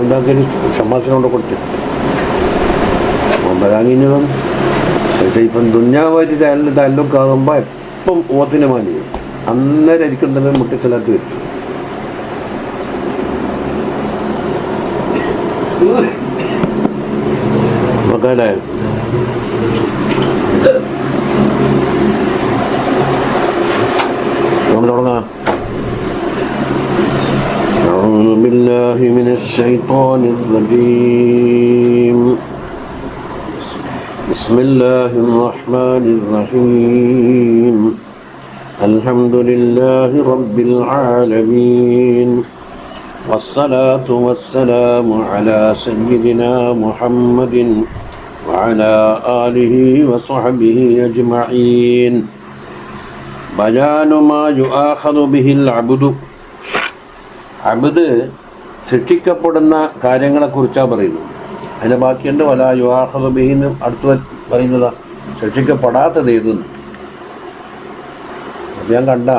ഉണ്ടാക്കിയൊരു സംഭാഷണം കൊണ്ട് കൊടുത്തു വരാങ്ങിനതും. പക്ഷെ ഇപ്പം ദുന്യാവായിട്ട് തല്ലൊക്കാകുമ്പോൾ എപ്പം ഓത്തിന് മാനി അന്നേരം ആയിരിക്കും തന്നെ മുട്ടിച്ചലത്ത് വെച്ചു. നോക്കാലേ നമ്മൾ തുടങ്ങാം. أعوذ بالله من الشيطان الرجيم. بسم الله الرحمن الرحيم. الحمد لله رب العالمين والصلاة والسلام على سيدنا محمد وعلى آله وصحبه أجمعين. بيان ما يؤاخذ به العبد. അബ്ദ് ശിക്ഷിക്കപ്പെടുന്ന കാര്യങ്ങളെക്കുറിച്ചാണ് പറയുന്നത്. അതിൻ്റെ ബാക്കിയുണ്ട് വല യുആഖദു ബിഹി എന്ന് അടുത്ത് പറയുന്നതാ ശിക്ഷിക്കപ്പെടാത്തത് ഏതെന്ന്. ഞാൻ കണ്ട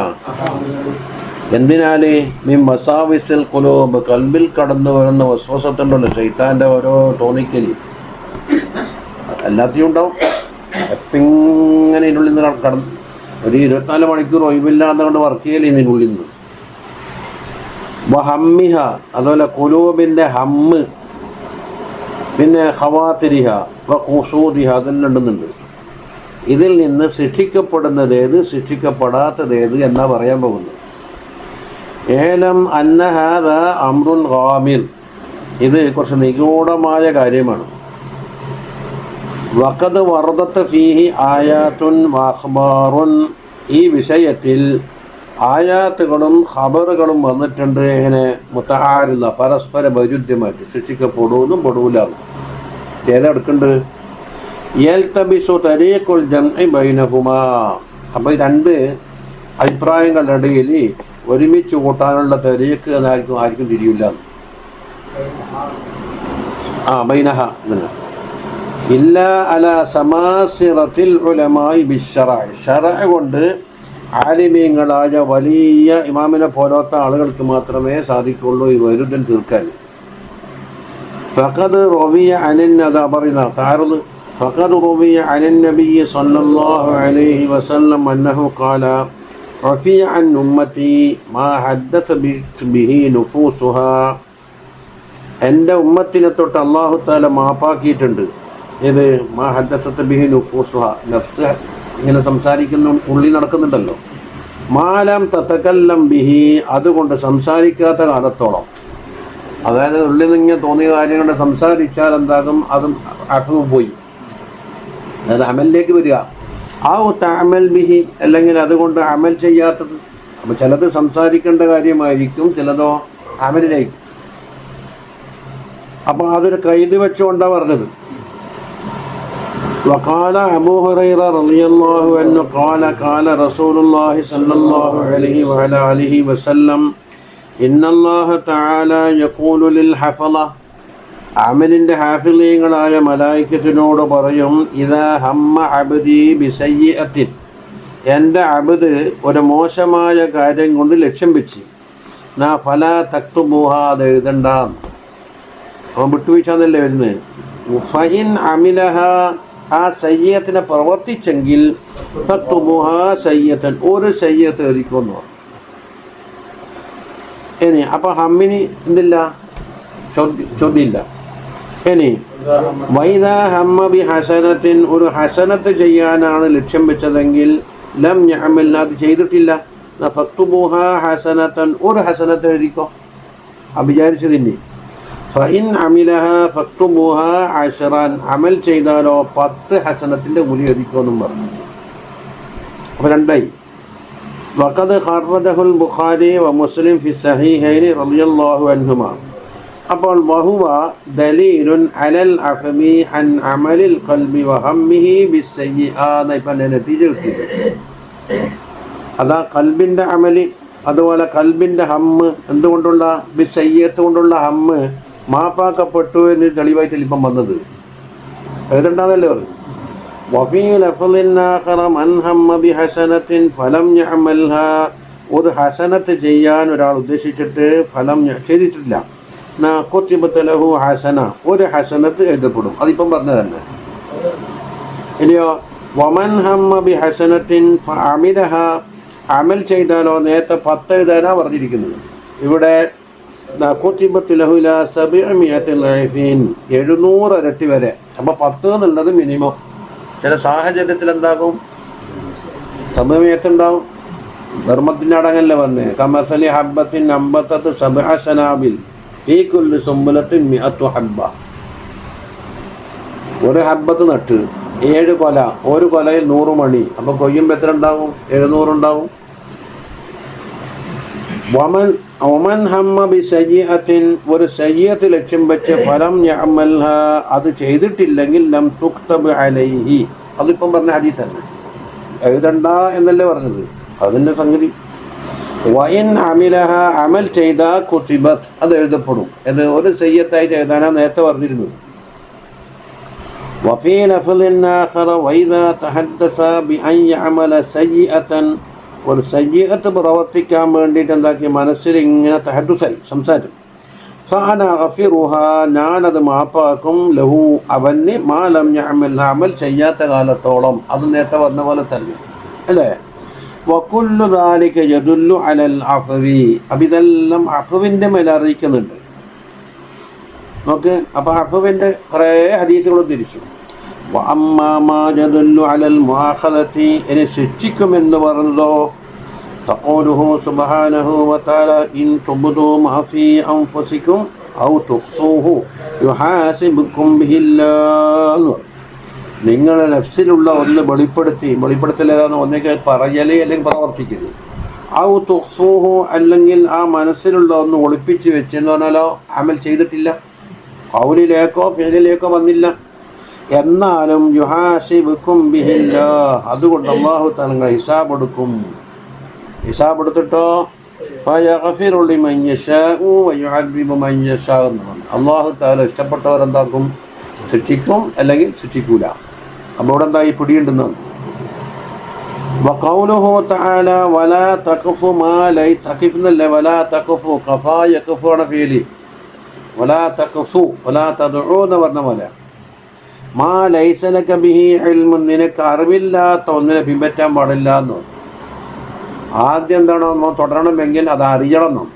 എന്തിനാല് മീൻ വസാവിസിൽ ഖുലൂബ് കൽബിൽ കടന്നു വരുന്ന വസ്വസത്തുണ്ടല്ലോ ശൈത്താൻ്റെ ഓരോ തോന്നിക്കല് എല്ലാത്തിനും ഉണ്ടാവും. എപ്പിങ്ങനെ ഇതിനുള്ളിൽ നിന്ന് കടന്നു ഒരു 24 മണിക്കൂർ ഒഴിവില്ലാതെ കൊണ്ട് വർക്ക് ചെയ്യല് ഇതിനുള്ളിൽ നിന്ന്. വഹമ്മിഹ അതുപോലെ ഖുലൂബിൻ്റെ ഹമ്മ്, പിന്നെ ഖവാതിരിഹ വഖുസൂദിഹ അതെല്ലാം ഉണ്ടെന്നുണ്ട്. ഇതിൽ നിന്ന് ശിക്ഷിക്കപ്പെടുന്നതേത് ശിക്ഷിക്കപ്പെടാത്തതേത് എന്നാ പറയാൻ പോകുന്നത്. ഏലം അന്ന ഹാദാ അംറുൻ ഗാമിർ, ഇത് കുറച്ച് നിഗൂഢമായ കാര്യമാണ്. വഖദ് വറദത്ത് ഫീഹി ആയാത്തുൻ വഅഖ്ബാറുൻ, ഈ വിഷയത്തിൽ ആയാത്തുകളും ഖബറുകളും വന്നിട്ടുണ്ട്. ഇങ്ങനെ മുതആരിള പരസ്പര വൈരുദ്ധ്യമായിട്ട് ശിക്ഷിക്കപ്പെടുമെന്നും പെടൂലാന്നും. ഏതെടുക്കുന്നുണ്ട് യൽതബിസു തരീഖുൽ ജംഇ ബൈനഹുമാ. അപ്പോൾ ഈ രണ്ട് അഭിപ്രായങ്ങളുടെ ഇടയിൽ ഒരുമിച്ച് കൂട്ടാനുള്ള തരീഖ് ആർക്കും തിരിയില്ല. ബൈനഹ ഇല്ല അല സമാസിറത്തിൽ ഉലമായി ബിശ്ശറഅ്, ശറഅ് കൊണ്ട് ആലിമീങ്ങളായ വലിയ ഇമാമിനെ പോലത്തെ ആളുകൾക്ക് മാത്രമേ സാധിക്കുള്ളൂ ഈ വൈരുദ്ധ്യം തീർക്കാൻ. ഫഖദ് റവിയ അനിൻ, അതാ പറയുന്ന താറുദ് ഫഖദ് റവിയ അനിൻ നബി സല്ലല്ലാഹു അലൈഹി വസല്ലം അന്നഹു ഖാല റഫിയ അൻ ഉമ്മത്തി മാ ഹദ്ദസ ബിഹി നുഫൂസുഹാ. എൻ്റെ ഉമ്മത്തിനെ തൊട്ട് അല്ലാഹു തആല മാപ്പാക്കിയിട്ടുണ്ട്. ഇത് മാ ഹദ്ദസ ബിഹി നുഫൂസുഹാ, നഫ്സ് ഇങ്ങനെ സംസാരിക്കുന്ന ഉള്ളി നടക്കുന്നുണ്ടല്ലോ. മാലം തതകല്ലം ബിഹി, അതുകൊണ്ട് സംസാരിക്കാത്ത കാലത്തോളം, അതായത് ഉള്ളിൽ നിന്ന് തോന്നിയ കാര്യങ്ങളുടെ സംസാരിച്ചാൽ എന്താകും, അതും അഹു പോയി, അതായത് അമലിലേക്ക് വരിക. ആ തഅമൽ ബിഹി, അല്ലെങ്കിൽ അതുകൊണ്ട് അമൽ ചെയ്യാത്തത്. അപ്പോൾ ചിലത് സംസാരിക്കേണ്ട കാര്യമായിരിക്കും, ചിലതോ അമലിലായിരിക്കും. അപ്പോൾ അതൊരു കൈത് വെച്ചുകൊണ്ടാണ് പറഞ്ഞത്. وقال أبو هريرة رضي الله عنه قال قال رسول الله صلى الله عليه وعلى آله وسلم إن الله تعالى يقول للحفظة. അമലിൻ്റെ ഹാഫിളീങ്ങളായ മലായിക്കത്തിനോട് പറയും, ഇദാ ഹമ്മ അബ്ദി ബിസയ്യിഅത്തിൻ, എൻ്റെ അബ്ദ് ഒരു മോശമായ കാര്യം കൊണ്ട് ലക്ഷ്യം വെച്ച്, നാ ഫലാ തക്തുബൂഹാ, അത് എഴുതണ്ട. അവൻ വിട്ടുവീഴ്ചന്നല്ലേ വരുന്നത്. ഫഇൻ അമിലഹ, ആ സയ്യത്തിനെ പ്രവർത്തിച്ചെങ്കിൽ തക്തുബൂഹാ സയ്യത്തൻ, ഒരു സയ്യത്ത് എഴുതിക്കുമെന്ന് പറഞ്ഞു. ഇനി അപ്പോൾ ഹമ്മിന് എന്തില്ല, ചോദ്യമില്ല. ഇനി വൈദാ ഹമ്മ ബി ഹസനത്തിൻ, ഒരു ഹസനത്ത് ചെയ്യാനാണ് ലക്ഷ്യം വെച്ചതെങ്കിൽ ലം യഅമൽ, അത് ചെയ്തിട്ടില്ല, ഫക്തുബൂഹാ ഹസനത്തൻ, ഒരു ഹസനത്ത് എഴുതിക്കോ. വിചാരിച്ചതിന് ഫഇൻ അമിലഹ ഫക്തുബൂഹാ അശ്റാൻ, അമൽ ചെയ്താലോ 10 ഹസനത്തിൻ്റെ കൂലി എഴുതിക്കോന്നും പറഞ്ഞു. അപ്പോൾ രണ്ടായി. വഖദ് ഖറജഹുൽ ബുഖാരി വ മുസ്ലിം ഫി സഹീഹൈനി റളിയല്ലാഹു അൻഹുമാ. അപ്പോൾ വഹുവ ദലീലുൻ അലൽ അഫമി അൻ അമലിൽ ഖൽബി വ ഹമ്മിഹി ബിസ്സയ്യിആ. ഇപ്പം നതീജ കിട്ടിയത് അതാ, കൽബിൻ്റെ അമല്, അതുപോലെ കൽബിൻ്റെ ഹമ്മ്, എന്തുകൊണ്ടുള്ള ബിസ്സയ്യിഅത്ത് കൊണ്ടുള്ള ഹമ്മ് മാപ്പാക്കപ്പെട്ടു എന്ന് തെളിവായിട്ട് ഇപ്പം വന്നത്. എഴുതണ്ടാന്നല്ലേ പറഞ്ഞു. വഫീ ലഫ്ളിൻ ആഖറ മൻ ഹമ്മ ബിഹസനത്തിൻ ഫലം യഅമൽഹാ, ഒരു ഹസനത്ത് ചെയ്യാൻ ഒരാൾ ഉദ്ദേശിച്ചിട്ട് ഫലം ചെയ്തിട്ടില്ല, കുത്തിബത്ത് ലഹു ഹസന, ഒരു ഹസനത്ത് എഴുതപ്പെടും. അതിപ്പം പറഞ്ഞതന്നെ. ഇനിയോ വമൻ ഹമ്മ ബി ഹസനത്തിൻ ഫഅമിലഹ, അമൽ ചെയ്താലോ നേരത്തെ 10 എഴുതാനാണ് പറഞ്ഞിരിക്കുന്നത്. ഇവിടെ കുത്തിബത്ത് ലഹു ഇലാ 700 ലൈഫിൻ, 700 ഇരട്ടി വരെ. അപ്പോൾ 10 എന്നുള്ളത് മിനിമം. ചില സാഹചര്യത്തിൽ എന്താകും 700 ഉണ്ടാവും. ധർമ്മത്തിൻ്റെ അടങ്ങല്ലേ പറഞ്ഞേ, കമസലി ഹബ്ബത്തിൻ അമ്പത്തത്ത് 7 സനാബിൽ ഈ കുല്ലി സുംബലത്തിൻ 100 ഹബ്ബ. ഒരു ഹബ്ബത്ത് നട്ട് 7 കൊല, ഒരു കൊലയിൽ 100 മണി. അപ്പോൾ കൊയ്യുമ്പോൾ എത്ര ഉണ്ടാവും? 700 ഉണ്ടാവും. ഒമൻ ഹമ്മ ബി സയ്യിഅത്തിൻ, ഒരു സയ്യിഅത്ത് ലക്ഷ്യം വെച്ച് ഫലം യഅമൽഹ, അത് ചെയ്തിട്ടില്ലെങ്കിൽ ലം തുക്തബ് അലൈഹി. അതിപ്പം പറഞ്ഞ ഹദീസ് തന്നെ, എഴുതണ്ട എന്നല്ലേ പറഞ്ഞത്, അതിൻ്റെ സംഗതി. വഇൻ അമിലഹ, അമൽ ചെയ്ത കുതിബത്ത്, അത് എഴുതപ്പെടും. ഇത് ഒരു സയ്യിഅത്തായിട്ട് എഴുതാനാണ് നേരത്തെ പറഞ്ഞിരുന്നത്. വഫീ ലഫ്ളിൻ ആഖറ വഇദാ തഹദ്ദസ ബിഅൻ യഅമല സയ്യിഅതൻ, ഒരു സയ്യിഅത്ത് പ്രവർത്തിക്കാൻ വേണ്ടിയിട്ട് എന്താക്കി മനസ്സിൽ ഇങ്ങനെ തഹദ്ദുസായി സംസാരം. ഫഅന അഗ്ഫിറുഹ, ഞാനത് മാപ്പാക്കും. ലഹു, അവന് മാ ലം യഅമൽ, അമൽ ചെയ്യാത്ത കാലത്തോളം. അത് നേരത്തെ പറഞ്ഞ പോലെ തന്നെ അല്ലേ. വകുല്ലു ദാലിക യദുല്ലു അലൽ അഫ്വി, അപ്പം ഇതെല്ലാം അഫ്വിൻ്റെ മേലെ അറിയിക്കുന്നുണ്ട്. നോക്ക്, അപ്പോൾ അഫ്വിൻ്റെ കുറേ ഹദീസുകൾ തിരിച്ചു. വഅമ്മാ മാ യദുല്ലു അലൽ മുആഖദതി, ഇനി ശിക്ഷിക്കുമെന്ന് പറഞ്ഞതോ തഖൂലുഹു സുബ്ഹാനഹു വതആല ഇൻ തുബ്ദു മാ ഫീ അൻഫുസികും ഔ തുഖ്ഫൂഹു യുഹാസിബുക്കും ബിഹില്ലാഹ്. നിങ്ങളുടെ നഫ്സിലുള്ള ഒന്ന് വെളിപ്പെടുത്തലേതാണ് ഒന്നേക്ക് പറയലേ അല്ലെങ്കിൽ പ്രവർത്തിക്കരുത്. ഔ തുഖ്ഫൂഹു, അല്ലെങ്കിൽ ആ മനസ്സിലുള്ള ഒന്ന് ഒളിപ്പിച്ച് വെച്ചെന്ന് പറഞ്ഞാലോ അമൽ ചെയ്തിട്ടില്ല, ഖൗലിലേക്കോ ഫിഅലിലേക്കോ വന്നില്ല. എന്നാലും യുഹാസിബുക്കും ബിഹില്ലാഹ്, അതുകൊണ്ട് അല്ലാഹു തആല ഹിസാബ് എടുക്കും. ഹിസാബ് എടുത്തിട്ടോ ഫയഗ്ഫിറു ലിമൻ യശാഉ വയുഅദ്ദിബു മൻ യശാഉ. അല്ലാഹു തആല ഇഷ്ടപ്പെട്ടവരെന്താക്കും? ശിക്ഷിക്കും, അല്ലെങ്കിൽ ശിക്ഷിക്കൂല. അപ്പോൾ ഇവിടെ എന്താ ഈ പിടിയുണ്ടെന്നാണ്. വഖൗലുഹു തആല വലാ തഖഫു മാ ലൈ തഖിഫ്നല്ല, വലാ തഖഫു ഖഫാ യഖഫു ആണ് ഫീലി. വലാ തഖഫു വലാ തദ്ഉ എന്ന് പറഞ്ഞ പോലെ മാ ലൈസ ലക ബിഹി ഇൽമുൻ, നിനക്ക് അറിവില്ലാത്ത ഒന്നിനെ പിൻപറ്റാൻ പാടില്ല എന്ന്. ആദ്യം എന്താണോ നമ്മൾ തുടരണമെങ്കിൽ അത് അറിയണം.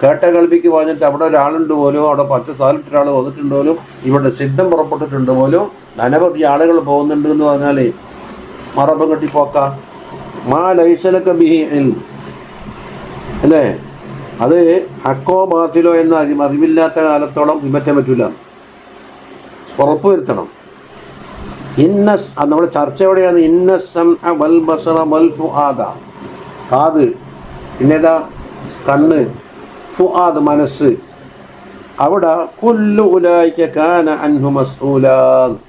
കേട്ട കേൾവിക്ക് പറഞ്ഞിട്ട് അവിടെ ഒരാളുണ്ട് പോലും, അവിടെ 10 സ്ഥലത്ത് ഒരാൾ വന്നിട്ടുണ്ട് പോലും, ഇവിടെ സിദ്ധം പുറപ്പെട്ടിട്ടുണ്ട് പോലും, അനവധി ആളുകൾ പോകുന്നുണ്ട് എന്ന് പറഞ്ഞാൽ മറപ്പം കെട്ടിപ്പോക്കാം. മാ ലൈസലക ബിഹി ഇൽം അല്ലേ, അത് ഹക്കോ ബാത്തിലോ എന്ന അറിവില്ലാത്ത കാലത്തോളം പിൻപറ്റാൻ പറ്റില്ല, ഉറപ്പ് വരുത്തണം. നമ്മുടെ ചർച്ച എവിടെയാണ്? ഇന്ന സമഅ വൽ ബസറ വൽ ഫുആദ, കാത്, പിന്നേതാ കണ്ണ്, ഫുആദ് മനസ്സ്. അവിടെ കുല്ലു ഉലൈക കാന അൻഹു മസ്ഊല,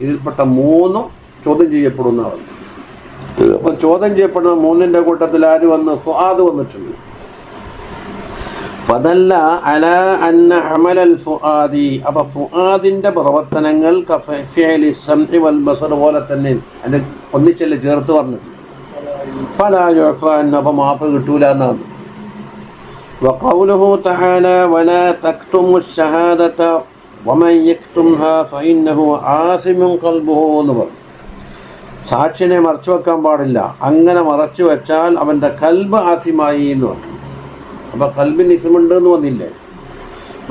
ഇതിൽപ്പെട്ട 3 ചോദ്യം ചെയ്യപ്പെടുന്നതാണ്. അപ്പോൾ ചോദ്യം ചെയ്യപ്പെടുന്ന 3ന്റെ കൂട്ടത്തിൽ ആര് വന്ന്? ഫുആദ് വന്നിട്ടുണ്ട്. ഫദല്ല അലാ അന്ന അമലൽ ഫുആദി, അപ്പോൾ ഫുആദിൻ്റെ പ്രവർത്തനങ്ങൾ കഫിഅലി സമഇ വൽ ബസർ പോലെ തന്നെ അതിൻ്റെ ഒന്നിച്ചല്ലേ ചേർത്ത് പറഞ്ഞത്. ഫലാ യുഅഫാ അൻ, അപ്പോൾ മാപ്പ് കിട്ടൂല എന്നാണ്. വഖൗലുഹു തആല വലാ തക്തുമു ശഹാദത വമൻ യക്തുംഹാ ഫഇന്നഹു ആസിമുൻ ഖൽബുഹു എന്ന് പറഞ്ഞു. സാക്ഷിനെ മറച്ചു വെക്കാൻ പാടില്ല, അങ്ങനെ മറച്ചു വെച്ചാൽ അവൻ്റെ കൽബ് ആസിമായി എന്ന് പറഞ്ഞു. അപ്പോൾ കൽബിന് ഇസ്മുണ്ട് എന്ന് വന്നില്ലേ.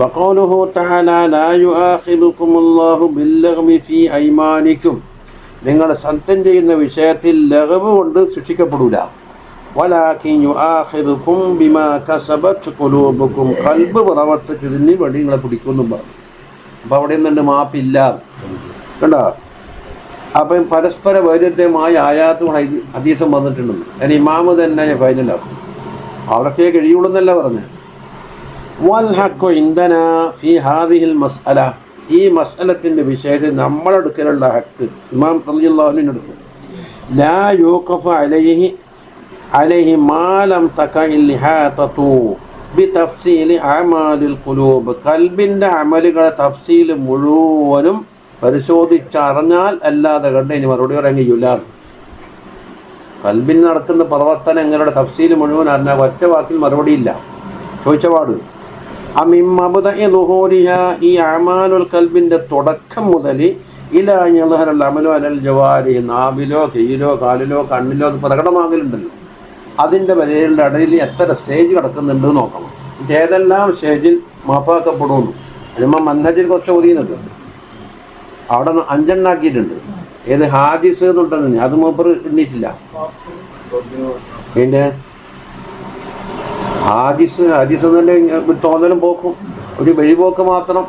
വഖൗലുഹു തആല ലാ യുആഖിദുകുമുല്ലാഹു ബില്ലഗ്വി ഫീ ഐമാനിക്കും, നിങ്ങൾ സത്യം ചെയ്യുന്ന വിഷയത്തിൽ ലഗ്വ് കൊണ്ട് ശിക്ഷിക്കപ്പെടൂല. വലാകിൻ യുആഖിദുകും ബിമാ കസബത് ഖുലൂബുക്കും, കൽബ് പ്രവർത്തിച്ചതിന് വേണ്ടി നിങ്ങളെ പിടിക്കുമെന്നും പറഞ്ഞു. അപ്പോൾ അവിടെ നിന്നുണ്ട് മാപ്പില്ല കണ്ടോ. അപ്പം പരസ്പര വൈരുദ്ധ്യമായ ആയാത്തും ഹദീസും വന്നിട്ടുണ്ടെന്ന്. അതിന് ഇമാമ് തന്നെ ഫൈനലാക്കും, അവർക്കേ കഴിയുള്ളൂ പറഞ്ഞ്. വൽ ഹഖു ഇൻദനാ ഫീ ഹാദിഹിൽ മസ്അല, ഈ മസ്അലത്തിൻ്റെ വിഷയത്തിൽ നമ്മളെടുക്കലുള്ള ഹക്ക് ഇമാം റളിയല്ലാഹു അൻഹു എടുക്കും. ലാ യൂഖഫു അലൈഹി മാ ലം തഖഇൽ ഇഹാതതു ബിതഫ്സീലി അഅമാലിൽ ഖുലൂബ്, കൽബിൻ്റെ അമലുകളെ തഫ്സീൽ മുഴുവനും പരിശോധിച്ചറിഞ്ഞാൽ അല്ലാതെ കണ്ട് ഇനി മറുപടി പറയാൻ കഴിയില്ല. കൽബിൽ നടക്കുന്ന പ്രവർത്തനങ്ങളുടെ തഫ്സീൽ മുഴുവൻ അറിഞ്ഞാൽ ഒറ്റ വാക്കിൽ മറുപടിയില്ല, ചോദിച്ച പാട്. ഈ അമാലുൽ കൽബിൻ്റെ തുടക്കം മുതൽ അമലു അലൽ ജവാരി, നാവിലോ കയ്യിലോ കാലിലോ കണ്ണിലോ അത് പ്രകടമാകലുണ്ടല്ലോ, അതിൻ്റെ വരയുടെ ഇടയിൽ എത്ര സ്റ്റേജ് കിടക്കുന്നുണ്ട് നോക്കണം. ഏതെല്ലാം സ്റ്റേജിൽ മാപ്പാക്കപ്പെടുന്നു. അതിന്മ മൻഹജിൽ കുറച്ച് ഓതിയുന്നത് അവിടെ 5 എണ്ണാക്കിയിട്ടുണ്ട്. ഏത് ഹാദിസ് എന്നുണ്ടെന്ന് അത് മൂപ്പർ എണ്ണിയിട്ടില്ല. പിന്നെ ഹാദിസ് തന്നെ തോന്നലും പോക്കും, ഒരു വഴിപോക്ക് മാത്രം.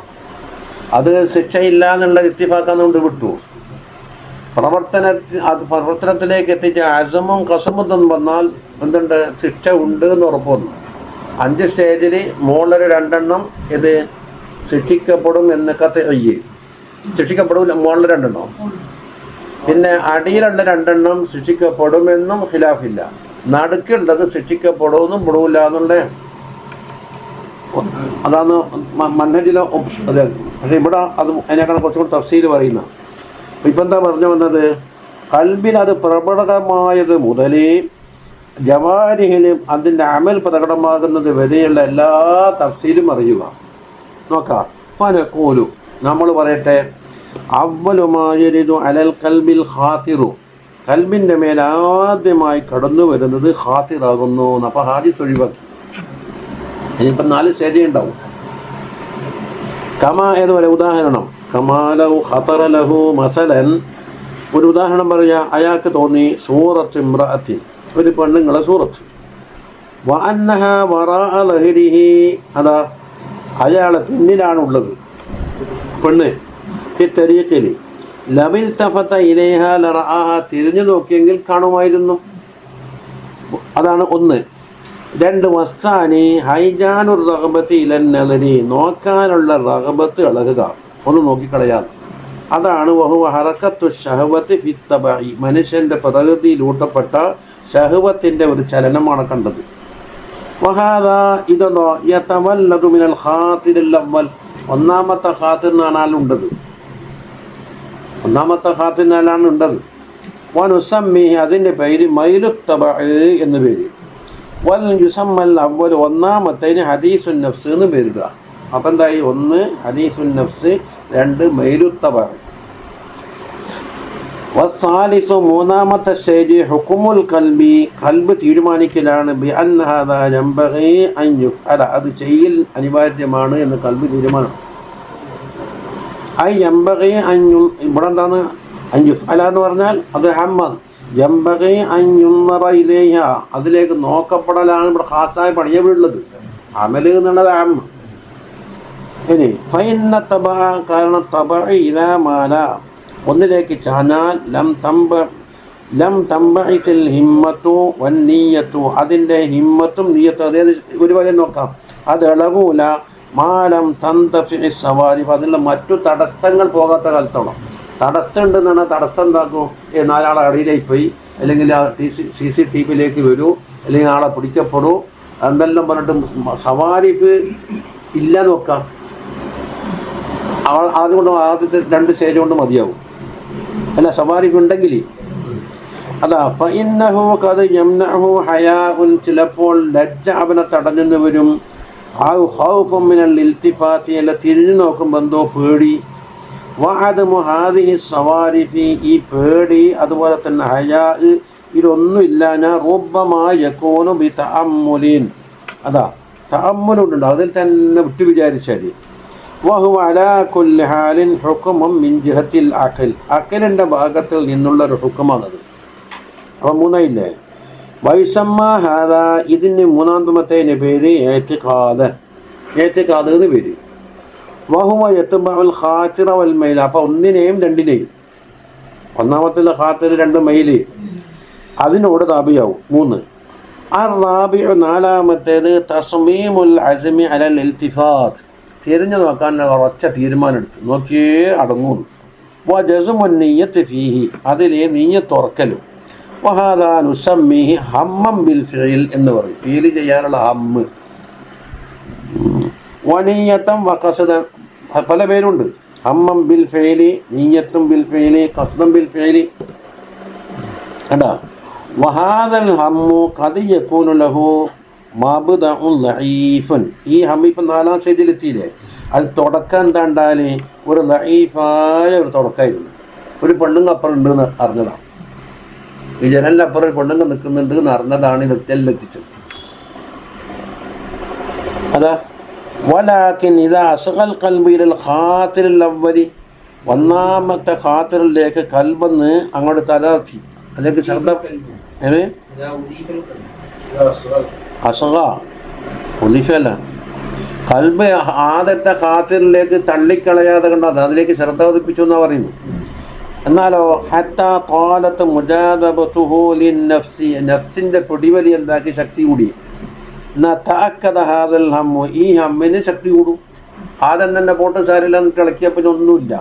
അത് ശിക്ഷയില്ല എന്നുള്ള ഇത്തിഫാക്കാന്നുകൊണ്ട് വിട്ടു. പ്രവർത്തനത്തിലേക്ക് എത്തിച്ച അസമും കസമും വന്നാൽ എന്തുണ്ട്, ശിക്ഷ ഉണ്ട് എന്ന് ഉറപ്പ് വന്നു. 5 സ്റ്റേജിൽ മുകളിലൊരു 2 എണ്ണം ഇത് ശിക്ഷിക്കപ്പെടും എന്നൊക്കെ ശിക്ഷിക്കപ്പെടില്ല, മുകളിൽ 2 എണ്ണം. പിന്നെ അടിയിലുള്ള 2 എണ്ണം ശിക്ഷിക്കപ്പെടുമെന്നും ഖിലാഫില്ല. നടുക്കുള്ളത് ശിക്ഷിക്കപ്പെടുമെന്നും പെടൂല എന്നുള്ള അതാണ് മൻഹജിലോ. അതെ, പക്ഷെ ഇവിടെ അത് അതിനേക്കാൾ കുറച്ചുകൂടി തഫ്സീൽ പറയുന്ന. ഇപ്പം എന്താ പറഞ്ഞു വന്നത്, കൽബിൽ അത് പ്രകടമായത് മുതൽ ജവാരിഹിലും അതിൻ്റെ അമൽ പ്രകടമാകുന്നത് വരെയുള്ള എല്ലാ തഫ്സീലും അറിയുക. നോക്കാം. ഫനഖൂലു, നമ്മൾ പറയട്ടെ, അവ്വലുമായരിദു അലൽ കൽബിൽ ഖാതിറു, കൽബിൻ്റെ മേൽ ആദ്യമായി കടന്നു വരുന്നത് ഖാതിറാകുന്നു. അപ്പോൾ ഹാദിസ് ഒഴിവാക്കി. ഇനിയിപ്പം 4 സ്റ്റേജ് ഉണ്ടാവും. കമാ ഏതുപോലെ ഉദാഹരണം, കമാലൗ ഖതറ ലഹു മസലൻ, ഒരു ഉദാഹരണം പറയാ, അയാൾക്ക് തോന്നി സൂറത്ത് ഇംറഅത്തിൻ, ഒരു പെണ്ണുങ്ങളെ സൂറത്ത്, വ അന്നഹ വറാഅ ലഹരിഹി, അതാ അയാളെ പിന്നിലാണുള്ളത് പെണ്ണ്. ഈ തരീഖിൽ ലബിൽ തഫത ഇലൈഹ ലറആഹ, തിരിഞ്ഞു നോക്കിയെങ്കിൽ കാണുമായിരുന്നു. അതാണ് 1. 2 വസ്സാനി ഹൈജാനുർ റഗബത്തി ഇലൻ നദരി, നോക്കാനുള്ള റഗബത്ത് ഇളകുക, ഒന്ന് നോക്കിക്കളയാതെ. അതാണ് വഹുവ ഹറക്കത്തു ഷഹവത്തി ഫിത്തബഇ, മനുഷ്യൻ്റെ പ്രകൃതിയിലൂട്ടപ്പെട്ട ഷഹവത്തിൻ്റെ ഒരു ചലനമാണ് കണ്ടത്. വഹാദ, ഇതൊന്നോ യതവല്ലദു മിനൽ ഖാതിരിൽ അവ്വൽ, ഒന്നാമത്തെ ഖാതിറിനാണ് ഉണ്ടത്, ഒന്നാമത്തെ ഖാതിറിനാണ് ഉണ്ടത്. വനുസമ്മി, അതിൻ്റെ പേര് മൈലുത്തബഇ എന്ന് പേര്. വൽ യുസമ്മൽ അവ്വൽ, ഒന്നാമത്തേന് ഹദീസുൻ നഫ്സ് എന്ന് പേരിടുക. അപ്പം എന്തായി, 1 ഹദീസുൻ നഫ്സ്, 2 മൈലുത്തബഇ. വസ്സാലിസു, മൂന്നാമത്തെ സ്റ്റേജ് ഹുക്കുമുൽ കൽബി, കൽബ് തീരുമാനിക്കലാണ്. ബി അന്ന ഹാദാ യംബഗി അൻ യുഫ്അല, അത് ചെയ്യൽ അനിവാര്യമാണ് എന്ന് കൽബ് തീരുമാനം. ഐ യംബഗി അൻ, ഇവിടെ എന്താണ് അൻ യുഫ്അല എന്ന് പറഞ്ഞാൽ അത് അമ്മ, യംബഗി അൻ യുൻറ ഇലൈഹ, അതിലേക്ക് നോക്കപ്പെടലാണ് ഇവിടെ ഖാസായി പണിയപ്പെടുള്ളത്. അമല് എന്നുള്ളത് അമ്മ. ഇനി ഫൈന്ന തബഅ, കാരണം തബഅ ഇദാ മാല, ഒന്നിലേക്ക് ചാഞ്ഞാൽ ലം തംബഇസിൽ ഹിമ്മത്തു വന്നീയത്തു, അതിൻ്റെ ഹിമ്മത്തും നീയത്തും അതേ ഒരുപോലെ നോക്കാം, അത് ഇളകൂല. മാലം തന്തഫി സവാരിഫ്, അതിനുള്ള മറ്റു തടസ്സങ്ങൾ പോകാത്ത കാലത്തോളം. തടസ്സം ഉണ്ടെന്നാണ്, തടസ്സം എന്താക്കും, 4 ആളെ അടിയിലേക്ക് പോയി, അല്ലെങ്കിൽ CCTVയിലേക്ക് വരൂ, അല്ലെങ്കിൽ ആളെ പിടിക്കപ്പെടൂ, എന്തെല്ലാം പറഞ്ഞിട്ട് സവാരിഫ് ഇല്ല നോക്കാം. അതുകൊണ്ട് ആദ്യത്തെ 2 സ്റ്റേജ് കൊണ്ട് മതിയാവും. അല്ല, സവാരിഫ് ഉണ്ടെങ്കിൽ അതാ ഫഇന്നഹു ഖദ് യംനഉ ഹയാഉൻ, ചിലപ്പോൾ ലജ്ജ അവനെ തടഞ്ഞെന്ന് വരും. ഔ ഖൗഫുൻ മിനൽ ഇൽതിഫാത്തി, അല്ല തിരിഞ്ഞു നോക്കുമ്പോൾ എന്തോ പേടി. വഅദമു ഹാദിഹി സവാരിഫി, ഈ പേടി അതുപോലെ തന്നെ ഹയാ, ഇതൊന്നും ഇല്ലാഞ്ഞാൽ റുബ്ബമാ യകൂനു ബി തഅമ്മുലിൻ, അതാ തഅമ്മുലുണ്ട്, അതിൽ തന്നെ വിട്ടു വിചാരിച്ചാൽ. വഹുവ അലാ കുല്ലി ഹാലിൻ ഹുക്മുൻ മിൻ ജിഹത്തിൽ അഖൽ, അഖലിൻ്റെ ഭാഗത്തിൽ നിന്നുള്ളൊരു ഹുക്കുമാണത്. അപ്പം 3 ഇല്ലേ. വൈസമ്മ ഹാദ, ഇതിന് 3ാമത്തേന് പേര് ഇഅ്തിഖാദ്, ഇഅ്തിഖാദ് എന്ന് പേര്. വഹുവ യത്ബഉൽ ഖാതിറ വൽ മൈൽ, അപ്പോൾ 1നെയും 2നെയും, ഒന്നാമത്തെ ഖാതിർ 2 മൈല്, അതിനോട് താബിയാവും 3. അർ-റാബിഉ, 4ാമത്തേത് തസ്മീമുൽ അസ്മി അലൽ ഇൽതിഫാത്ത്, തിരിഞ്ഞു നോക്കാനുള്ള ഉറച്ച തീരുമാനം എടുത്ത് നോക്കിയേ അടങ്ങും. വജസുമുൻ നിയ്യത്ത് ഫീഹി, അതിലെ നീയത്ത് ഉറക്കലും. വഹാദാ നുസമ്മീഹി ഹമ്മൻ ബിൽ ഫിഇൽ എന്ന് പറയും, ഫീല് ചെയ്യാനുള്ള ഹമ്മ്. വനിയ്യത്തം വഖസദൻ, പല പേരുണ്ട്, ഹമ്മൻ ബിൽ ഫിഇലി, നിയ്യത്തും ബിൽ ഫിഇലി, ഖസ്ദൻ ബിൽ ഫിഇലി. കണ്ടാ, വഹാദൽ ഹമ്മു ഖദ് യകൂനു ലഹു മബ്ദഉൻ ലഈഫുൻ. ഈ ഇപ്പം 4-ാം സ്റ്റേജിലെത്തിയില്ലേ, അത് തുടക്കം എന്താ ഉണ്ടാൽ ഒരു ലഈഫായ ഒരു തുടക്കമായിരുന്നു. ഒരു പെണ്ണുങ്ങ അപ്പുറം ഉണ്ട് എന്ന് അറിഞ്ഞതാണ്. ഈ ജനലിൻ്റെ അപ്പുറം ഒരു പെണ്ണുങ്ങ നിൽക്കുന്നുണ്ട് എന്ന് അറിഞ്ഞതാണ് ഈ നിർത്തലിലെത്തിച്ചത്. അതാ വലാകിൻ ഇദാ അസ്ഗൽ ഖൽബി ഇലൽ ഖാതിറിൽ അവ്വലി, ഒന്നാമത്തെ ഖാതിറിലേക്ക് കൽബെന്ന് അങ്ങോട്ട് തലർത്തി, അല്ലെങ്കിൽ ശബ്ദം അസുഖല്ല കൽബ് ആദ്യത്തെ ഖാതിറിലേക്ക് തള്ളിക്കളയാതെ കണ്ടത് അതിലേക്ക് ശ്രദ്ധ പതിപ്പിച്ചു എന്നാണ് പറയുന്നത്. എന്നാലോ ഹത്താ ഖാലത്ത് മുജാദബതുഹു ലിന്നഫ്സി, നഫ്സിൻ്റെ പിടിവലി എന്താക്കി ശക്തി കൂടി. എന്നാൽ തഅക്കദ ഹാദൽ ഹമ്മു, ഈ ഹമ്മിന് ശക്തി കൂടും. ആദ്യം തന്നെ പോട്ട് സാരില്ല ഇളക്കിയപ്പോൾ ഒന്നുമില്ല.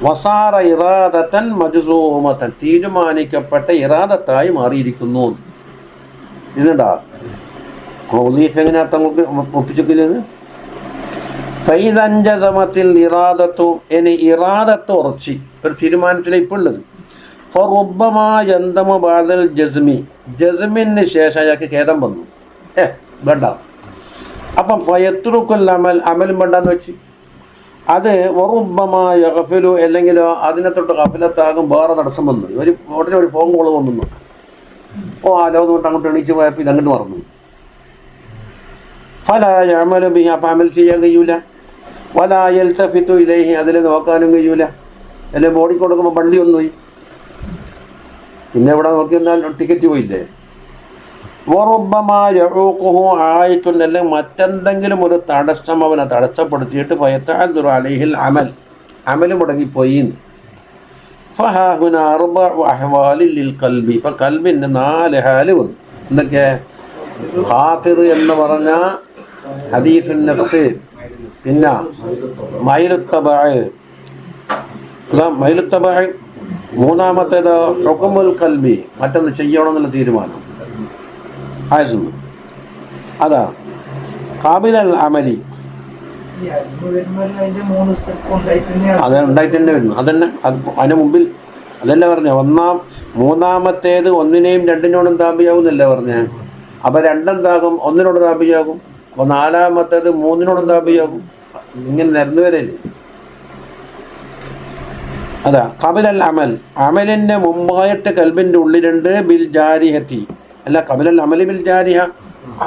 വസാറ ഇറാദത്തൻ മജ്സൂമത്തൻ, തീരുമാനിക്കപ്പെട്ട ഇറാദത്തായി മാറിയിരിക്കുന്നു. ഇതുണ്ടാ ഖൗലീഫ് എങ്ങനെ അർത്ഥം ഒപ്പിച്ചിരിക്കുന്നത്? ഫൈദഞ്ചസമത്തിൽ ഇറാദത്തു, ഇനി ഇറാദത്ത് ഉറച്ചി ഒരു തീരുമാനത്തിലാണ് ഇപ്പോൾ ഉള്ളത്. ഫറുബ്ബമാ യന്തമു ബഅദൽ ജസ്മി, ജസ്മിന് ശേഷം അയാൾക്ക് ഖേദം വന്നു, വേണ്ട. അപ്പം ഫയത്രുക്കുൽ അമൽ, അമലും വേണ്ടാന്ന് വെച്ച്. അത് വറുബ്ബമാ യഗ്ഫിലു, അല്ലെങ്കിലോ അതിനെ തൊട്ട് ഗഫലത്താകും, വേറെ തടസ്സം വന്നു. ഉടനെ ഒരു ഫോൺ കോൾ വന്നു, ആലോചന അങ്ങോട്ട് എണീച്ച് പോയപ്പോൾ ഇതങ്ങോട്ട് മറന്നു. ഫലാ യഅമലു ബിഹി, അപ്പം അമൽ ചെയ്യാൻ കഴിയൂല. വലാ യൽതഫിതു ഇലൈഹി, അതിൽ നോക്കാനും കഴിയൂല. അല്ലെങ്കിൽ ബോഡി കൊടുക്കുമ്പോൾ വണ്ടി ഒന്നുപോയി, പിന്നെ ഇവിടെ നോക്കി എന്നാൽ ടിക്കറ്റ് പോയില്ലേ. വറുബ്ബമാ യഊഖുഹു ആയിത്തുൻ, അല്ലെങ്കിൽ മറ്റെന്തെങ്കിലും ഒരു തടസ്സം അവനെ തടസ്സപ്പെടുത്തിയിട്ട് ഫയതഅദ്ദുറു അലൈഹിൽ അമൽ, അമൽ മുടങ്ങിപ്പോയി. ഫഹാഹുന അർബഉ അഹ്വാലിൽ ലിൽ ഖൽബി, ഇപ്പം കൽബിൻ്റെ 4 ഹാല് വന്നു. എന്തൊക്കെ? ഖാതിർ എന്ന് പറഞ്ഞ ഹദീസുൻ നഫ്സ്, പിന്നെ മൈലുത്തബഅ്, മൈലുത്തബഅ്. മൂന്നാമത്തേത് ഹുക്മുൽ ഖൽബി, മറ്റൊന്ന് ചെയ്യണമെന്നുള്ള തീരുമാനം. അസ്മ്, അതാ ഖാബിലൽ അമലി, അത് ഉണ്ടായിട്ട് തന്നെ വരുന്നു. അതന്നെ അതിന് മുമ്പിൽ അതല്ല പറഞ്ഞ മൂന്നാമത്തേത് ഒന്നിനെയും രണ്ടിനോടും താപിയാവുന്നല്ല പറഞ്ഞ. അപ്പം രണ്ടെന്താകും? ഒന്നിനോട് താപിയാകും. അപ്പോൾ 4-മത്തേത് 3-നോടും താപിയാകും. ഇങ്ങനെ നിരന്നു വരല്ലേ. അതാ ഖബലൽ അമൽ, അമലിൻ്റെ മുമ്പായിട്ട് കൽബിൻ്റെ ഉള്ളിലുണ്ട്. ബിൽ ജാരിഹത്തി, അല്ല ഖബലൽ അമലി ബിൽ ജാരിഹ,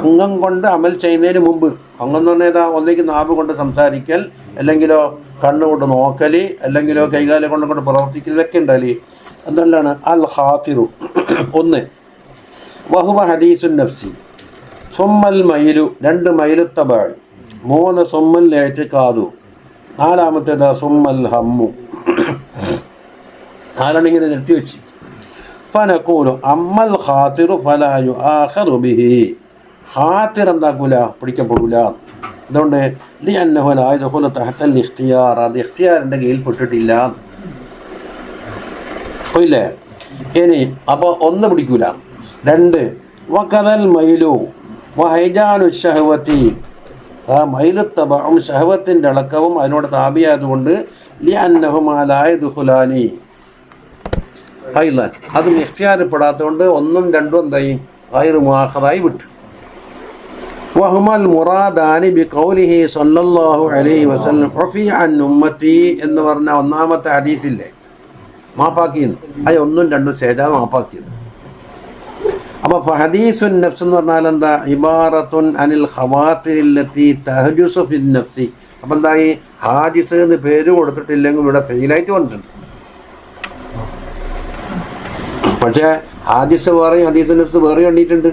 അംഗം കൊണ്ട് അമൽ ചെയ്യുന്നതിന് മുമ്പ്. അംഗം എന്ന് പറഞ്ഞാൽ ഒന്നേക്ക് നാവ് കൊണ്ട് സംസാരിക്കൽ, അല്ലെങ്കിലോ കണ്ണുകൊണ്ട് നോക്കൽ, അല്ലെങ്കിലോ കൈകാലം കൊണ്ട് പ്രവർത്തിക്കൽ, ഇതൊക്കെ ഉണ്ടല്ലേ. എന്താണ് അൽ ഖാതിറു? ഒന്ന് വഹുവ ഹദീസുൻ നഫ്സി, സുമ്മൽ മൈലു, 2 മൈലുത്തബഅ, 3 സുമ്മൽ ഇഅ്തിഖാദു, 4-മത്തേത് സുമ്മൽ ഹമ്മു. 4 ഇങ്ങനെ നിർത്തി വെച്ച്. ഫനഖൂലു അമ്മൽ ഖാതിറു ഫലാ യുആഖറു ബിഹി, ഖാതിർ എന്താക്കൂല? പിടിക്കപ്പെടൂല. അതുകൊണ്ട് ലിഅന്നഹു ലാ യദ്ഖുലു തഹ്തൽ ഇഖ്തിയാർ, അത് ഇഖ്തിയാറിൻ്റെ കീഴിൽ പെട്ടിട്ടില്ല. ഇല്ലേ? ഇനി അപ്പോൾ 1 പിടിക്കൂല. 2 വകദൽ മൈലു വഹൈജാനു ശഹവതി, ആ മൈലുത്തബഉം ശഹവത്തിൻ്റെ ഇളക്കവും അതിനോട് താപിയായതുകൊണ്ട് ലിഅന്നഹുമാ ലാ യദ്ഖുലാനി ഖൈലൻ, അതും ഇഖ്തിയാരപ്പെടാത്തതുകൊണ്ട് 1ഉം 2ഉം എന്തായി? ഗൈറു മുആഖദായി വിട്ടു. വഹുമൽ മുറാദാനി ബിഖൗലിഹി സ്വല്ലല്ലാഹു അലൈഹി വസല്ലം റഫി അൻ ഉമ്മത്തി എന്ന് പറഞ്ഞ 1-മത്തെ ഹദീസില്ലേ, മാപ്പാക്കിയെന്ന്. അത് 1ഉം 2ഉം സ്റ്റേജാണ് മാപ്പാക്കിയത്. അപ്പോൾ ഹദീസുൻ നഫ്സ് എന്ന് പറഞ്ഞാൽ എന്താ? ഇബാറത്തുൻ അനിൽ ഖവാതിരില്ലത്തി തഹജുസു ഫിൻ നഫ്സി. അപ്പം എന്തായി? ഹാജിസ് എന്ന് പേര് കൊടുത്തിട്ടില്ലെങ്കിൽ ഇവിടെ ഫെയിലായിട്ട് വന്നിട്ടുണ്ട്. പക്ഷേ ഹാജിസ് വേറെയും ഹദീസുൻ നഫ്സ് വേറെ കണ്ടിട്ടുണ്ട്.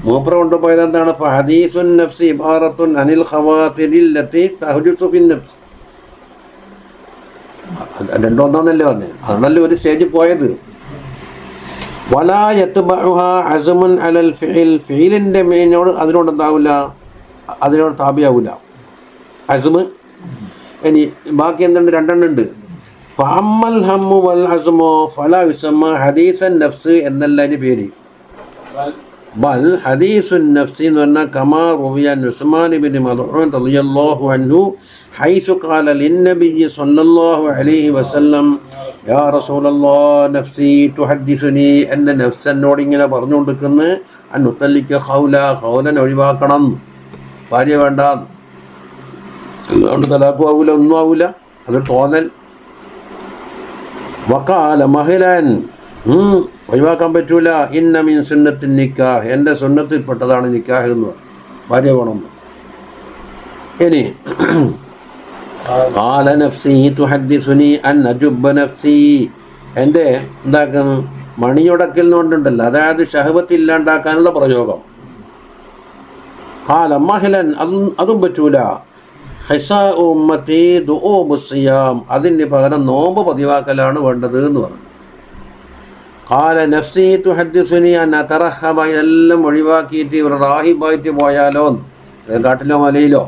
മൂപ്പറ കൊണ്ടുപോയത് എന്താണ്? ഹദീസുൻ നഫ്സ് ഇബാറത്തുൻ അനിൽ ഖവാതിരില്ലത്തി തഹജുസു ഫിൻ നഫ്സ്. 2 ഒന്നാന്നല്ലേ പറഞ്ഞത്, അതുകൊണ്ടല്ലേ ഒരു സ്റ്റേജിൽ പോയത്. വലാ യത്ബഉഹ അസ്മുൻ അലൽ ഫിഇൽ, ഫിഇലിൻ്റെ മേനോട് അതിനോട് എന്താവില്ല? അതിനോട് താപിയാവില്ല അസ്മ്. ഇനി ബാക്കി എന്തുണ്ട്? 2 ഉണ്ട്. ഫഅമ്മൽ ഹമ്മു വൽ അസ്മു ഫലാ യുസമ്മ ഹദീസൻ നഫ്സ് എന്നല്ല അതിന് പേര്. ബൽ ഹദീസുൻ നഫ്സി എന്ന് പറഞ്ഞാൽ കമാ റുവിയ ഉസ്മാൻ ഇബ്നു മദ്ഊൻ റളിയല്ലാഹു അൻഹു ഹൈസു ഖാല ലിന്നബിയ്യി സ്വല്ലല്ലാഹു അലൈഹി വസല്ലം യാ റസൂലല്ലാഹ് നഫ്സി തുഹദ്ദിസുനി, എൻ്റെ നഫ്സ് എന്നോട് ഇങ്ങനെ പറഞ്ഞുകൊണ്ടിരിക്കുന്നു അന്നുത്തല്ലിക്ക് ഖൗലൻ ഒഴിവാക്കണം, ഭാര്യ വേണ്ട, അതുകൊണ്ട് തലാഖും ആവൂല, ഒന്നും ആവൂല, അത് തോന്നൽ. വഖാല മഹ്ലൻ, ഒഴിവാക്കാൻ പറ്റൂല, ഇന്ന മിൻ സുന്നത്തിൻ നിക്കാഹ്, എൻ്റെ സുന്നത്തിൽപ്പെട്ടതാണ് നിക്കാഹ് എന്ന് പറഞ്ഞു, ഭാര്യ വേണം. ഇനി ഖാല നഫ്സി തുഹദ്ദിസുനി അൻ അജുബ്ബ നഫ്സി, എൻ്റെ എന്താക്കുന്നു മണിയുടക്കൽ എന്നുകൊണ്ടുണ്ടല്ലോ, അതായത് ഷഹവത്ത് ഇല്ലാണ്ടാക്കാനുള്ള പ്രയോഗം. ഖാല മഹ്ലൻ, അതും പറ്റൂല. ഹിസാ ഉമ്മത്തി ദുഊബു സിയാം, അതിന് പകരം നോമ്പ് പതിവാക്കലാണ് വേണ്ടത് എന്ന് പറഞ്ഞു. ഖാല നഫ്സി തുഹദ്ദിസുനി അൻ അതറഹബ, എല്ലാം ഒഴിവാക്കിയിട്ട് ഇവർ റാഹിബായിട്ട് പോയാലോ, കാട്ടിലോ മലയിലോ.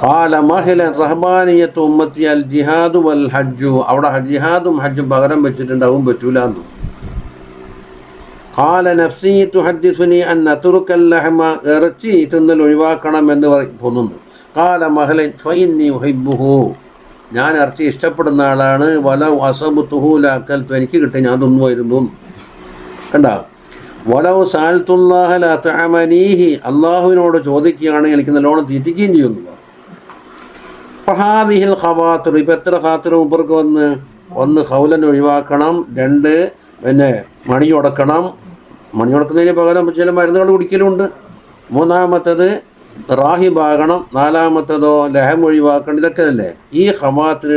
ഖാല മഹ്ലൻ റഹ്ബാനിയത്തു ഉമ്മത്തി അൽ ജിഹാദു വൽ ഹജ്ജു, അവിടെ ജിഹാദും ഹജ്ജും പകരം വെച്ചിട്ടുണ്ടാവും, പറ്റൂല എന്ന്. ഖാല നഫ്സി തുഹദ്ദിസുനി അൻ അത്റുക്കൽ ലഹമ, ഇറച്ചി തിന്നൽ ഒഴിവാക്കണം എന്ന് തോന്നുന്നു. ഖാല മഹ്ലൻ ഫഇന്നി ഉഹിബ്ബുഹു, ഞാൻ ഇറച്ചി ഇഷ്ടപ്പെടുന്ന ആളാണ്. വലൗ അസബുതുഹു ലഅക്കൽതു, എനിക്ക് കിട്ടി ഞാൻ തിന്നുമായിരുന്നു. കണ്ട, വലൗ സഅൽതുല്ലാഹ ലഅതഅമനീഹി, അള്ളാഹുവിനോട് ചോദിക്കുകയാണെങ്കിൽ എനിക്ക് നല്ലോണം തീറ്റിക്കുകയും ചെയ്യുന്നു. ഫഹാദിഹിൽ ഖവാത്തിർ, ഇപ്പം എത്ര ഖാത്തിർ മുമ്പർക്ക് ഒന്ന് ഖൗലൻ ഒഴിവാക്കണം, 2 പിന്നെ മണി ഉടക്കണം, മണി ഉടക്കുന്നതിന് പകരം ചില മരുന്നുകൾ കുടിക്കലുണ്ട്. 3-മത്തത് റാഹിബാകണം, 4-മത്തതോ ലഹം ഒഴിവാക്കണം. ഇതൊക്കെ അല്ലേ ഈ ഖവാത്തിർ.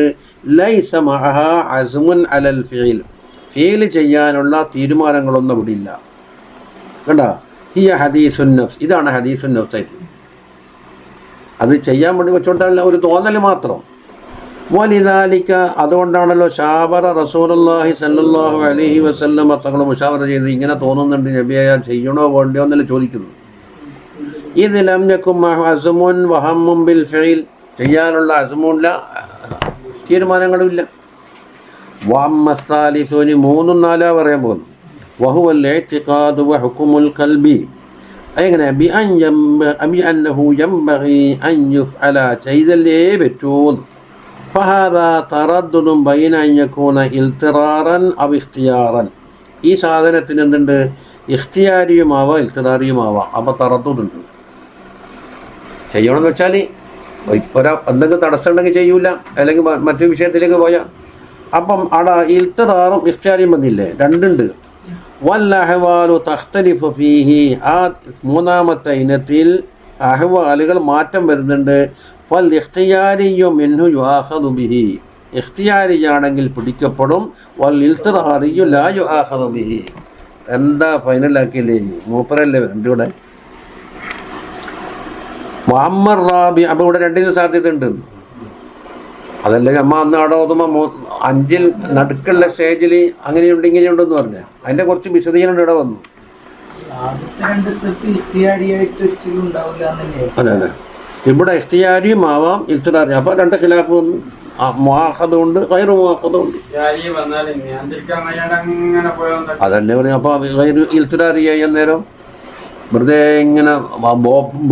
ലൈസ മഅഹ അസ്മുൻ അലൽ ഫീൽ ചെയ്യാനുള്ള തീരുമാനങ്ങളൊന്നും ഇവിടെ ഇല്ല. കണ്ട, ഹിയ ഹദീസുൻ നഫ്സ്, ഇതാണ് ഹദീസുൻ നഫ്സ് ആയിട്ട്. അത് ചെയ്യാൻ വേണ്ടി വെച്ചോണ്ടല്ല, ഒരു തോന്നൽ മാത്രം. വലിദാലിക, അതുകൊണ്ടാണല്ലോ ഷാവറ റസൂലുള്ളാഹി സ്വല്ലല്ലാഹു അലൈഹി വസല്ലം തങ്ങൾ മുഷാവറ ചെയ്ത്, ഇങ്ങനെ തോന്നുന്നുണ്ട് നബിയെ ചെയ്യണോ വേണ്ടയോ എന്നല്ല ചോദിക്കുന്നു. ഇത് ലം യകും അസ്മുൻ വഹമ്മുൻ ബിൽ ഫിൽ, ചെയ്യാനുള്ള അസ്മുല്ല, തീരുമാനങ്ങളുമില്ല. വഅമ്മസ്സാലിസുനി, 3ഉം 4 പറയാൻ പോകുന്നു. വഹുവൽ ഇഅ്തിഖാദു വഹുകുമുൽ ഖൽബി, എങ്ങനെ അന്നഹു യംബഗി അൻ യുഫ്അല, ചെയ്തല്ലേ പറ്റൂ. ഫഹാദാ തറദ്ദുദുൻ ബൈന അൻ യകൂന ഇൽതിറാറൻ അവ ഇഖ്തിയാറൻ, ഈ സാധനത്തിന് എന്തുണ്ട്, ഇഖ്തിയാരിയുമാവാം ഇൽതിറാറിയുമാവാം. അപ്പോൾ തറദ്ദുദുണ്ട്. ചെയ്യണമെന്ന് വെച്ചാൽ എന്തെങ്കിലും തടസ്സം ഉണ്ടെങ്കിൽ ചെയ്യൂല, അല്ലെങ്കിൽ മറ്റു വിഷയത്തിലേക്ക് പോയാൽ. അപ്പം അവിടെ ഇൽതിറാറും ഇഖ്തിയാരിയും വന്നില്ലേ, 2ഉണ്ട്. വല്ലഹ്വാലു തഖ്തലിഫു ഫീഹി, ആ 3-മത്തെ ഇനത്തിൽ അഹ്വാലുകൾ മാറ്റം വരുന്നുണ്ട്. വൽ ഇഖ്തിയാരിയു മിൻഹു യുആഖദു ബിഹി, ഇഖ്തിയാരിയാണെങ്കിൽ പിടിക്കപ്പെടും. വൽ ഇൽതിറാറിയു ലാ യുആഖദു ബിഹി. എന്താ ഫൈനലാക്കിയില്ലേ, മൂപ്പരല്ലേ രണ്ടുകൂടെ. മുഹമ്മദ് റാബി, അപ്പോൾ ഇവിടെ 2ന് സാധ്യത ഉണ്ട്. അതല്ലേ അമ്മ അന്ന് അവിടെ ഓതുമ്പോൾ 5ൽ നടുക്കുള്ള സ്റ്റേജിൽ അങ്ങനെയുണ്ട് ഇങ്ങനെയുണ്ടെന്ന് പറഞ്ഞാൽ അതിൻ്റെ കുറച്ച് വിശദീകരണം ഇവിടെ വന്നു. അതെ അതെ, ഇവിടെ ഇഖ്തിയാരിയും ആവാം ഇൽതിറാറിയും. അപ്പോൾ 2 ഖിലാഫ് വന്നു. മുആഖദുണ്ട് ഗൈറു മുആഖദുണ്ട്. അതല്ലേ പറയും. അപ്പോൾ ഗൈറു ഇൽതിറാറിയായി അന്നേരം വെറുതെ ഇങ്ങനെ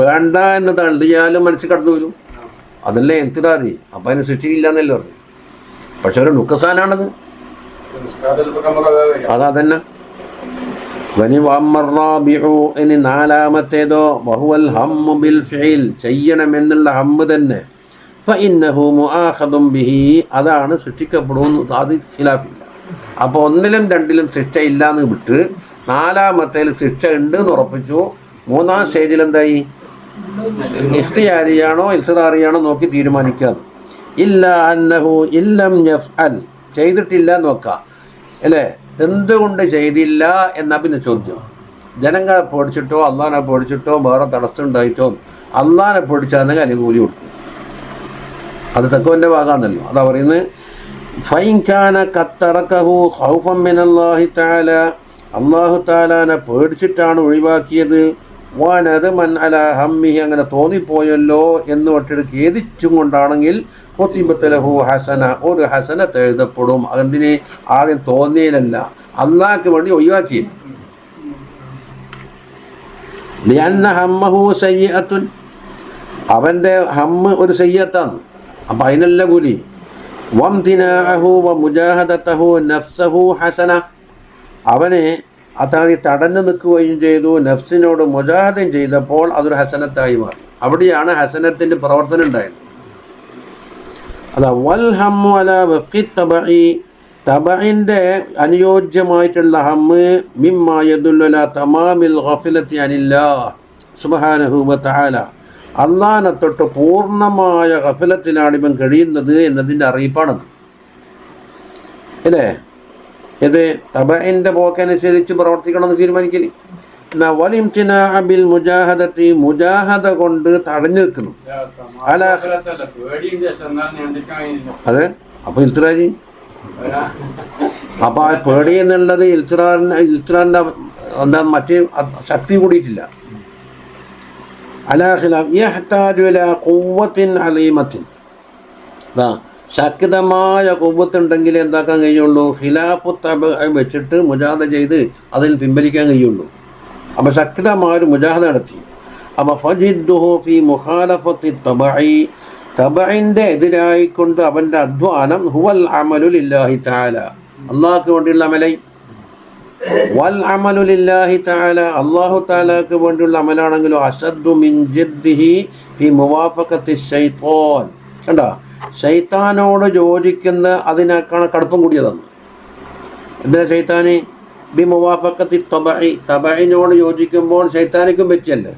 വേണ്ട എന്ന് തള്ളിയാലും മനസ്സിൽ കടന്നു വരും. അതല്ലേ ഇൽതിറാറി. അപ്പം അതിന് ശിക്ഷയില്ല എന്നല്ലേ പറഞ്ഞു. പക്ഷെ ഒരു നുക്കസാനാണത്. അതന്നെ. ഇനി 4-മത്തേതോ വഹുവൽ ഹമ്മു ബിൽ ഫിൽ, ചെയ്യണമെന്നുള്ള ഹമ്മ് തന്നെ. ഫഇന്നഹു മുആഖദുൻ ബിഹി, അതാണ് ശിക്ഷിക്കപ്പെടുന്നു. അത് ഖിലാഫില്ല. അപ്പോൾ 1-ലും 2-ലും ശിക്ഷ ഇല്ലാന്ന് വിട്ട് 4-മത്തേൽ ശിക്ഷ ഉണ്ട് എന്ന് ഉറപ്പിച്ചു. 3-ാം സ്റ്റേജിൽ എന്തായി, ഇഖ്തിയാരിയാണോ ഇൽതിറാറിയാണോ നോക്കി തീരുമാനിക്കാതെ. ഇല്ല അന്നഹു ഇല്ലം യഫ്അൽ, ചെയ്തിട്ടില്ല നോക്കാം അല്ലേ, എന്തുകൊണ്ട് ചെയ്തില്ല എന്നാ പിന്നെ ചോദ്യം. ജനങ്ങളെ പേടിച്ചിട്ടോ അള്ളാഹിനെ പേടിച്ചിട്ടോ വേറെ തടസ്സം ഉണ്ടായിട്ടോ, അള്ളാഹിനെ പേടിച്ചാണെങ്കിൽ അനുകൂലി കൊടുക്കും. അത് തഖ്വന്റെ ഭാഗമാണല്ലോ. അതാ പറയുന്നത് ഫൈൻ കാന ഖത്തറകഹു ഖൗഫൻ മിനല്ലാഹി തആല, അല്ലാഹു തആലാനെ പേടിച്ചിട്ടാണ് ഒഴിവാക്കിയത്. വനദമൻ അലാ ഹമ്മിഹി, അങ്ങനെ തോന്നിപ്പോയല്ലോ എന്ന് ഒട്ടിട്ട് ഖേദിച്ചും കൊണ്ടാണെങ്കിൽ കുതിബത ലഹു ഹസന, ഒരു ഹസനത്ത് എഴുതപ്പെടും. അതെന്തിന്, ആദ്യം തോന്നിയതിനല്ല, അള്ളാഹ്ക്ക് വേണ്ടി ഒഴിവാക്കി. ലിഅന്ന ഹമ്മഹു സയ്യിഅത്തുൻ, അവൻ്റെ ഹമ്മ് ഒരു സയ്യിഅത്താണ്, അപ്പം അതിനല്ല കൂലി. വംതിനാഅഹു വമുജാഹദതഹു നഫ്സഹു ഹസന, അവനെ അതാണ് തടഞ്ഞു നിൽക്കുകയും ചെയ്തു, നഫ്സിനോട് മുജാഹദം ചെയ്തപ്പോൾ അതൊരു ഹസനത്തായി മാറി. അവിടെയാണ് ഹസനത്തിൻ്റെ പ്രവർത്തനം ഉണ്ടായത്. അതാ വൽ ഹമ്മു അലാ വഫ്ഖി തബഇ, തബഇൻ്റെ അനുയോജ്യമായിട്ടുള്ള ഹമ്മ് മിമ്മാ യദുല്ലു അലാ തമാമിൽ ഗഫലത്തി അനില്ലാഹ് സുബ്ഹാനഹു വ തആല, അള്ളാഹനെ തൊട്ട് പൂർണ്ണമായ ഗഫലത്തിലാണ് ഇവൻ കഴിയുന്നത് എന്നതിൻ്റെ അറിയിപ്പാണത് അല്ലേ. ഇത് തബഇൻ്റെ പോക്കനുസരിച്ച് പ്രവർത്തിക്കണമെന്ന് തീരുമാനിക്കല്. എന്നാൽ വലിംതിനാഅ ബിൽ മുജാഹദത്തി, മുജാഹദ കൊണ്ട് തടഞ്ഞു നിൽക്കുന്നു. അതെ, അപ്പോൾ ഇൽത്തിറാജി, അപ്പോൾ ആ പേടി എന്നുള്ളത് ഇൽത്തിറാറിൻ്റെ എന്താ മറ്റേ ശക്തി കൂടിയിട്ടില്ല. അലാ ഖിലാഫ് യഹ്താജു ഇലാ ഖുവ്വത്തിൻ അലീമത്തിൻ, ശക്തമായ ഖുവ്വത്തുണ്ടെങ്കിൽ എന്താക്കാൻ കഴിയുള്ളൂ, ഖിലാഫു തബഅ വെച്ചിട്ട് മുജാഹദ ചെയ്ത് അതിൽ പിൻവലിക്കാൻ കഴിയുള്ളൂ. അപ്പോൾ ശക്തമായൊരു മുജാഹദ നടത്തി. അപ്പോൾ ഫജിദ്ദുഹു ഫി മുഖാലഫത്തി തബഇ, തബഇൻ്റെ എതിരായിക്കൊണ്ട് അവൻ്റെ അധ്വാനം ഹുവൽ അമലു ലില്ലാഹി തആല, അള്ളാഹ്ക്ക് വേണ്ടിയുള്ള അമലൈ. വൽ അമലു ലില്ലാഹി തആല, അല്ലാഹു തആലാക്ക് വേണ്ടിയുള്ള അമലാണെങ്കിലും അശദ്ദു മിൻ ജിദ്ദിഹി ഫി മുവാഫഖത്തി ശൈത്താൻ, കണ്ടോ, ശൈത്താനോട് യോജിക്കുന്ന അതിനേക്കാണ് കടുപ്പം കൂടിയതാണ്. എന്താ ശൈത്താന് ബി മുവാഫഖത്തി തബഇ, തബഇനോട് യോജിക്കുമ്പോൾ ശൈത്താനിക്കും പറ്റിയല്ലേ.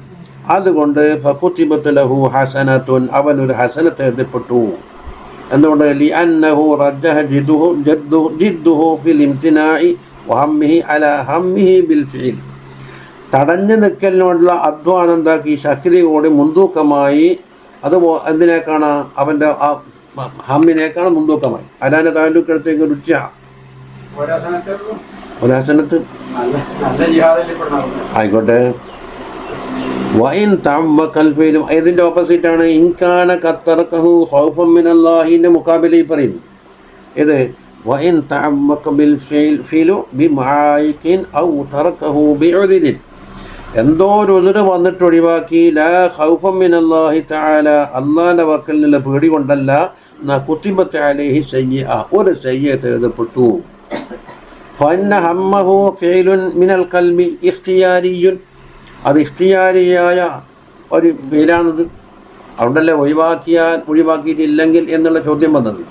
അതുകൊണ്ട് ഫകുതിബത ലഹു ഹസനത്തുൻ, അവനൊരു ഹസനത്ത് എഴുതപ്പെട്ടു. എന്തുകൊണ്ട്? ലിഅന്നഹു റജ്ജഹ ജിദ്ദുഹു ഫിൽ ഇംതിനാഇ വഹമ്മിഹി അലാ ഹമ്മിഹി ബിൽ ഫിഇൽ, തടഞ്ഞു നിൽക്കലിനോടുള്ള അധ്വാനം എന്താക്കി ശക്തിയോടെ മുൻതൂക്കമായി. അത് എന്തിനേക്കാണ്? അവൻ്റെ ആ ഹമ്മിനേക്കാണ് മുൻതൂക്കമായി. അലാൻ്റെ താലൂക്കടുത്തേക്ക് രുചിച്ച ഒരാസനത്ത് ആയിക്കോട്ടെ. വഇൻ തഅവ്വഖൽ ഫീലും, ഇതിൻ്റെ ഓപ്പോസിറ്റാണ് ഇൻകാന ഖത്തറഖഹു ഖൗഫൻ മിനല്ലാഹിൻ്റെ മുഖാബിലയിൽ പറയുന്നു. ഇത് വഇൻ തഅവ്വഖ ബിൽ ഫീലു ബിമആയിഖിൻ ഔ തറഖഹു ബിഉദ്രിൻ, എന്തോ ഒരു ഉദുര് വന്നിട്ട് ഒഴിവാക്കി, ലാ ഖൗഫൻ മിനല്ലാഹി തആല, അല്ലാഹുവിൻ്റെ വക്കൽ നിന്നുള്ള പേടി കൊണ്ടല്ല, കുതിബത അലൈഹി സയ്യിഅ, ഒരു സയ്യിഅത്ത് എഴുതപ്പെട്ടു. ഫഇന്ന ഹമ്മഹു ഫിഅലുൻ മിനൽ ഖൽബി ഇഖ്തിയാരിയുൻ, അത് ഇഖ്തിയാരിയായ ഒരു പേരാണത്. അതുകൊണ്ടല്ലേ ഒഴിവാക്കിയിട്ടില്ലെങ്കിൽ എന്നുള്ള ചോദ്യം വന്നത്.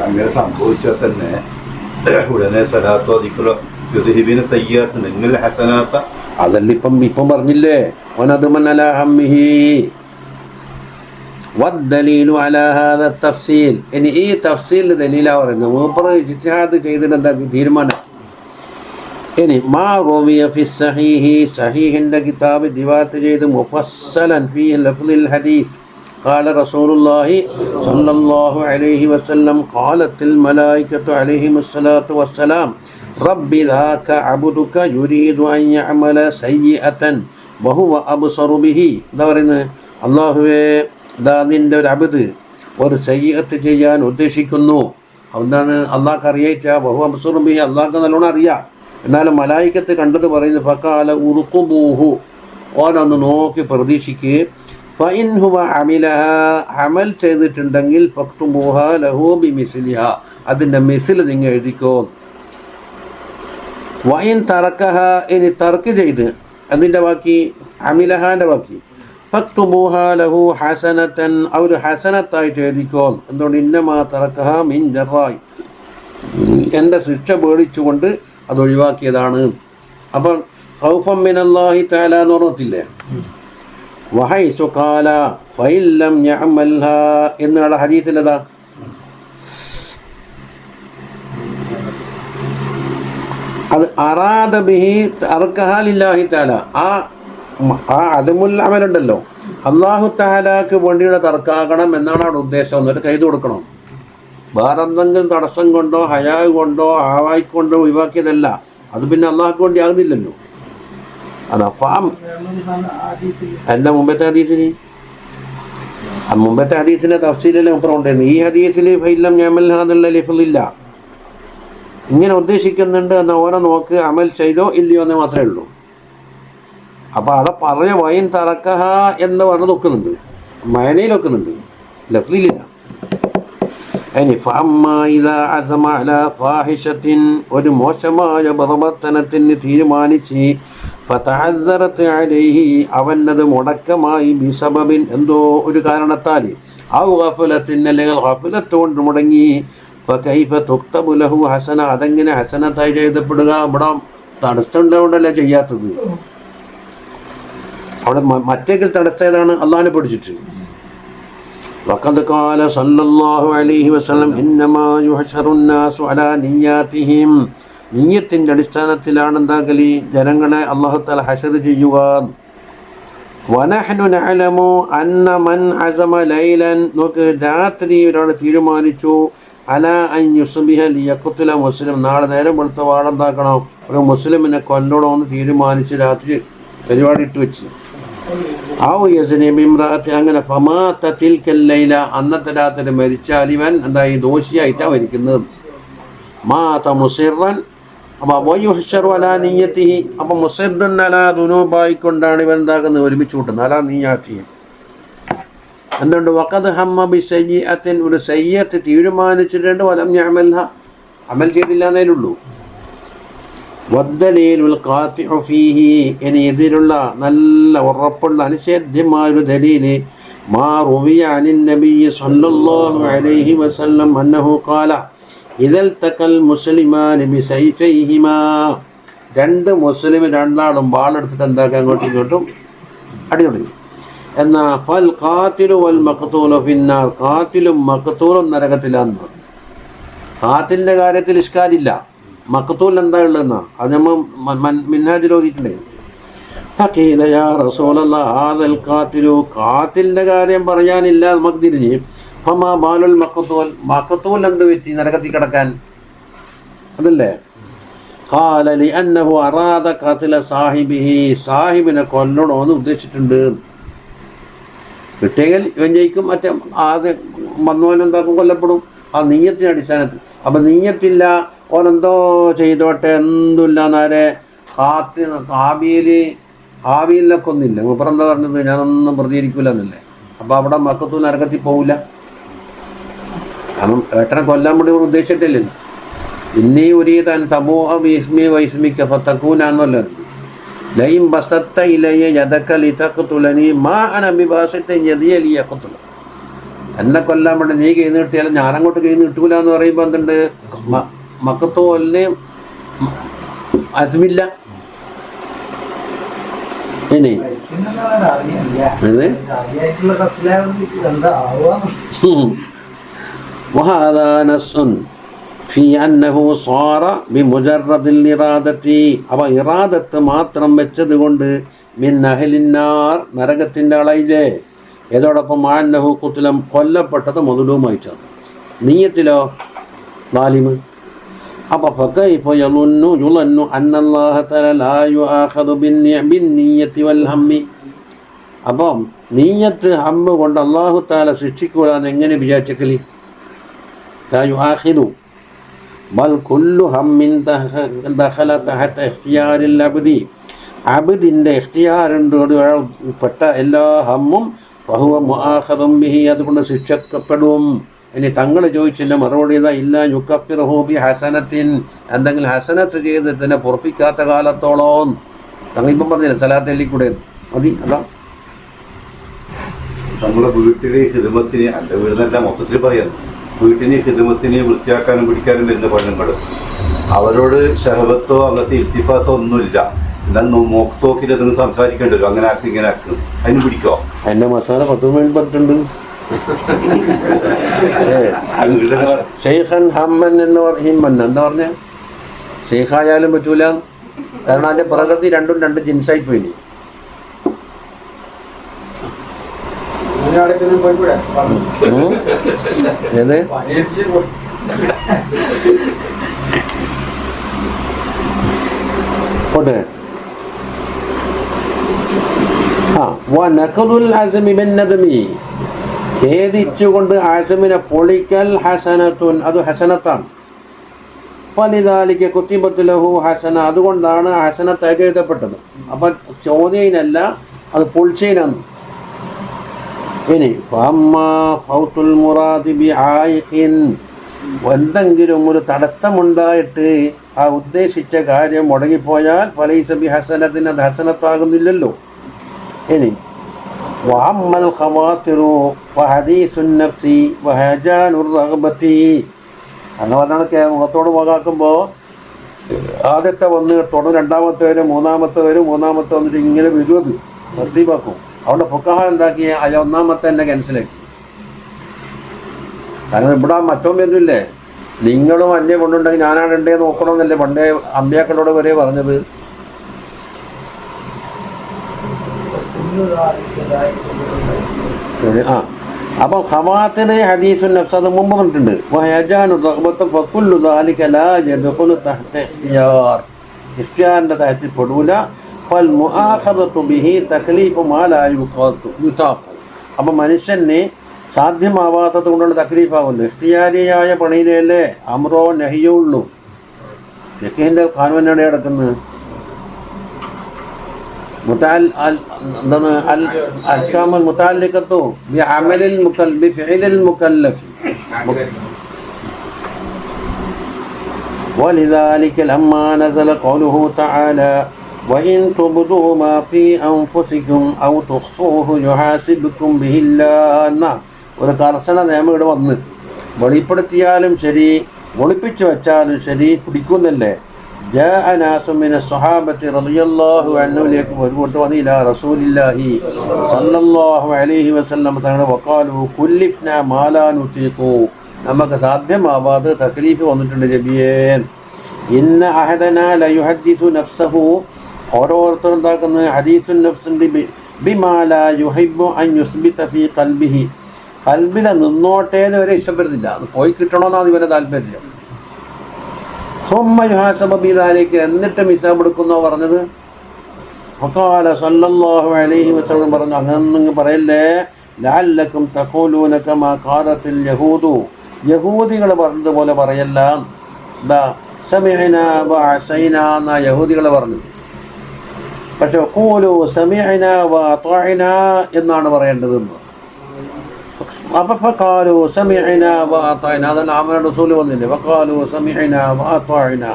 അങ്ങനെ സംഭവിച്ചാൽ തന്നെ ഉടനെ സലാത്തോ ദിക്റോ യുദ്ഹിബിന സയ്യാത്ത് നിങ്ങൾ ഹസനാത്ത, അതല്ല ഇപ്പം പറഞ്ഞില്ലേ, വനദ്മൻ അലാ ഹമ്മിഹി വദ്ദലീലു അലാ ഹാദ തഫ്സീൽ. ഇനി ഈ തഫ്സീൽ ദലീലാ പറയുന്നത്, മൂപ്പർ ഇജ്തിഹാദ് ചെയ്തിട്ട് എന്താക്കി തീരുമാനം. ഇനി മാ റൂവിയ ഫി സഹീഹി, സഹീഹിൻ്റെ കിതാബ് റിവായത്ത് ചെയ്ത് മുഫസ്സലൻ ഫീ ലഫ്ളിൽ ഹദീസ് قال رسول الله صلى الله عليه وسلم قالت الملائكة عليهم الصلاة والسلام رب ذاك عبدك يريد أن يعمل سيئة وهو أبصر به. എന്താ പറയുന്നത്? അള്ളാഹുവേ, നിൻ്റെ ഒരു അബ്ദ് ഒരു സയ്യിഅത്ത് ചെയ്യാൻ ഉദ്ദേശിക്കുന്നു. എന്താണ്? അള്ളാഹ്ക്ക് അറിയായിട്ട ബഹു അബ്സറു ബിഹി, അള്ളാഹ്ക്ക് നല്ലോണം അറിയാം. എന്നാലും മലായിക്കത്ത് കണ്ടത് പറയുന്നത് ഫഖാല ഉർഖുബൂഹു, ഓനൊന്ന് നോക്കി പ്രതീക്ഷിക്കുക. ഫഇൻ ഹുവ അമിലഹ, അമൽ ചെയ്തിട്ടുണ്ടെങ്കിൽ ഫക്തുബൂഹ ലഹു ബിമിസ്ലിഹ, അതിൻ്റെ മിസ്ൽ നിങ്ങൾ എഴുതിക്കോ. വഇൻ തറക്കഹ, ഇനി തർക്ക് ചെയ്ത് അതിൻ്റെ ബാക്കി അമിലഹാൻ്റെ ബാക്കി ഫക്തുബൂഹ ലഹു ഹസനത്തൻ, അവർ ഹസനത്തായിട്ട് എഴുതിക്കോ. എന്തുകൊണ്ട്? ഇന്നമാ തറക്കഹ മിൻ ജറായി, എൻ്റെ ശിക്ഷ പേടിച്ചുകൊണ്ട് അത് ഒഴിവാക്കിയതാണ്. അപ്പം ഖൗഫൻ മിനല്ലാഹി തആല എന്ന് പറഞ്ഞില്ലേ. വഹൈസു ഖാല ഫഇൻ ലം യഅമൽഹാ എന്നുള്ള ഹദീസിലതാ അത് അറാദ ബിഹി തർക്കഹ ലില്ലാഹി തആല, ആ അദമുൽ അമലുണ്ടല്ലോ, അല്ലാഹു തആലാക്ക് വേണ്ടിയുള്ള തർക്കാകണം എന്നാണ് അവിടെ ഉദ്ദേശം. എന്നിട്ട് കൈത് കൊടുക്കണം. വേറെ എന്തെങ്കിലും തടസ്സം കൊണ്ടോ ഹയാ കൊണ്ടോ ആവായിക്കൊണ്ടോ ഒഴിവാക്കിയതല്ല. അത് പിന്നെ അള്ളാഹ്ക്ക് വേണ്ടി ആകുന്നില്ലല്ലോ. അതാ ഫാം എൻ്റെ മുമ്പത്തെ ഹദീസിൻ്റെ തഫ്സീലിൽ ഉണ്ടായിരുന്നു. ഈ ഹദീസിൽ ഫൈലം ഞമൽ എന്നുള്ള ലിഫില്ല, ഇങ്ങനെ ഉദ്ദേശിക്കുന്നുണ്ട് എന്നാൽ ഓരോ നോക്ക് അമൽ ചെയ്തോ ഇല്ലയോ എന്ന് മാത്രമേ ഉള്ളൂ. അപ്പോൾ അവിടെ പറഞ്ഞ വൈൻ തറക്കഹ എന്ന് പറഞ്ഞ് വെക്കുന്നുണ്ട്, മയനയിൽ വെക്കുന്നുണ്ട്, ലഫ്ലില്ല. ഇനി ഒരു മോശമായ പ്രവർത്തനത്തിന് തീരുമാനിച്ച് അവനത് മുടക്കമായി ബിസബബിൻ എന്തോ ഒരു കാരണത്താൽ അല്ലെങ്കിൽ ഗഫലത്തുകൊണ്ട് മുടങ്ങി ഹസന അതെങ്ങനെ ഹസനത്തായി എഴുതപ്പെടുക? ഇവിടെ തടസ്സമുള്ളതുകൊണ്ടല്ലേ ചെയ്യാത്തത്. അവിടെ മറ്റേക്കിൽ തടസ്സേതാണ് അള്ളാഹിനെ പഠിച്ചിട്ട്. വഖദ് ഖാല സല്ലല്ലാഹു അലൈഹി വസല്ലം ഇന്നമാ യുഹ്ശറു നാസു അലാ നിയ്യാതിഹിം. നിയ്യത്തിൻ്റെ അടിസ്ഥാനത്തിലാണ് എന്താക്കലി ജനങ്ങളെ അല്ലാഹു തആല ഹശർ ചെയ്യുക. വനഹ്നു നഅലമു അന്ന മൻ അസമ ലൈലൻ, നോക്ക്, രാത്രി ഒരാൾ തീരുമാനിച്ചു അലാ അൻ യുസ്ബിഹ ലിയഖ്തുല മുസ്ലിം, നാളെ നേരം വെളുത്ത വാടെന്താക്കണം, ഒരു മുസ്ലിമിനെ കൊല്ലണമെന്ന് തീരുമാനിച്ച് രാത്രി പരിപാടി ഇട്ട് വെച്ച്. അങ്ങനെ ഫമാതത്തിൽക്കല്ലൈല, അന്നത്തെ രാത്രി മരിച്ചാൽ ഇവൻ എന്തായി ദോഷിയായിട്ടാണ് മരിക്കുന്നത്. മാത മുസിറൻ, അപ്പം വയുഹ്ശറു അലാ നിയ്യതിഹി, അപ്പം മുസിറൻ അലാ ദുനൂബായിക്കൊണ്ടാണ് ഇവൻ എന്താക്കുന്നത്, ഒരുമിച്ച് കൂട്ടുന്നത്. അലാ നിയ്യാതിഹി എന്തുകൊണ്ട്? വഖദ് ഹമ്മ ബിസയ്യിഅത്തിൻ, ഒരു സയ്യിഅത്ത് തീരുമാനിച്ചിട്ടുണ്ട്, വലം യഅമൽഹ, അമൽ ചെയ്തില്ല എന്നേലുള്ളൂ. വദ്ദലീലുൽ ഖാതിഉ ഫീഹി, ഇനി ഇതിലുള്ള നല്ല ഉറപ്പുള്ള അനിഷേധ്യമായ ഒരു ദലീല് മാ റുവിയ അനിൻ നബിയ്യി സ്വല്ലല്ലാഹു അലൈഹി വസല്ലം അന്നഹു ഖാല ഇദൽ തഖൽ മുസ്ലിമാനി ബിസൈഫൈഹിമാ, രണ്ട് മുസ്ലിം രണ്ടാളും വാളെടുത്തിട്ട് എന്താക്കുക, അങ്ങോട്ടും ഇങ്ങോട്ടും അടി തുടങ്ങി. എന്നാ ഫൽ ഖാതിലു വൽ മഖ്തൂലു ഫിന്നാർ, ഖാതിലും മഖ്തൂലും നരകത്തിലാന്ന് പറഞ്ഞു. ഖാതിലിൻ്റെ കാര്യത്തിൽ ഇഷ്കാലില്ല, മഖ്തൂൽ എന്താ ഉള്ളതെന്നാ അത് നമ്മൾ മിൻഹാജിൽ ഓതിയിട്ടുണ്ടേ. ഫഖീല യാ റസൂലല്ലാഹ് ഹാദൽ ഖാതിലു, ഖാതിലിൻ്റെ കാര്യം പറയാനില്ല നമുക്ക് തിരിഞ്ഞ്. ഫമാ ബാലുൽ മഖ്തൂൽ, മഖ്തൂൽ എന്ത് വെച്ച് നരകത്തിൽ കിടക്കാൻ? അതല്ലേ. ഖാല ലിഅന്നഹു അറാദ ഖത്ല സാഹിബിഹി, സാഹിബിനെ കൊല്ലണമെന്ന് ഉദ്ദേശിച്ചിട്ടുണ്ട്. കിട്ടിയെങ്കിൽ ഇവൻ ജയിക്കും, മറ്റേ ആദ്യം വന്നവനെന്താക്കും, കൊല്ലപ്പെടും. ആ നീയത്തിൻ്റെ അടിസ്ഥാനത്തിൽ. അപ്പം നീയത്തില്ല, ഓനെന്തോ ചെയ്തോട്ടെ, എന്തുമില്ല, നേരെ ഹാബീലിനൊക്കെ ഒന്നില്ല. മൂപ്പറെന്താ പറഞ്ഞത്, ഞാനൊന്നും പ്രതികരിക്കില്ല എന്നല്ലേ. അപ്പം അവിടെ മക്കത്തു നരകത്തിൽ പോവില്ല, കാരണം ഏട്ടനെ കൊല്ലാൻ വേണ്ടി ഉദ്ദേശിച്ചിട്ടില്ലല്ലോ. ഇന്നീ ഉരീതാൻ തബോ വിസ്മി വൈസ്മിക്ക ഫത്തക്കൂനാന്നല്ലോ. ലൈം ബസത്ത ഇലയ യദക ലിതഖ്തുലനി മാ അന ബിബാസിത്ത യദിയ ലിയഖ്തുല, എന്നെ കൊല്ലാൻ വേണ്ടി നീ കൈ നീട്ടിയാലും ഞാൻ അങ്ങോട്ട് കൈ നീട്ടൂല എന്ന് പറയുമ്പോൾ എന്തുണ്ട്, മക്കത്തോലിന് അസ്മില്ല. ഇനി وهذا نص في أنه صار بمجرد الإرادة, അവ ഇറാദത്ത് മാത്രം വെച്ചത് കൊണ്ട് മിൻ അഹ്ലിന്നാർ, നരകത്തിൻ്റെ ആളായില്ലേ. ഏതോടൊപ്പം അന്നഹു ഖുത്ലം, കൊല്ലപ്പെട്ടത് മദ്ലൂമായിട്ടാണ്. നീയത്തിലോ ളാലിമ്. അപ്പോൾ ഫകൈഫ യുളന്നു അന്നല്ലാഹ തആല ലാ യുആഖദു ബിന്നിയ്യതി വൽ ഹമ്മി, അപ്പം നീയത്ത് ഹമ്മ് കൊണ്ട് അല്ലാഹു തആല ശിക്ഷിക്കൂടാന്ന് എങ്ങനെ വിചാരിച്ചക്കലി? ലാ യുആഖിദു ബൽ കുല്ലു ഹമ്മിൻ ദഖല തഹത ഇഖ്തിയാരിൽ അബ്ദി, അബ്ദിൻ്റെ ഇഖ്തിയാറിൻ്റെ പെട്ട എല്ലാ ഹമ്മും വഹുവ മുആഖദും ബിഹി, അതുകൊണ്ട് ശിക്ഷിക്കപ്പെടും. ഇനി തങ്ങൾ ചോദിച്ചില്ല, മറുപടി ഇതാ, ഇല്ല യുകഫിറുഹു ബി ഹസനത്തിൻ, എന്തെങ്കിലും ഹസനത്ത് ചെയ്ത് തന്നെ പൊറപ്പിക്കാത്ത കാലത്തോളം. തങ്ങൾ ഇപ്പം പറഞ്ഞില്ല സലാത്ത് എല്ലിക്കൂടെ മതി. അതാ നമ്മളെ വീട്ടിലെ ഹിദമത്തിന്, എൻ്റെ വീടിനല്ല മൊത്തത്തിൽ പറയാം, വീട്ടിന് ഹിദമത്തിന് വൃത്തിയാക്കാനും പിടിക്കാനും വരുന്ന പെണ്ണുങ്ങൾ, അവരോട് ഷഹബത്തോ അങ്ങനത്തെ ഇൽത്തിഫാത്തോ ഒന്നുമില്ല. എന്നാൽ മോക്തോക്കിൽ അതൊന്നും സംസാരിക്കേണ്ടി വരും, അങ്ങനെ ആക്കി ഇങ്ങനെ ആക്കും, അതിന് പിടിക്കോ? എൻ്റെ മസാല 10 മിനിറ്റ് പറഞ്ഞിട്ടുണ്ട്. ഷെയ്ഖൻ ഹമ്മൻ എന്ന് ഹിമ്മൻ എന്താ പറഞ്ഞ? ഷെയ്ഖായാലും പറ്റൂല, കാരണം അതിൻ്റെ പ്രകൃതി രണ്ടും രണ്ട് ജിൻസായി പോയി. ഏത് പോട്ടെ. ഖേദിച്ചുകൊണ്ട് ആസമിനെ പൊളിക്കൽ ഹസനത്തുൻ, അത് ഹസനത്താണ്. ഫലിദാലിക കുത്തിബത്ത് ലഹു ഹസന, അതുകൊണ്ടാണ് ഹസനത്തായിട്ട് എഴുതപ്പെട്ടത്. അപ്പം ചോദ്യനല്ല, അത് പൊൾച്ചയിനാണ്. ഇനി ഫൗത്തുൽ മുറാദി ബി ആയിഖിൻ, എന്തെങ്കിലും ഒരു തടസ്സമുണ്ടായിട്ട് ആ ഉദ്ദേശിച്ച കാര്യം മുടങ്ങിപ്പോയാൽ ഫലൈസ ബി ഹസനത്തിന് അത് ഹസനത്താകുന്നില്ലല്ലോ. ഇനി വഅമ്മൽ ഖവാതിറു വഹദീസുൻ നഫ്സി വഹജാനുർ റഗ്ബതി, അങ്ങനെ പറഞ്ഞാൽ മുഖത്തോട് മുഖാക്കുമ്പോൾ ആദ്യത്തെ വന്ന് തുടർന്ന് രണ്ടാമത്തെ വരും, മൂന്നാമത്തെ വന്നിട്ട് ഇങ്ങനെ വരുന്നത് നിർത്തിവാക്കും. അവിടെ ഫുഖഹ എന്താക്കിയ അത് ഒന്നാമത്തെ തന്നെ ക്യാൻസലാക്കി. കാരണം ഇവിടെ മറ്റോ വരുന്നില്ലേ, നിങ്ങളും അന്യ കൊണ്ടുണ്ടെങ്കിൽ ഞാനാടുണ്ടേ നോക്കണമെന്നല്ലേ പണ്ടേ അമ്പ്യാക്കളോട് വരെ പറഞ്ഞത്. അപ്പം ഖവാത്തിർ ഹദീസുൻ നഫ്സ് അത് മുമ്പ് പറഞ്ഞിട്ടുണ്ട്. ഇഖ്തിയാറിന്റെ തഹത്തിൽ പെടൂല. അപ്പം മനുഷ്യന് സാധ്യമാവാത്തത് കൊണ്ടുള്ള തക്ലീഫാവുന്നു. ഇഖ്തിയാരിയായ പണിയിലല്ലേ അമ്രോ നഹിയോ ഉള്ളൂ. ഫിഖ്ഹിന്റെ ഖാനൂനാണ് കിടക്കുന്നത്. എന്താണ് അൽകാമുൽ മുതഅല്ലിഖത്തു ബിഅമലിൽ ബിഫിഇലിൽ മുകല്ലഫ്. ولذلك لما نزل قوله تعالى وإن تبدوا ما في أنفسكم أو تخفوه يحاسبكم به الله, ഒരു കർശന നിയമം ഇവിടെ വന്ന് വെളിപ്പെടുത്തിയാലും ശരി ഒളിപ്പിച്ചു വെച്ചാലും ശരി പിടിക്കുന്നല്ലേ. جاء ناس من الصحابة رضي الله عنهم إلى رسول الله صلى الله عليه وسلم وقالوا كلفنا ما لا نطيق, നമുക്ക് സാധ്യമാവാതെ തക്ലീഫ് വന്നിട്ടുണ്ട് നബിയേ. ഇന്ന അഹദന ലയുഹദ്ദിസു നഫ്സഹു, ഓരോരുത്തരും എന്താക്കുന്നത് ഹദീസുൻ നഫ്സിന്റെ ബിമാ ലാ യുഹിബ്ബു അൻ യുസ്ബിത ഫീ ഖൽബിഹി, ഖൽബിലെ നിന്നോട്ടേന്ന് വരെ ഇഷ്ടപ്പെടുന്നില്ല, അത് പോയി കിട്ടണമെന്നാണ് ഇവരെ താല്പര്യം. സുമ്മ യുഹാസബ ബിദാലിക, എന്നിട്ട് മിസാബ് എടുക്കുന്നോ പറഞ്ഞത്. ഫഖാല സല്ലല്ലാഹു അലൈഹി വസല്ലം പറഞ്ഞു, അങ്ങനെ പറയല്ലേ. ലഅല്ലക്കും തഖൂലൂന കമാ ഖാലത്തിൽ യഹൂദു, യഹൂദികൾ പറഞ്ഞതുപോലെ പറയല്ല. സമിഅനാ വഅസൈനാ എന്നാ യഹൂദികൾ പറഞ്ഞത്. പക്ഷെ ഖൂലു സമിഅനാ വഅതഅനാ എന്നാണ് പറയേണ്ടതെന്ന്. അപ്പം ഫഖാലു സമിഅനാ വഅതഅനാ, അതാണ് ആമന റസൂൽ വന്നില്ലേ. ഫഖാലു സമിഅനാ വഅതഅനാ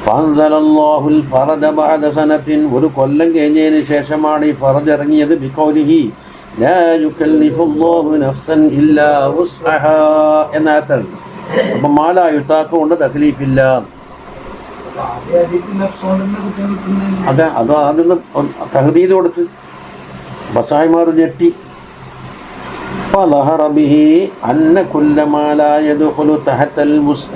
ഫഅൻസലല്ലാഹുൽ ഫറദ ബഅദ സനത്തിൻ, ഒരു കൊല്ലം കഴിഞ്ഞതിന് ശേഷമാണ് ഈ ഫറദ് ഇറങ്ങിയത്. ബിഖൗലിഹി ലാ യുകല്ലിഫുല്ലാഹു നഫ്സൻ ഇല്ലാ വുസ്അഹാ എന്നാണ്. അപ്പം മാലാ യുതാഖു കൊണ്ട് തക്ലീഫില്ല. അതെ, അത് ആദ്യം തഹദീദ് കൊടുത്ത് ബസായിമാർ ഞെട്ടി. فظهر به أن كل ما لا يدخل تحت الوسع,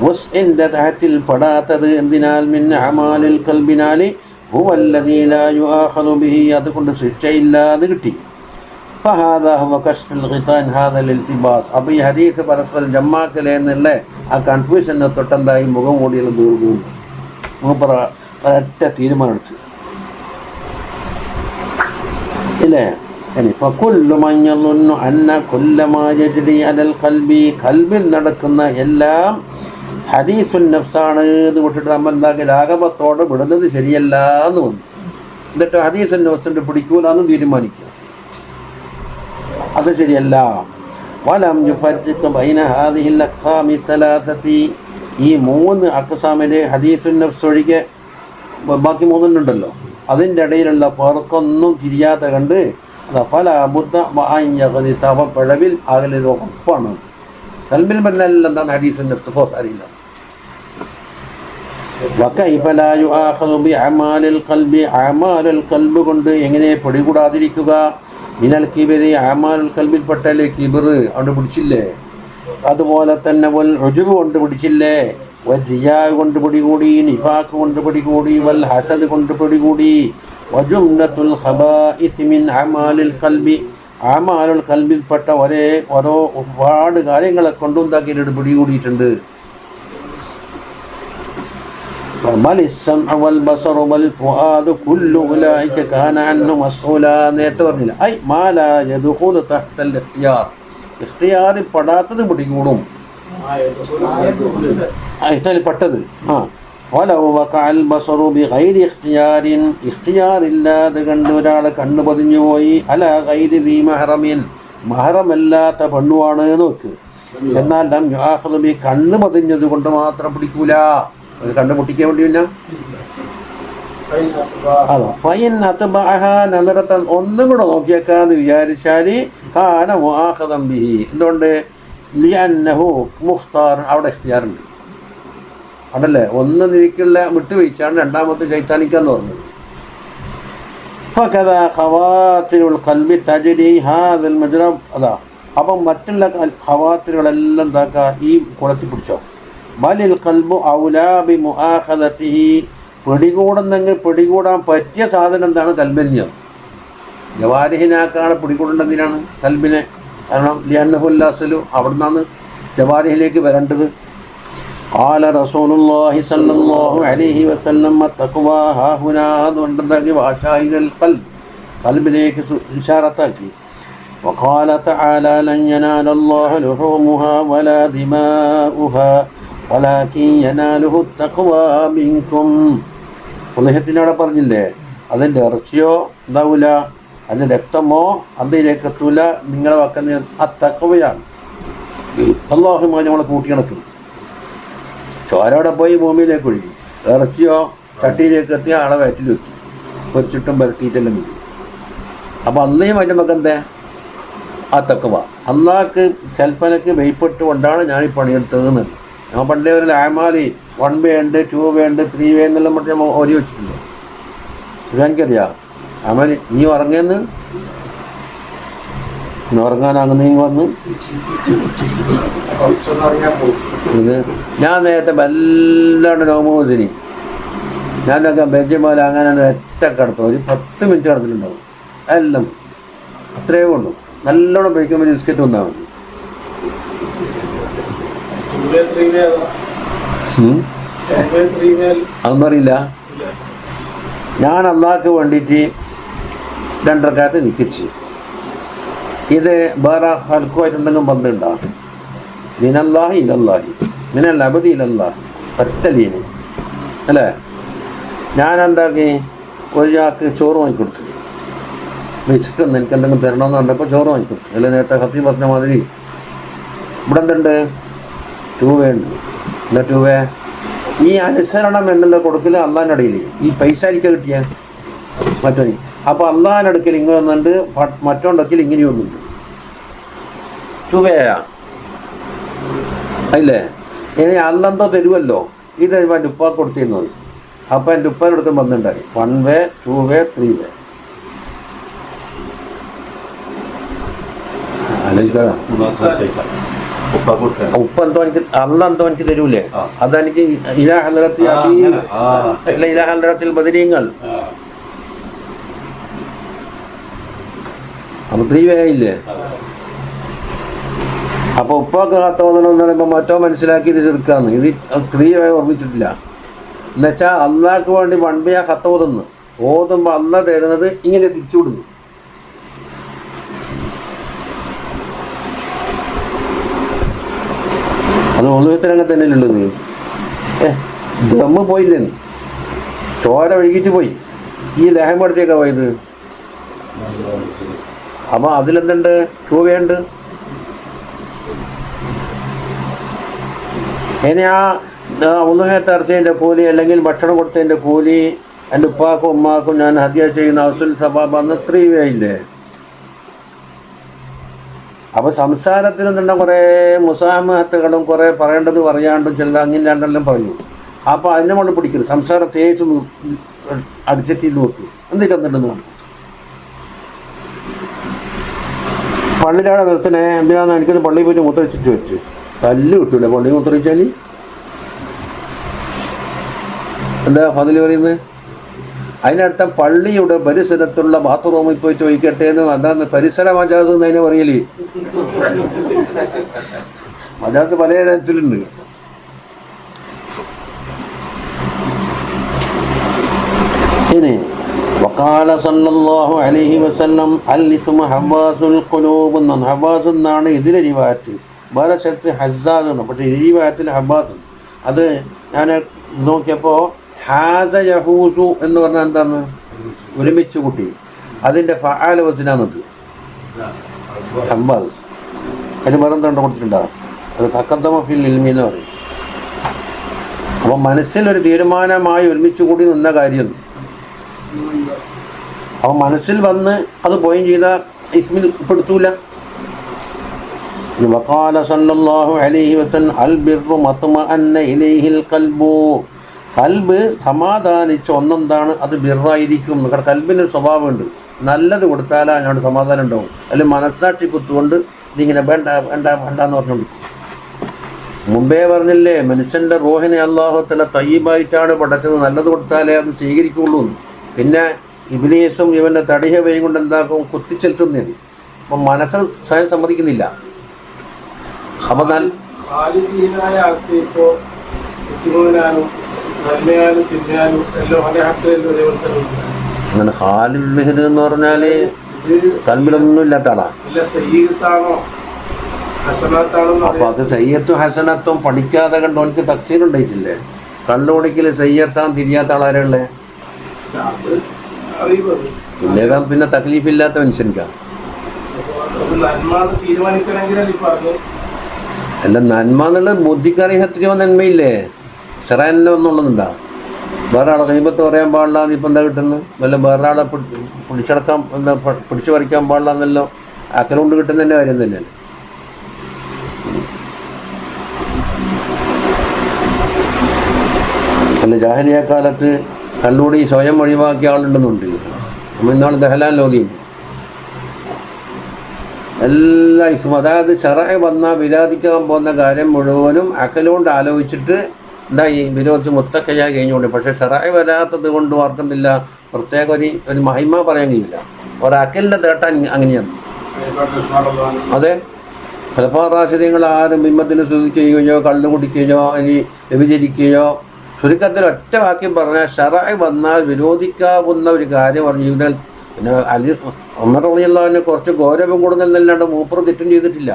വസ്ഇന്റെ തഹത്തിൽ പെടാത്തത് എന്തിനാൽ മിൻ അമാലിൽ ഖൽബിനാലി ഹുവ അല്ലദീ ലാ യുആഖദു ബിഹി, അതുകൊണ്ട് ശിക്ഷയില്ലാതെ കിട്ടി. ഫഹാദാ ഹുവ കശ്ഫുൽ ഖിതാൻ ഹാദൽ ഇൽതിബാസ്. അപ്പോൾ ഈ ഹദീസ് പരസ്പരം ജമ്മാക്കലേ എന്നുള്ള ആ കൺഫ്യൂഷനെ തൊട്ടെന്തായി മുഖം മൂടിയെല്ലാം തീർന്നു. ഒരൊറ്റ തീരുമാനമെടുത്ത് ഇല്ലേ. ഖൽബിൽ നടക്കുന്ന എല്ലാം ഹദീസുൻ നഫ്സാണ് എന്ന് വിട്ടിട്ട് നമ്മൾ എന്താക്കി ലാഘവത്തോടെ വിടുന്നത് ശരിയല്ല എന്ന് വന്നു. എന്നിട്ട് ഹദീസുൻ നഫ്സിന്റെ പിടിക്കൂല എന്ന് തീരുമാനിക്കുക, അത് ശരിയല്ല. വലം യുഫർരിഖു ബൈന ഹാദിഹിൽ അഖ്സാമി സലാസതി, ഈ മൂന്ന് അഖ്സാമിലെ ഹദീസുൻ നഫ്സ് ഒഴികെ ബാക്കി മൂന്നെണ്ണുണ്ടല്ലോ, അതിൻ്റെ ഇടയിലുള്ള പേർക്കൊന്നും തിരിയാതെ കണ്ട് പിഴവിൽ ആകലത് ഉറപ്പാണ്. കൽബിൽ പറഞ്ഞാൽ എന്താണ് ഹദീസുൻ നഫ്സ് അറിയില്ല. അമാലുൽ ഖൽബ് കൊണ്ട് എങ്ങനെ പിടികൂടാതിരിക്കുക? മിനൽ കിബരി, അമാലുൽ ഖൽബിൽപ്പെട്ടല്ലേ കിബർ, അതുകൊണ്ട് പിടിച്ചില്ലേ. അതുപോലെ തന്നെ വൽ ഉജ്ബ് കൊണ്ട് പിടിച്ചില്ലേ, വൽ റിയാ കൊണ്ട് പിടികൂടി, നിഫാഖ് കൊണ്ട് പിടികൂടി, വൽ ഹസദ് കൊണ്ട് പിടികൂടി. വജുംലത്തുൽ ഖബാഇസ് മിൻ അമാലിൽ ഖൽബി, അമാലുൽ ഖൽബിൽപ്പെട്ട ഓരോ ഒരുപാട് കാര്യങ്ങളെ കൊണ്ടുണ്ടാക്കിയിട്ട് പിടികൂടിയിട്ടുണ്ട്. നേരത്തെ പറഞ്ഞില്ല, ഇഖ്തിയാറിൽ പെടാത്തത് പിടികൂടും. പെട്ടത്. ആ വലൗ വഖഅൽ ബസറു ബിഗൈരി ഇഖ്തിയാരിൻ, ഇഖ്തിയാറില്ലാതെ കണ്ട് ഒരാളെ കണ്ണു പതിഞ്ഞു പോയി, അല ഗൈരി ദീ മഹ്റമിൻ, മഹ്റമല്ലാത്ത പെണ്ണുമാണ് നോക്ക്, എന്നാൽ ലം യുആഖദു ബി, കണ്ണ് പതിഞ്ഞത് കൊണ്ട് മാത്രം പിടിക്കൂല. ഒരു കണ്ണ് പൊട്ടിക്കാൻ വേണ്ടിയില്ല. അതോ ഫൈൻ അത്ബഅഹ നദറതൻ, ഒന്നും കൂടെ നോക്കിയേക്കാന്ന് വിചാരിച്ചാൽ കാന മുആഖദൻ ബിഹി, എന്തുകൊണ്ട് ലിഅന്നഹു മുഖ്താർ, അവിടെ ഇഖ്തിയാറുണ്ട് അതല്ലേ. ഒന്ന് നിരിക്കുള്ള വിട്ടുവീഴ്ചയാണ് രണ്ടാമത്തെ ചൈത്താനിക്കാന്ന് പറഞ്ഞത്. ഫകദാ ഖവാത്തിറുൽ ഖൽബി തജ്രി ഹാദൽ മജ്റ, അതാ അപ്പം മറ്റുള്ള ഖവാത്തിറുകളെല്ലാം എന്താക്കുക, ഈ കുളത്തിൽ പിടിച്ചോ. ബലിൽ ഖൽബു ഔലാ ബി മുആഖദതിഹി, പിടികൂടുന്നെങ്കിൽ പിടികൂടാൻ പറ്റിയ സാധനം എന്താണ്? കൽബന്യം. ജവാരിഹിനാക്കാണ് പിടികൂടേണ്ടതിനാണ് കൽബിനെ. കാരണം ലിഅന്നഹുൽ അവിടെ നിന്നാണ് ജവാരിഹിലേക്ക് വരേണ്ടത്. ഖാല റസൂലുള്ളാഹി സ്വല്ലല്ലാഹു അലൈഹി വസല്ലം തഖ്വാ ഹാഹുനാ, അതുകൊണ്ടെന്താക്കി വാശായിൽ ഖൽബ്, ഖൽബിലേക്ക് ഇശാറത്താക്കി. വഖാല തആല ലൻ യനാലല്ലാഹു ലുഹൂമുഹാ വലാ ദിമാഉഹാ വലാകിൻ യനാലുഹു തഖ്വാ മിൻകും. അദ്ദേഹത്തിനവിടെ പറഞ്ഞില്ലേ, അതിൻ്റെ ഇറച്ചിയോ എന്താവൂല, അതിൻ്റെ രക്തമോ അതിലേക്ക് എത്തൂല, നിങ്ങളെ വക്കുന്ന ആ തഖ്വയാണ്. അല്ലാഹുമായി നമ്മളെ കൂട്ടിക്കണക്കും. ചോരോടെ പോയി ഭൂമിയിലേക്ക് ഒഴുകി, ഇറച്ചിയോ ചട്ടിയിലേക്ക് എത്തി ആളെ വയറ്റിൽ വെച്ചു, പൊരിച്ചിട്ടും പരട്ടിയിട്ടെല്ലാം കിട്ടി. അപ്പോൾ അന്നയും അതിൻ്റെ മകൻ എന്താ? ആ തഖ്വ. അള്ളാഹ്ക്ക് കൽപ്പനക്ക് വെയ്പ്പെട്ട് കൊണ്ടാണ് ഞാൻ ഈ പണിയെടുത്തതെന്ന്. ഞാൻ പണ്ടേ ഒരു ആമാലി 1 വേ ഉണ്ട്, 2 വേ ഉണ്ട്, 3 വേ എന്നെല്ലാം പറഞ്ഞ് നമ്മൾ ഓരി വെച്ചിട്ടില്ല. എനിക്കറിയാം ആമാലി നീ ഉറങ്ങിയെന്ന്, ഉറങ്ങാനാകുന്ന വന്ന് ഇത് ഞാൻ നേരത്തെ വല്ലാണ്ട് നോമോസിനി ഞാനൊക്കെ ബെഞ്ചമാല അങ്ങനെ ഒറ്റ കിടത്തും, ഒരു 10 മിനിറ്റ് കിടന്നിട്ടുണ്ടാവും. എല്ലാം അത്രയേ ഉള്ളൂ. നല്ലോണം ഉപയോഗിക്കുമ്പോൾ ബിസ്ക്കറ്റ് വന്നാൽ മതി. അതൊന്നും അറിയില്ല. ഞാൻ അള്ളാഹ്ക്ക് വേണ്ടിയിട്ട് 2 റക്അത്ത് നിസ്കരിച്ചു. ഇത് വേറെ ഹൽക്കുമായിട്ട് എന്തെങ്കിലും ബന്ധമുണ്ടോ? മിനല്ലാഹി ഇലല്ലാഹി, മിനൽ അബ്ദി ഇലല്ലാഹി, ഒറ്റലീന് അല്ലേ. ഞാൻ എന്താക്കി, ഒരു ചാക്ക് ചോറ് വാങ്ങിക്കൊടുത്തു. വിശക്കുന്നു, എനിക്ക് എന്തെങ്കിലും തരണമെന്ന് കണ്ടപ്പോൾ ചോറ് വാങ്ങിക്കൊടുത്തു. അല്ല നേരത്തെ ഹത്തി പറഞ്ഞ മാതിരി ഇവിടെ എന്തുണ്ട്? 2 വേ ഉണ്ട്. അല്ല 2 വേ. ഈ അനുസരണം എന്നുള്ള കൊടുക്കൽ അള്ളാഹിൻ്റെ ഇടയിൽ ഈ പൈസ എനിക്ക് കിട്ടിയ മറ്റൊരു. അപ്പോൾ അള്ളാഹിൻ്റെ അടുക്കൽ ഇങ്ങനെ ഒന്നുണ്ട്, മറ്റോണ്ടൊക്കെ ഇങ്ങനെയൊന്നുണ്ട്. 2 വേയാ അല്ലേ. ഇനി അന്നെന്തോ തരുമല്ലോ, ഇത് എൻ്റെ ഉപ്പാക്ക് കൊടുത്തിരുന്നത്. അപ്പോൾ എൻ്റെ ഉപ്പാൻ്റെ അടുത്ത് വന്നിട്ടുണ്ടായി 1 വേ, 2 വേ, 3 വേ. ഉപ്പെന്തോ എനിക്ക് അന്നെന്തോ എനിക്ക് തരൂലേ, അതെനിക്ക് ഇലാ ഹദ്റത്തിൽ അല്ല ഇലാ ഹദ്റത്തിൽ ബദരീങ്ങൾ. അപ്പോൾ 3 വേ ആയില്ലേ. അപ്പോൾ ഉപ്പൊക്കെ തോന്നണമെന്ന് പറയുമ്പോൾ മറ്റോ മനസ്സിലാക്കി ഇത് ചെറുക്കാന്ന്. ഇത് 3 വേ ഓർമ്മിച്ചിട്ടില്ല. എന്നുവെച്ചാൽ അള്ളാഹ്ക്ക് വേണ്ടി 1 വേ കത്ത് ഓതുന്നു. ഓതുമ്പോൾ അള്ളാഹ് തരുന്നത് ഇങ്ങനെ തിരിച്ചു വിടുന്നു. അത് ഒന്നുത്തിനങ്ങനെ തന്നെയല്ലുള്ളത്. ദമ്മ് പോയില്ലെന്ന്, ചോര ഒഴുകിച്ച് പോയി. ഈ ലഹമെടുത്തേക്കാണ് പോയത്. അപ്പോൾ അതിലെന്തുണ്ട്? 2 വേ ഉണ്ട്. ഇനി ആ ഉള്ളുഹത്തർച്ചതിൻ്റെ കൂലി അല്ലെങ്കിൽ ഭക്ഷണം കൊടുത്തതിൻ്റെ കൂലി എൻ്റെ ഉപ്പാക്കും ഉമ്മാക്കും ഞാൻ ഹദിയ ചെയ്യുന്ന അവസുൽ സബാബ് അന്ന് 3 വേ ഇല്ലേ. അപ്പോൾ സംസാരത്തിൽ നിന്നുണ്ട കുറേ മുസാമഹത്തുകളും കുറേ പറയേണ്ടത് പറയാണ്ടും ചിലത് അങ്ങില്ലാണ്ടെല്ലാം പറഞ്ഞു. അപ്പോൾ അതിനെ കൊണ്ട് പിടിക്കരുത്. സംസാരം തേച്ച് അടിച്ചെത്തി നോക്കി എന്തിട്ടെന്നുണ്ടെന്ന് പറഞ്ഞു. പള്ളിയിലാണ് നിർത്തണേ, എന്തിനാന്ന് എനിക്കൊന്ന് പള്ളിയിൽ പോയിട്ട് മൂത്രച്ചിട്ട് വെച്ച് തല്ല് കിട്ടൂല. പള്ളിയിൽ മൂത്രച്ചാൽ എന്താ ഫതിൽ പറയുന്നത്? അതിനർത്ഥം പള്ളിയുടെ പരിസരത്തുള്ള ബാത്റൂമിൽ പോയി ചോദിക്കട്ടെ എന്ന്. അതാന്ന് പരിസര മജാസ് എന്ന് അതിനെ പറയല്. മജാസ് പല തരത്തിലുണ്ട്. ഇനി വഖാല സല്ലല്ലാഹു അലൈഹി വസല്ലം അൽ ഇസ്മു ഹവാസുൽ ഖുലൂബ് എന്നാണ്. ഹവാസ് എന്നാണ് ഇതിലെ റിവായത്ത്. വേറെ സ്ഥലത്ത് ഹസാദ് എന്ന്. പക്ഷേ ഈ വായത്തിൽ ഹബാദ്. അത് ഞാൻ നോക്കിയപ്പോൾ ഹാദ യഹൂസു എന്ന് പറഞ്ഞാൽ എന്താണ്? ഒരുമിച്ച് കൂട്ടി. അതിൻ്റെ ഫഅാല വസ്നാണത് ഹബാദ്. അതിന് വേറെ എന്താ കൊടുത്തിട്ടുണ്ടാകും? അത് തഖദ്ദമ ഫിൽ ഇൽമി എന്ന് പറയും. അപ്പോൾ മനസ്സിലൊരു തീരുമാനമായി ഒരുമിച്ച് കൂടി നിന്ന കാര്യം, അപ്പോൾ മനസ്സിൽ വന്ന് അത് പോയും ചെയ്ത ഇസ്മിൽ പെടുത്തൂല. വഖാല സല്ലല്ലാഹു അലൈഹി വസല്ലം അൽ ബിർറു മത്മഅന്ന ഇലൈഹിൽ ഖൽബു. കൽബ് സമാധാനിച്ച ഒന്നെന്താണ്? അത് ബിർറായിരിക്കും. നിങ്ങളുടെ കൽബിനൊരു സ്വഭാവമുണ്ട്, നല്ലത് കൊടുത്താലേ അതിനോട് സമാധാനം ഉണ്ടാവും. അല്ലെങ്കിൽ മനസ്സാക്ഷി കുത്തുകൊണ്ട് ഇതിങ്ങനെ വേണ്ട വേണ്ട വേണ്ട എന്ന് പറഞ്ഞുകൊണ്ട്. മുമ്പേ പറഞ്ഞില്ലേ, മനുഷ്യൻ്റെ റൂഹിനെ അല്ലാഹു തആല തയ്യിബായിട്ടാണ് പടച്ചത്, നല്ലത് കൊടുത്താലേ അത് സ്വീകരിക്കുള്ളൂ. പിന്നെ ഇബ്ലീസും ഇവൻ്റെ തടിഹവയും കൊണ്ട് എന്താക്കും? കുത്തിച്ചെലുത്തുന്നത്. അപ്പം മനസ്സ് സ്വയം സമ്മതിക്കുന്നില്ല. അപ്പം അങ്ങനെ ഖാലിദ് ബിഹിർ എന്ന് പറഞ്ഞാൽ കൽബിലൊന്നും ഇല്ലാത്ത ആളാണ്. അപ്പൊ അത് സയ്യത്തും ഹസനത്തും പഠിക്കാതെ കണ്ട് ഓനക്ക് തഫ്സീർ ഉണ്ടായിട്ടില്ലേ? കണ്ണുപിടിക്കൽ സയ്യത്താൻ തിരിയാത്ത ആളാരല്ലേ? പിന്നെ തക്ലീഫില്ലാത്ത മനുഷ്യൻക്കാണ്. അല്ല, നന്മ എന്നുള്ളത് ബുദ്ധിക്കറിയ എത്രയോ നന്മയില്ലേ? ചെറാനെ ഒന്നുള്ളതുണ്ടാ? വേറെ ആളെ ഗീബത്ത് പറയാൻ പാടില്ല എന്ന് ഇപ്പം എന്താ കിട്ടുന്നത്? വല്ല വേറെ ആളെ പിടിച്ചടക്കാൻ എന്താ പിടിച്ചു പറിക്കാൻ പാടില്ല എന്നല്ലോ അക്കലുകൊണ്ട് കിട്ടുന്നതിൻ്റെ കാര്യം തന്നെയാണ്. അല്ല, ജാഹിലിയ കാലത്ത് കള്ളൂടി സ്വയം ഒഴിവാക്കിയ ആളുണ്ടെന്നുണ്ട്. നമ്മൾ ഇന്നാൾ ദഹലാൻ ലോകി എല്ലാ ഇസ്മും, അതായത് ശറഅ് വന്നാൽ വിരോധിക്കാൻ പോകുന്ന കാര്യം മുഴുവനും അക്കലുകൊണ്ട് ആലോചിച്ചിട്ട് എന്താ ഈ വിരോധിച്ച് മുത്തക്കയായി കഴിഞ്ഞുകൊണ്ട്. പക്ഷേ ശറഅ് വരാത്തത് കൊണ്ട് ഓർക്കുന്നില്ല, പ്രത്യേക ഒരു മഹിമ പറയാൻ കഴിയില്ല. ഒരക്കലിൻ്റെ തേട്ടാൻ അങ്ങനെയാണ്. അതെ, ഖുലഫാ റാഷിദീങ്ങൾ ആരും ബിംബത്തിന് സ്തുതി ചെയ്യുകയോ കള്ളു കുടിക്കുകയോ ഇനി വ്യഭിചരിക്കുകയോ, ചുരുക്കത്തിൽ ഒറ്റ വാക്യം പറഞ്ഞാൽ ശറഅ് വന്നാൽ വിരോധിക്കാവുന്ന ഒരു കാര്യം പറഞ്ഞു ജീവിതത്തിൽ. പിന്നെ ഉമർ റളിയല്ലാഹു കുറച്ച് ഗൗരവം കൂടുന്നല്ലാണ്ട് മൂപ്പർ തെറ്റും ചെയ്തിട്ടില്ല.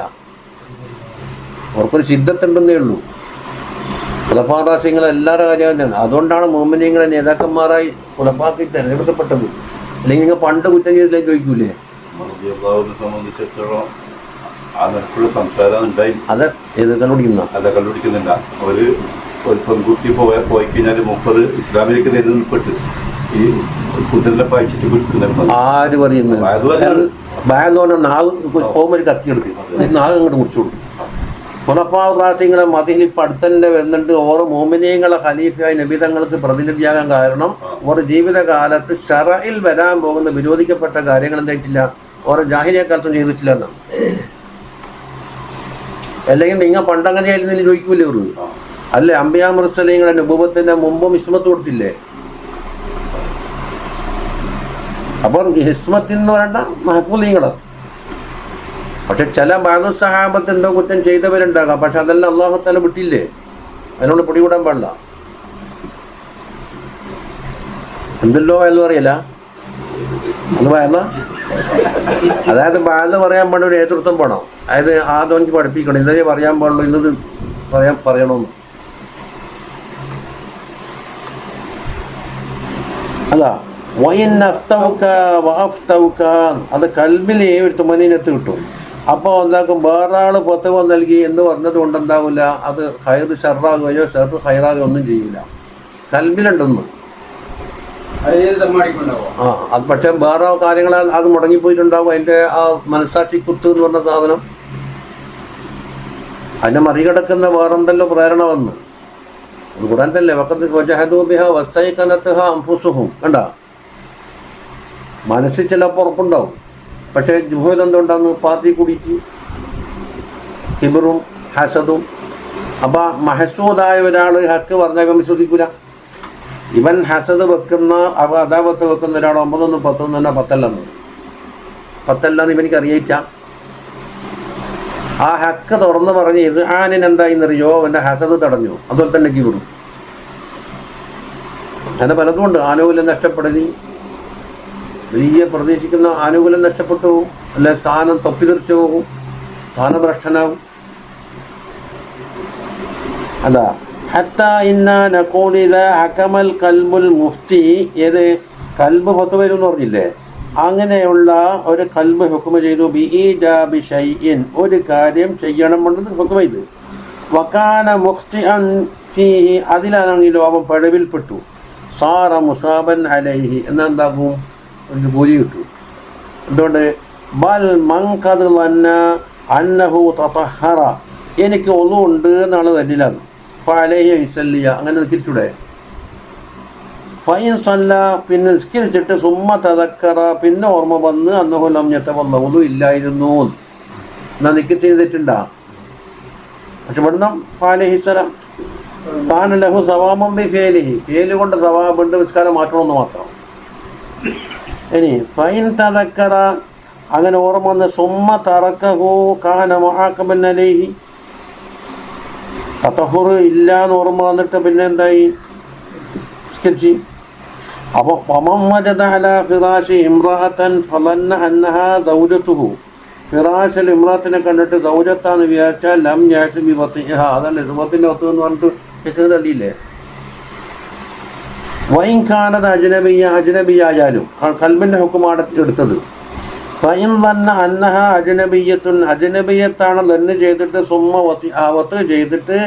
അവർക്കൊരു സിദ്ധത്തുണ്ടെന്നേ ഉള്ളൂ. ഖുലഫാ റാഷിദീങ്ങൾ എല്ലാവരുടെ കാര്യം. അതുകൊണ്ടാണ് മുഅ്മിനീങ്ങളെ നേതാക്കന്മാരായി ഖുലഫാക്ക് തിരഞ്ഞെടുക്കപ്പെട്ടത്. അല്ലെങ്കിൽ നിങ്ങൾ പണ്ട് കുറ്റം ചെയ്തില്ലേ ചോദിക്കൂലേ? സംബന്ധിച്ചിടത്തോളം സംസാരം ഉണ്ടായി. അത് ഏത് കണ്ടുപിടിക്കുന്ന? അല്ല, കണ്ടുപിടിക്കുന്നില്ല. ഒരു പെൺകുട്ടി പോയി കഴിഞ്ഞാൽ 30 ഇസ്ലാമിലേക്ക് നേരിടപ്പെട്ട് ഈ കുതിരനെ പായിച്ചിട്ട് പിടിക്കുന്ന ആര് പറയുന്നത്? ഭയന്ന് നാഗ് പോകുമ്പോൾ കത്തി എടുക്കും, നാഗ് അങ്ങോട്ട് മുറിച്ചു കൊടുക്കും. ഖുലഫാ റാഷിദീങ്ങളെ മദീനയിൽ ഇപ്പം അടുത്തന്നെ വരുന്നുണ്ട്. ഓരോ മുഅ്മിനീങ്ങളെ ഖലീഫയായി നബി തങ്ങൾക്ക് പ്രതിനിധിയാകാൻ കാരണം ഓരോ ജീവിതകാലത്ത് ശറഇൽ വരാൻ പോകുന്ന വിരോധിക്കപ്പെട്ട കാര്യങ്ങൾ എന്തായിട്ടില്ല, ഓരോ ജാഹിലിയ കാലത്തും ചെയ്തിട്ടില്ല എന്നാണ്. അല്ലെങ്കിൽ നിങ്ങൾ പണ്ടങ്ങനെ ആയിരുന്നില്ല ചോദിക്കൂലേ അവർ? അല്ലേ, അംബിയാ മുർസലീങ്ങളെ നബുവത്തിൻ്റെ മുമ്പും ഇസ്മത്ത് കൊടുത്തില്ലേ? അപ്പോൾ ഹിസ്മത്ത് വേണ്ട മഹ്ഫൂദീങ്ങൾ. പക്ഷെ ചില ബഅദു സഹാബത്ത് എന്തോ കുറ്റം ചെയ്തവരുണ്ടാകാം. പക്ഷെ അതെല്ലാം അല്ലാഹു തആല വിട്ടില്ലേ? അതിനോട് പിടികൂടാൻ പാടില്ല. എന്തല്ലോ എന്ന് പറയല അത് വയല്ല. അതായത് ബാധ പറയാൻ പാടില്ല, ഒരു നേതൃത്വം വേണം. അതായത് ആദ്യം പഠിപ്പിക്കണം, ഇതേ പറയാൻ പാടുള്ളൂ, ഇന്നത് പറയണമെന്ന്. അതാ അത് കൽബിലെ ഒരു തുമനീനത്ത് കിട്ടും. അപ്പോൾ എന്താക്കും? വേറെ ആൾ പൊത്തവ നൽകി എന്ന് പറഞ്ഞത് കൊണ്ട് എന്താവില്ല, അത് ഹൈർ ഷർറാകുകയോ ഷർറ് ഹൈറാകുകയോ ഒന്നും ചെയ്യില്ല. കൽബിലുണ്ടെന്ന്. അത് പക്ഷെ വേറെ കാര്യങ്ങൾ അത് മുടങ്ങിപ്പോയിട്ടുണ്ടാവും. അതിൻ്റെ ആ മനസ്സാക്ഷി കുത്ത് എന്ന് പറഞ്ഞ സാധനം അതിനെ മറികടക്കുന്ന വേറെന്തല്ലോ പ്രേരണ വന്ന്. അത് ഖുർആൻ തന്നെ കണ്ട മനസ്സിൽ ചിലപ്പോൾ ഉറപ്പുണ്ടാവും. പക്ഷേ ജുഹൂദ് എന്തുകൊണ്ടാന്ന്? പാർട്ടി കൂടിയിട്ട് കിബറും ഹസദും. അപ്പം മഹസൂദായ ഒരാൾ ഹക്ക് പറഞ്ഞാൽ ഇവൻ വിശ്വസിക്കൂല. ഇവൻ ഹസദ് വെക്കുന്ന അദാവത്ത് വെക്കുന്ന ഒരാൾ 9 10 തന്നെ 10 ഇവനിക്ക് അറിയിച്ച ആ ഹക്ക് തുറന്ന് പറഞ്ഞ് ഇത് ആനിനെന്തായിന്നറിയോ? അവൻ്റെ ഹസദ് തടഞ്ഞു. അതുപോലെ തന്നെ കിബറും. അങ്ങനെ പലതുകൊണ്ട് ആനുകൂല്യം നഷ്ടപ്പെടലി, വലിയ പ്രതീക്ഷിക്കുന്ന ആനുകൂല്യം നഷ്ടപ്പെട്ടു പോകും, അല്ലെ സ്ഥാനം തൊപ്പിതെറിച്ചു പോകും, സ്ഥാനഭ്രഷ്ടനാവും. അതാ ഹത്ത ഇന്ന നഖൂലിദ ഹകമൽ കൽബുൽ മുഫ്തി, ഏത് കൽബ് ഫത്വ വരും എന്ന് പറഞ്ഞില്ലേ, അങ്ങനെയുള്ള ഒരു കൽബ് ഹുക്മ ചെയ്തു ബി ഈജാബി ഷൈഇൻ, ഒരു കാര്യം ചെയ്യണം എന്നത് ഹുക്മ ചെയ്തു. വകാന മുഖ്തിഅൻ ഫീഹി, അതിലാണെങ്കിലോ അവൻ പിഴവിൽപ്പെട്ടു. സാറ മുസാബൻ അലൈഹി, എന്താകും, ഒരു കൂലി കിട്ടും. എന്തുകൊണ്ട് ബൽ മൻഖദ് വന്ന അന്നഹു തതഹറ, എനിക്ക് ഒന്നുണ്ട് എന്നാണ് ദലീലാണ്. ഫഅലൈഹി യുസല്ലിയ, അങ്ങനെ നിൽക്കിച്ചൂടെ. ഫൈൻ സല്ല, പിന്നെ നിസ്കരിച്ചിട്ട് സുമ്മ തദക്കറ, പിന്നെ ഓർമ്മ വന്ന് അന്നഹു ലം യതവല്ല, ഒന്നും ഇല്ലായിരുന്നു എന്നാ നിക്ക് ചെയ്തിട്ടുണ്ടാ. പക്ഷെ ഇവിടുന്ന് ഫഅലൈഹിസ്സലാം കാന ലഹു സവാബൻ ബി ഫിഅലിഹി, ഫിഅൽ കൊണ്ട് സവാബുണ്ട്, നിസ്കാരം മാറ്റണമെന്ന് മാത്രം. ഇനി ഫൈൻ തദക്കറ, അങ്ങനെ ഓർമ്മ വന്ന് സുമ്മ തറക്കഹു കാന മുആഖബൻ അലൈഹി, തതഹുർ ഇല്ല എന്ന് ഓർമ്മ വന്നിട്ട് പിന്നെ എന്തായി, നിസ്കരിച്ച്. അപ്പോൾ ഫമൻ വജദ അലാ ഫിറാശി ഇംറഅതൻ ഫളന്ന അന്നഹാ സൗജതുഹു, ഫിറാശിൽ ഇമ്രാത്തിനെ കണ്ടിട്ട് സൗജത്താന്ന് വിചാരിച്ചാൽ ലം യാസി ബി വത്തിഹ, അതല്ല സുബത്തിന്റെ വത്ത് എന്ന് പറഞ്ഞിട്ട് തള്ളിയില്ലേ. വൈൻഖാനത് അജ്നബിയ, അജ്നബിയായാലും കൽബിന്റെ ഹുക്കുമാണ് എടുത്തത്. ഫൈൻ വന്ന അന്നഹ അജ്നബിയത്തുൻ, അജ്നബിയത്താണ് തന്നെ ചെയ്തിട്ട് സുമ്മ വത്തി വത്ത് ചെയ്തിട്ട്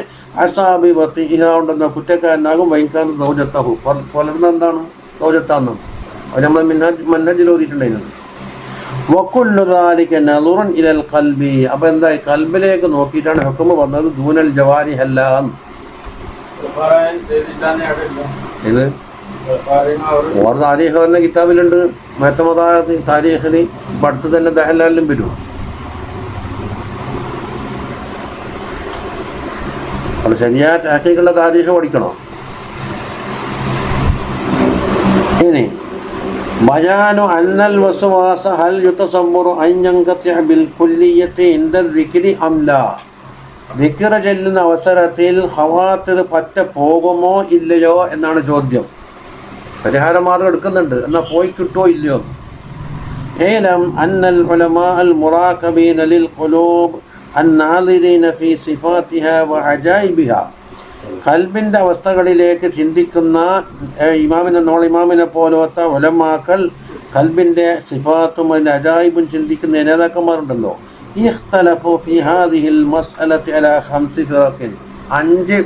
അസാബി വത്തിഹ ഉണ്ടെന്ന കുറ്റക്കാരനാകും. വൈൻഖാനത് സൗജത്തഹു, പുലർന്ന എന്താണ് സൗജത്താന്നും അത് നമ്മൾ മൻഹജിൽ ഓതിയിട്ടുണ്ടായിരുന്നു. വക്കുല്ലു ദാലിക നളുറൻ ഇലൽ ഖൽബി, അപ്പോൾ എന്തായി, കൽബിലേക്ക് നോക്കിയിട്ടാണ് ഹുക്മ വന്നത്. ദൂനൽ ജവാരിഹല്ല. ഇത് ഓർ താരീഖ് എന്ന കിതാബിലുണ്ട്, മഹത്തമതായ താരീഖിന്. ഇപ്പം അടുത്ത് തന്നെ ദഹലാലിലും വരും. അപ്പോൾ ശരിയായ താരീഖുള്ള താരീഖ് പഠിക്കണം. ഇനി ബയാനു അന്നൽ വസ്വാസ ഹൽ യുതസവ്വറു അൻ യൻഖതിഅ ബിൽ കുല്ലിയത്തി ഇൻദ ദിക്രി അം ലാ, ദിക്ർ ചെല്ലുന്ന അവസരത്തിൽ ഖവാത്തിർ പറ്റ പോകുമോ ഇല്ലയോ എന്നാണ് ചോദ്യം. പരിഹാരമാർഗം എടുക്കുന്നുണ്ട്, എന്നാൽ പോയി കിട്ടുമോ ഇല്ലയോ. ഏലം അന്നൽ ഉലമാ അൽ മുറാഖബീന ലിൽ ഖുലൂബ് അന്നാദിരീന ഫീ സിഫാത്തിഹാ വ അജായിബിഹാ, കൽബിൻ്റെ അവസ്ഥകളിലേക്ക് ചിന്തിക്കുന്ന ഇമാമിനെ പോലത്തെ ഉലമാക്കൾ കൽബിൻ്റെ സിഫാത്തും അതിൻ്റെ അജായിബും ചിന്തിക്കുന്ന നേതാക്കന്മാരുണ്ടല്ലോ. ഇഖ്തലഫു ഫീ ഹാദിഹിൽ മസ്അലത്തി അലാ ഖംസി ഫിറഖിൻ, 5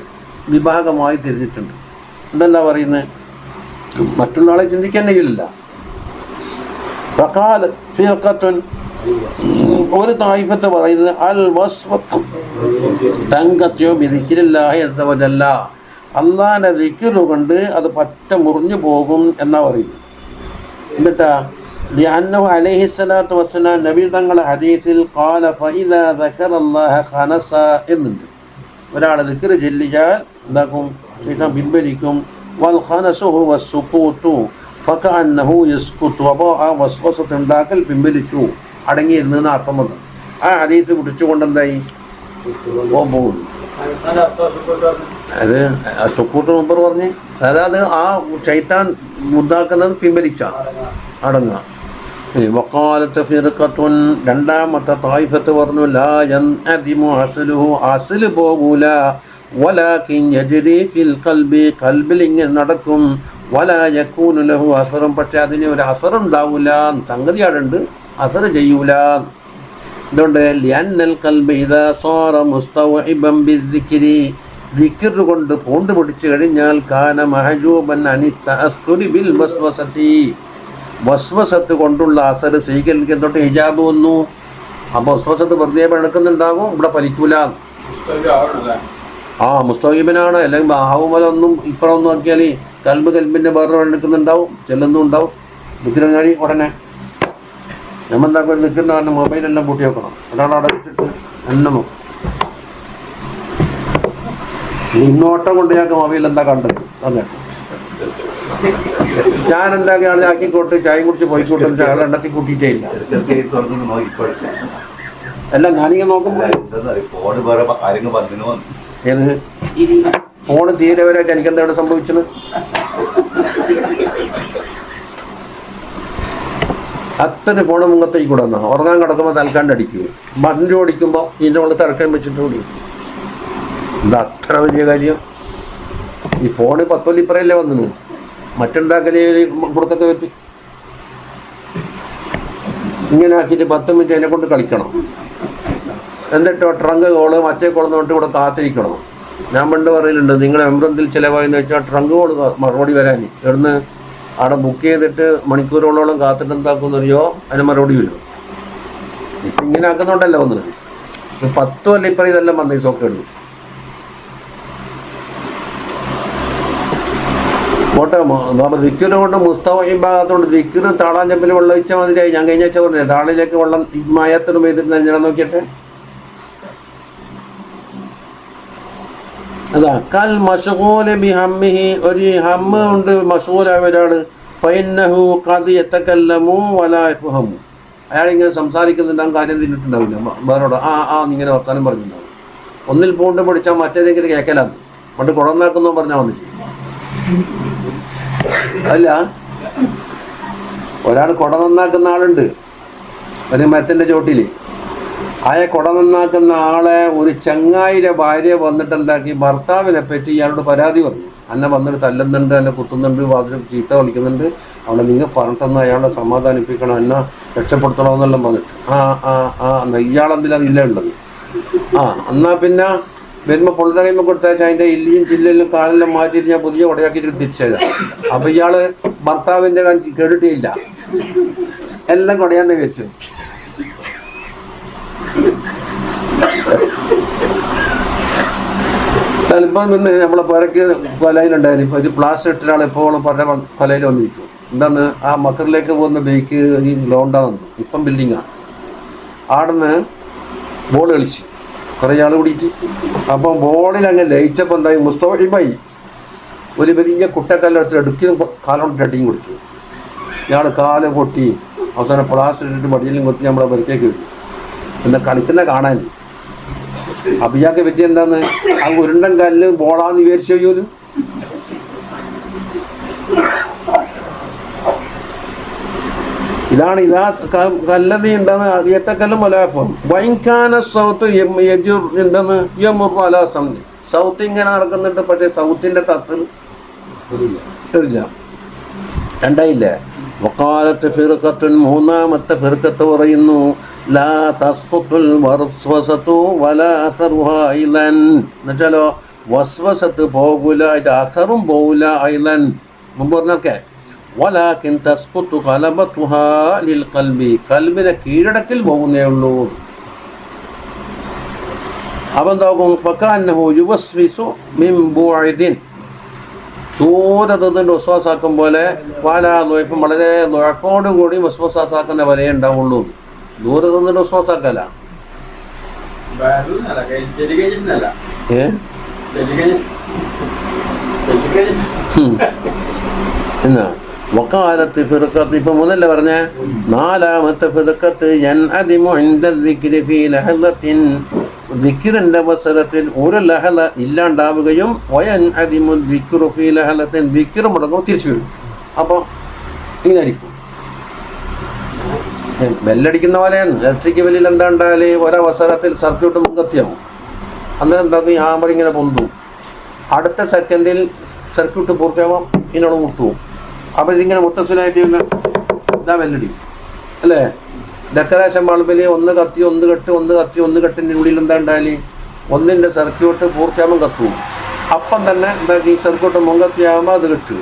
വിഭാഗമായി തിരിഞ്ഞിട്ടുണ്ട്. എന്തല്ല പറയുന്നത്, മറ്റുള്ള ആളെ ചിന്തിക്കാൻ കഴിയില്ല. ഫഖാല ഫിറഖത്തുൻ, ഒരു തായിഫത്ത് പറയുന്നത് അൽ വസ്വത്തു തങ്കത്യോ ബിദിക്രില്ലാഹി അസ്സ വജല്ല, അള്ളാഹിന്റെ ദിക്ർ കൊണ്ട് അത് പറ്റ മുറിഞ്ഞു പോകും എന്നാ പറയുന്നത്. എന്നിട്ടാ ലിഅന്നഹു അലൈഹിസ്സലാത്തു വസ്സലാം നബി തങ്ങളുടെ ഹദീസിൽ ഖാല ഫഇദാ ദക്കറല്ലാഹ ഖനസ എന്നുണ്ട്. ഒരാൾ ദിക്ർ ചൊല്ലിയാൽ എന്താക്കും, ശൈത്താൻ പിൻവലിക്കും. വൽ ഖനസു ഹുവ സുകൂതു ഫകഅന്നഹു യസ്കുതു, അപ്പോൾ ആ വസ്വസത്ത് ഉണ്ടാക്കൽ പിൻവലിച്ചു, അടങ്ങിയിരുന്നെന്ന് അർത്ഥം വന്നു. ആ ഹദീസ് പിടിച്ചുകൊണ്ട് എന്തായി പോകുന്നു. അത് സുക്കൂത്ത് മുമ്പ് പറഞ്ഞ്, അതായത് ആ ശൈത്താൻ മുദ്ദാക്കുന്നത് പിൻവലിച്ച അടങ്ങുക. വഖാലത്ത് ഫിർഖത്തുൻ, രണ്ടാമത്തെ തായിഫത്ത് പറഞ്ഞു ലാ യൻഅദിമു അസ്ലുഹു, അസ്ല് പോകൂല. വലാകിൻ യജ്രി ഫിൽ ഖൽബി, ഖൽബിൽ ഇങ്ങനെ നടക്കും. വലാ യകൂനു ലഹു അസറും, പക്ഷെ അതിന് ഒരു അസറുണ്ടാവൂല, സംഗതി ആടുണ്ട്, അസർ ചെയ്യൂല. അതുകൊണ്ട് ലിഅന്നൽ ഖൽബ ഇദാ സാറ മുസ്തവഇബൻ ബിദ്ദിക്രി, ദിക്ർ കൊണ്ട് പൂണ്ട് പിടിച്ചു കഴിഞ്ഞാൽ കാന മഹജൂബൻ അനി തഅസ്സുരി ബിൽ വസ്വസതി, വസ്വസത്ത് കൊണ്ടുള്ള അസർ സ്വീകരിക്കാൻ തൊട്ട് ഹിജാബ് വന്നു. അപ്പോൾ വസ്വസത്ത് വെറുതെ നടക്കുന്നുണ്ടാകും, ഇവിടെ ഫലിക്കൂല. ആ മുസ്തവീബനാണ്, അല്ലെങ്കിൽ ബാഹുമലൊന്നും ഇപ്പഴൊന്നും ആക്കിയാൽ കൽബിൻ്റെ വേറെ എടുക്കുന്നുണ്ടാവും, ചെല്ലുന്നും ഉണ്ടാവും. ദിക്ർ കഴിഞ്ഞാൽ ഉടനെ നമ്മളെന്താക്കും, നിൽക്കുന്ന കാരണം മൊബൈലെല്ലാം പൂട്ടി വെക്കണം. ഒരാളവിടെ വെച്ചിട്ട് എണ്ണമോ ഇന്നോട്ടം കൊണ്ട് ഞങ്ങൾക്ക് മൊബൈൽ എന്താ കണ്ടത് അതെ, ഞാൻ എന്താക്കിയാണ് ആക്കിക്കോട്ട് ചായയും കുടിച്ച് പോയിക്കോട്ടെ, അയാൾ എണ്ണത്തിൽ കൂട്ടിയിട്ടേ ഇല്ല. അല്ല ഞാനിങ്ങനെ നോക്കുമ്പോൾ ഏത് ഈ ഫോണ് തീരവരായിട്ട് എനിക്കെന്താ ഇവിടെ സംഭവിച്ചത്. അത്ര ഫോണ് മുഖത്തേക്ക് കൂടെ വന്നാൽ ഉറങ്ങാൻ കിടക്കുമ്പോൾ തൽക്കാണ്ട് അടിക്കുക, വണ്ടി ഓടിക്കുമ്പോൾ ഇതിൻ്റെ മുകളിൽ തിരക്കാൻ വെച്ചിട്ട് ഓടി. എന്താ അത്ര വലിയ കാര്യം? ഈ ഫോണ് 10 കൊല്ലിപ്പറയല്ലേ വന്നത്, മറ്റുണ്ടാക്കലേ കൊടുക്കൊക്കെ വെത്തി ഇങ്ങനെ ആക്കിയിട്ട് 10 മിനിറ്റ് അതിനെ കൊണ്ട് കളിക്കണം. എന്നിട്ടോ ട്രങ്ക് കോള് മറ്റേ കോളെന്ന് തൊട്ട് ഇവിടെ കാത്തിരിക്കണം. ഞാൻ പണ്ട് പറയലുണ്ട്, നിങ്ങൾ എംബ്രന്തിൽ ചിലവായെന്ന് വെച്ചാൽ ട്രങ്ക് കോള് മറുപടി വരാൻ ഇവിടുന്ന് അവിടെ ബുക്ക് ചെയ്തിട്ട് മണിക്കൂറുകളോളം കാത്തിട്ട് എന്താക്കുമെന്നറിയോ, അതിന് മറുപടി വരും. ഇപ്പം ഇങ്ങനെ ആക്കുന്നുണ്ടല്ലോ വന്നത്. 10 കൊല്ലിപ്പറ ഇതെല്ലാം വന്ന ഈ സോക്കേട്. പോട്ടെ, ദിക്കറ് കൊണ്ട് മുസ്തഫ ഈ ഭാഗത്തോണ്ട് ദിക്കറ് താളാൻ ചെമ്പിൽ വെള്ളം ഒഴിച്ചാൽ മതിയായി. ഞാൻ കഴിഞ്ഞ ചോറിനെ താളിലേക്ക് വെള്ളം മായത്തിനും ചെയ്തിട്ട് ഞാൻ നോക്കിയിട്ട് അതാ കൽ മഷ്ഗൂല ബി ഹമ്മിഹി, ഒരു ഹമ്മ് ഉണ്ട് മഷ്ഗൂലായ ഒരാള്, ഫഇന്നഹു ഖദ് യതകല്ലമു വലാ യഫഹമു, അയാളിങ്ങനെ സംസാരിക്കുന്നുണ്ടാകും, കാര്യം തിന്നിട്ടുണ്ടാവില്ല. വേറോട് ഇങ്ങനെ വർത്താനം പറഞ്ഞിട്ടുണ്ടാവും. ഒന്നിൽ പൂണ്ട് പിടിച്ചാൽ മറ്റേതെങ്കിലും കേൾക്കലാന്ന് പണ്ട് കുടന്നാക്കുന്നോ പറഞ്ഞാൽ വന്നിട്ട് അല്ല. ഒരാൾ കുട നന്നാക്കുന്ന ആളുണ്ട് ഒരു മരത്തിൻ്റെ ചോട്ടിൽ. കുട നന്നാക്കുന്ന ആളെ ഒരു ചങ്ങായിരെ ഭാര്യ വന്നിട്ട് എന്താക്കി, ഭർത്താവിനെ പറ്റി ഇയാളോട് പരാതി പറഞ്ഞു. എന്നെ വന്നിട്ട് തല്ലുന്നുണ്ട്, എന്നെ കുത്തുന്നുണ്ട്, വാതിൽ ചീത്ത കളിക്കുന്നുണ്ട്, അവിടെ നിങ്ങൾ പറഞ്ഞിട്ടൊന്ന് അയാളെ സമാധാനിപ്പിക്കണം, എന്നെ രക്ഷപ്പെടുത്തണമെന്നെല്ലാം പറഞ്ഞിട്ട് ഇയാളെന്തിലാണ് ഇല്ല ഉള്ളത്. എന്നാ പിന്നെ വരുമ്പോൾ പൊള്ളുന്ന കൈമ കൊടുത്താൽ അതിൻ്റെ ഇല്ലിയും ചില്ലും കാലെല്ലാം മാറ്റിയിട്ട് ഞാൻ പുതിയ കുടയാക്കിയിട്ട് തിരിച്ചെഴുതാം. അപ്പം ഇയാൾ ഭർത്താവിൻ്റെ കേട്ടിട്ടില്ല, എല്ലാം കുടയാന്ന് വെച്ചു. ചിലപ്പോൾ നിന്ന് നമ്മളെ പുരക്ക് കൊലയിലുണ്ടായിരുന്നു ഒരു പ്ലാസ്റ്റർ ഇട്ട ഒരാൾ എപ്പോഴും പറഞ്ഞ കൊലയിൽ വന്നിരിക്കും. എന്താന്ന് ആ മക്കറിലേക്ക് പോകുന്ന ബൈക്ക് ഈ ഗ്രൗണ്ടാണ് വന്നു, ഇപ്പം ബിൽഡിങ്ങാണ്. ആടുന്ന് ബോൾ കളിച്ചു കുറേ ആൾ കൂടിയിട്ട്. അപ്പം ബോളിൽ അങ്ങ് ലയിച്ചപ്പോൾ എന്തായി, മുസ്തഫിബായി ഒരു വലിയ കുട്ടക്കല്ലെടുത്ത് എടുക്കി കാലോണ്ട് അടിയും കുടിച്ചു. ഇയാൾ കാല് പൊട്ടി അവസാനം പ്ലാസ്റ്റർ ഇട്ടിട്ട് മടിയിലും കൊത്തി നമ്മളെ പുരക്കേക്ക് വരും. പിന്നെ കളിക്കുന്ന കാണാൻ. അപ്പം ഇയാൾക്ക് പറ്റി എന്താന്ന്, ആ ഉരുണ്ടൻ കല്ല് ബോളാന്ന് വിചാരിച്ചു കഴിയൂലും. ഇതാ കല്ലത് എന്താണ്, ഏറ്റക്കല്ലും മലാഫം വൈകാന സൗത്ത് എന്താണ് യമുറ സൗത്ത്. സൗത്ത് ഇങ്ങനെ നടക്കുന്നുണ്ട്, പക്ഷേ സൗത്തിൻ്റെ തത്തിൽ ഇല്ല. രണ്ടായില്ലേ. വഖാലത്ത് ഫിർഖത്തുൻ, മൂന്നാമത്തെ ഫിർഖത്ത് പറയുന്നു, ലാ തസ്ഖുത്തുൽ വസ്വസതു വലാ അസറുഹാ ഐലൻ. എന്നുവെച്ചാലോ വസ്വസത്ത് പോകൂല, അതിൻ്റെ അസറും പോകൂല. ഐലൻ മുമ്പ് പറഞ്ഞൊക്കെ വലാകിൻ തസ്ഖുത്തു ഖലബതുഹാ ലിൽ ഖൽബി, ഖൽബിനെ കീഴടക്കിൽ പോകുന്നേ ഉള്ളൂ. അപ്പം എന്താകും, ഫകഅന്നഹു യുവസ്വിസു മിൻ ബുഅദിൻ, ദൂരെ നിന്നിട്ട് വസ്വാസാക്കും പോലെ. വാലാ ഇപ്പം വളരെ നുഴക്കോട് കൂടി വസ്വാസാക്കുന്ന വലയേ ഉണ്ടാവുള്ളൂ. ദൂരെ നിന്നിട്ട് വസ്വാസാക്കല. എന്നാ വഖാലത്ത് ഫിർഖത്ത്, ഇപ്പം മൂന്നല്ലേ പറഞ്ഞേ. നാലാമത്തെ ഫിർഖത്ത് യൻഅദിമു ഇൻദ ദിക്രി ഫീ ലഹളത്തിൻ, ദിക്റിന്റെ അവസരത്തിൽ ഒരു ലഹള ഇല്ലാണ്ടാവുകയും, വയൻഅദിമു ദിക്റു ഫീ ലഹളത്തിൻ, ദിക്ർ മുടങ്ങും തിരിച്ചു വരും. അപ്പോൾ ഇങ്ങനെ അടിക്കും. ബെല്ലടിക്കുന്ന പോലെയാണ്. ഇലക്ട്രിക് ബെല്ലിൽ എന്താ ഉണ്ടായാൽ ഒരവസരത്തിൽ സർക്യൂട്ട് മുൻകത്തിയാവും. അന്നേരം എന്താക്കും, ഹാമർ ഇങ്ങനെ പൊന്തും. അടുത്ത സെക്കൻഡിൽ സർക്യൂട്ട് പൂർത്തിയാവാം, ഇതിനോട് മുട്ടുവും. അപ്പോൾ ഇതിങ്ങനെ മുത്തസിലായിട്ട് ഇതാ ബെല്ലടി അല്ലേ. ഡെക്കറേഷൻ ബൾബിൽ ഒന്ന് കത്തി ഒന്ന് കെട്ട്, ഒന്ന് കത്തി ഒന്ന് കെട്ടിൻ്റെ ഉള്ളിൽ എന്താ ഉണ്ടായാൽ ഒന്നിൻ്റെ സർക്യൂട്ട് പൂർത്തിയാകുമ്പോൾ കത്തും. അപ്പം തന്നെ എന്താക്കി സർക്യൂട്ട് മുൻകത്തിയാകുമ്പോൾ അത് കെട്ട്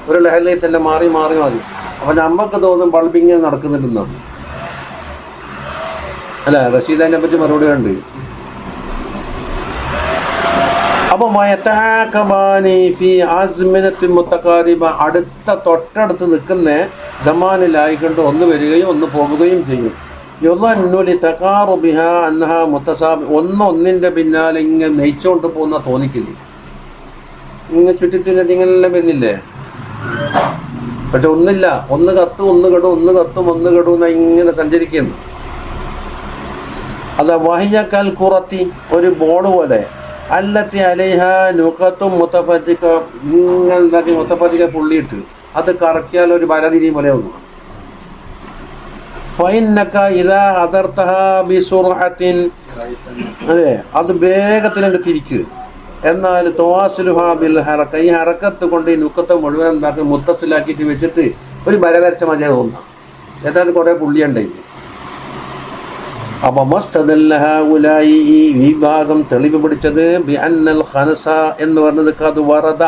ഒരു ലഹലയിൽ തന്നെ മാറി മാറി മാറി. അപ്പം നമുക്ക് തോന്നും ബൾബിങ്ങനെ നടക്കുന്നുണ്ടെന്നാണ് അല്ലേ. റഷീദനെ പറ്റി മറുപടി ഉണ്ട്. അപ്പോൾ അടുത്ത തൊട്ടടുത്ത് നിൽക്കുന്ന ജമാനിലായിക്കൊണ്ട് ഒന്ന് വരികയും ഒന്ന് പോവുകയും ചെയ്യും. ഒന്നിൻ്റെ പിന്നാലെ ഇങ്ങനെ നെയ്ച്ചുകൊണ്ട് പോകുന്ന തോന്നിക്കില്ലേ, ഇങ്ങനെ ചുറ്റിത്തിന്നിട്ട് ഇങ്ങനെല്ലാം വരുന്നില്ലേ. പക്ഷെ ഒന്നില്ല, ഒന്ന് കത്തും ഒന്ന് കെടും, ഒന്ന് കത്തും ഒന്ന് കെടും എന്ന് ഇങ്ങനെ സഞ്ചരിക്കുന്നു. അത് വഹിയക്കൽ കുറത്തി, ഒരു ബോർഡ് പോലെ. അല്ലത്തി അലൈഹ നുഖത്തും മുത്തഫത്തിക്ക, ഇങ്ങനെ എന്താക്കി മുത്തഫത്തിക്ക പുള്ളിയിട്ട് അത് കറക്കിയാൽ ഒരു വരതിരി പോലെ ഒന്നു. ഫൈനക്ക ഇതാ അതർത്തഹ ബിസുർഅത്തിൻ, അതെ അത് വേഗത്തിൽ അങ്ങ് തിരിക്കുക. എന്നാൽ തോവാസുലുഹാ ബിൽ ഹറക്ക, ഈ ഹറക്കത്ത് കൊണ്ട് ഈ നുക്കത്തെ മുഴുവൻ എന്താക്കി മുത്തസിലാക്കിയിട്ട് വെച്ചിട്ട് ഒരു വര വരച്ച മതി തോന്നാം. ഏതാണ്ട് കുറേ പുള്ളിയുണ്ടെങ്കിൽ. അപ്പം മസ്തദല്ലഹഉലായി, ഈ വിഭാഗം തെളിവ് പിടിച്ചത് ബി അന്നൽ ഖനസ എന്ന് പറഞ്ഞത് കത് വറദ,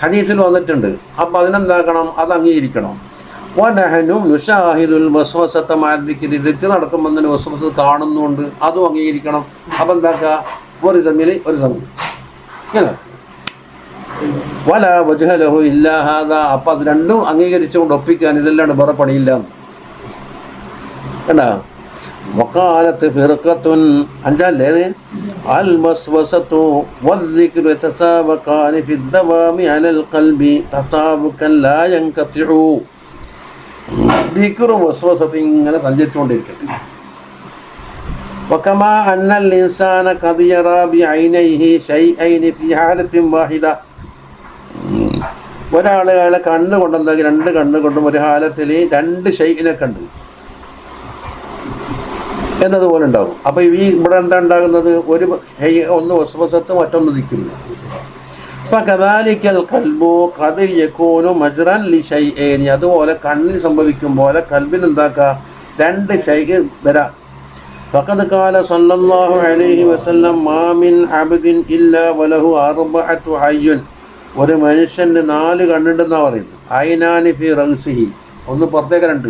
ഹദീസിൽ വന്നിട്ടുണ്ട്. അപ്പം അതിനെന്താക്കണം, അത് അംഗീകരിക്കണം. വനഹനും നുഷാഹിദുൽ വസ്വസത മാദിക്കിരി, ദിക്ർ നടക്കുമ്പോൾ തന്നെ വസ്വസത കാണുന്നുണ്ട്, അതും അംഗീകരിക്കണം. അപ്പം എന്താക്കുക, ഒരു തമ്മിൽ ഒരു തമ്മിൽ ഇങ്ങനെ വല വജ്ഹലഹു ഇല്ലാ ഹാദാ. അപ്പം അത് രണ്ടും അംഗീകരിച്ചുകൊണ്ട് ഒപ്പിക്കാൻ ഇതെല്ലാം വേറെ പണിയില്ല. കണ്ടാ വഖാലത്ത് ഫിർഖത്തുൻ, അഞ്ചല്ലേ അൽ വസ്വസതു വദ്ദിക്റു യതസാബഖാനി ഫിദ്ദവാമി അലൽ ഖൽബി തസാബുകൻ ലാ യൻഖതിഉ. ദിക്റും വസ്വസത്തും ഇങ്ങനെ സഞ്ചരിച്ചുകൊണ്ടിരിക്കട്ടെ. വകമാ അന്നൽ ഇൻസാന ഖദ് യറാ ബിഐനൈഹി ശൈഅൈനി ഫി ഹാലത്തിൻ വാഹിദ. ഒരാളെ കണ്ണുകൊണ്ടെന്താക്കി, രണ്ട് കണ്ണുകൊണ്ടും ഒരു ഹാലത്തിൽ രണ്ട് ഷൈഇനെ കണ്ടു എന്നതുപോലെ ഉണ്ടാകും. അപ്പോൾ ഈ ഇവിടെ എന്താ ഉണ്ടാകുന്നത്, ഒരു ഒന്ന് വസ്വസത്ത് മറ്റൊന്ന് ദിക്റും. അപ്പം കദാലിക്കൽ ഖൽബു ഖദ് യകൂനു മജ്റൻ ലി ശൈഇനി, അതുപോലെ കണ്ണിന് സംഭവിക്കും പോലെ കൽബിന് എന്താക്കുക, രണ്ട് ഷൈഇ വരാം. ഫഖദ് ഖാല സല്ലല്ലാഹു അലൈഹി വസല്ലം മാ മിൻ അബ്ദിൻ ഇല്ലാ വലഹു അർബഅതു അയ്യുൻ, ഒരു മനുഷ്യന് 4 കണ്ണുണ്ടെന്നാണ് പറയുന്നത്. ഐനാനി ഫി റഅ്സിഹി, ഒന്ന് പുറത്തേക്ക് രണ്ട്.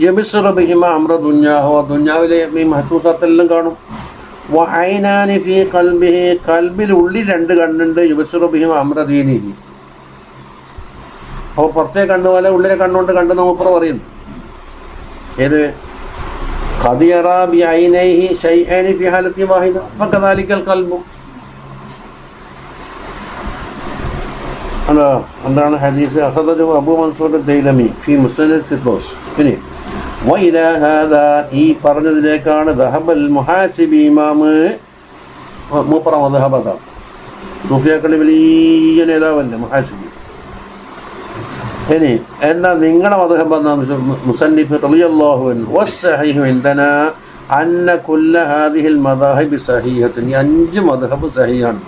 യബ്സുറു ബിഹിമ അംറ ദുനിയാഹു, ദുനിയാവിലെ ഈ മഹ്സൂസാത്തെല്ലാം കാണും. വ ഐനാനി ഫി ഖൽബിഹി, ഖൽബിൽ ഉള്ളിൽ 2 കണ്ണുണ്ട്. യബ്സുറു ബിഹിമ അംറ ദീനിഹി, അപ്പോൾ പുറത്തേ കണ്ണുപോലെ ഉള്ളിലെ കണ്ണുകൊണ്ട് കണ്ടെന്ന് മൂപ്പർ പറയുന്നു. ഏത് ഖദ് യറാ ബിഐനൈഹി ശൈഅനി ഫി ഹാലത്തി വാഹിദ ഫകദാലിക്കൽ ഖൽബു. എന്താണ് ഹദീസ്, അഖദഹു അബൂ മൻസൂർ ദൈലമി ഫി മുസ്നദ് ഫിർദൗസ്. പിന്നെ വഇലാ ഹാദാ, ഈ പറഞ്ഞതിലേക്കാണ് ദഹബൽ മുഹാസിബി, ഇമാം മൂപ്പറ മദ്ഹബത, സൂഫിയാക്കളിൽ വലിയ നേതാവല്ലേ മുഹാസിബി. ഇനി എന്താ നിങ്ങളുടെ മദ്ഹബ് എന്നാണ് മുസന്നിഫ് റളിയല്ലാഹു അൻഹു. വസ്സഹീഹു ഇൻദനാ അന്ന കുല്ല ഹാദിഹിൽ മദാഹിബ് സഹീഹത്തുൻ, ഈ 5 മദ്ഹബ് സഹീഹാണ്.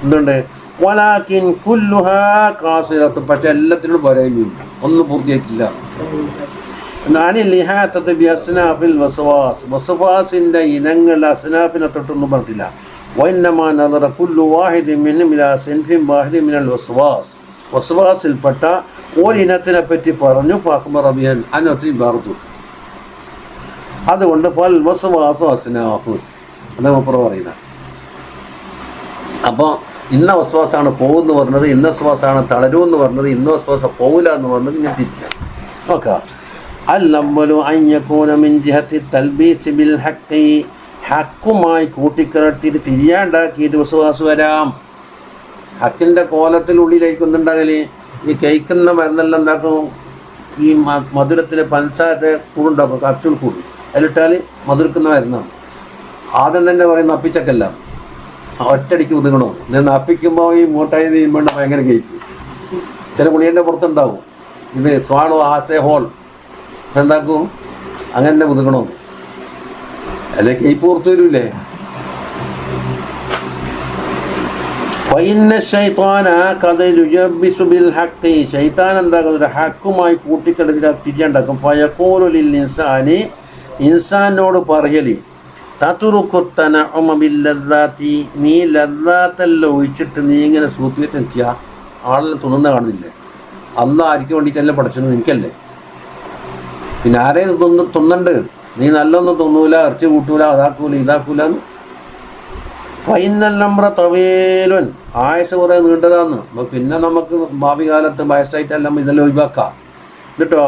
എന്തുണ്ട്, വലാകിൻ കുല്ലുഹാ ഖാസിറത്തുൻ, പക്ഷെ എല്ലാത്തിനും പറയുന്നുണ്ട്, ഒന്നും പൂർത്തിയാക്കില്ല. ലിഹാത്തത്ത് ബി അസ്നാഫിൽ വസ്വാസ്, വസ്വാസിൻ്റെ ഇനങ്ങൾ അസ്നാഫിനെ തൊട്ടൊന്നും പറഞ്ഞിട്ടില്ല. വഇന്നമാ നദറ കുല്ലു വാഹിദിൻ മിൻഹും ഇലാ സിൻഫിൻ വാഹിദിൻ മിനൽ വസ്വാസ്, വസ്വാസിൽപ്പെട്ട ഒരിനത്തിനെ പറ്റി പറഞ്ഞു. ഫഅഖ്ബറ ബിഹൻ അനതി ബർദു, അതുകൊണ്ട് ഫൽ വസ്വാസു അസ്നാഫു എന്ന് മൂപ്പർ പറയുന്നത്. അപ്പോൾ ഇന്ന വസ്വാസാണ് പോകുമെന്ന് പറഞ്ഞത്, ഇന്ന വസ്വാസാണ് തളരുമെന്ന് പറഞ്ഞത്, ഇന്ന വസ്വാസ പോകില്ല എന്ന് പറഞ്ഞത്, ഇങ്ങനെ തിരിക്കാം. നോക്കാം. അൽ-അവ്വലു അൻ യകൂന മിൻ ജിഹത്തി തൽബീസ് ബിൽ ഹഖ്, ഹക്കുമായി കൂട്ടിക്കലർത്തിയിട്ട് തിരിയാണ്ടാക്കിയിട്ട് വസ്വാസ് വരാം. ഹക്കിൻ്റെ കോലത്തിനുള്ളിലേക്ക് ഒന്നുണ്ടാകല്, ഈ കഴിക്കുന്ന മരുന്നെല്ലാം എന്താക്കും, ഈ മധുരത്തിന് പഞ്ചസാര കൂടുണ്ടാക്കും, കാപ്സ്യൂൾ കൂടി അതിലിട്ടാൽ മധുരക്കുന്ന മരുന്നാണ്. ആദ്യം തന്നെ പറയുന്ന അപ്പിച്ചക്കല്ല, ഒറ്റടിക്ക് ഒതുങ്ങണോ. ഞാൻ അപ്പിക്കുമ്പോൾ ഈ മൂട്ടായി നീയുമ്പോൾ ഭയങ്കര കഴിക്കും. ചില ഗുളികൻ്റെ പുറത്തുണ്ടാവും ഇത് സ്വാളോ ആസെ ഹോൾ, എന്താക്കും അങ്ങനെ തന്നെ ഒതുങ്ങണോ, അല്ലെ കേപ്പ് പുറത്തു വരൂലേ. ശൈത്താൻ എന്താക്കുന്നത്, ഹക്കുമായി കൂട്ടിക്കിടക്കിട്ട് തിരിയുണ്ടാക്കും. ഫയഖൂലുൽ ഇൻസാനി, ഇൻസാനോട് പറയല്, തതുറുക്കുത്തനഅമബില്ലദാത്തി, നീ ലദ്ദാത്തെല്ലാം ഒഴിച്ചിട്ട് നീ ഇങ്ങനെ സൂപ്പിയിട്ട് നിൽക്കുക. ആളെല്ലാം തുന്നുന്ന കാണുന്നില്ലേ, അള്ളാഹ് ആർക്ക് വേണ്ടിയിട്ടല്ലേ പഠിച്ചത്, നിനക്കല്ലേ. പിന്നെ ആരെയും തുന്നണ്ട്, നീ നല്ലൊന്നും തിന്നൂല, ഇറച്ചി കൂട്ടൂല, അതാക്കൂല ഇതാക്കൂലെന്ന്. ഫൈനൽ നമ്ര തവേലുൻ, ആയുസ് കുറേ നീണ്ടതാന്ന്. അപ്പോൾ പിന്നെ നമുക്ക് ഭാവി കാലത്ത് വയസ്സായിട്ടെല്ലാം ഇതെല്ലാം ഒഴിവാക്കാം കേട്ടോ.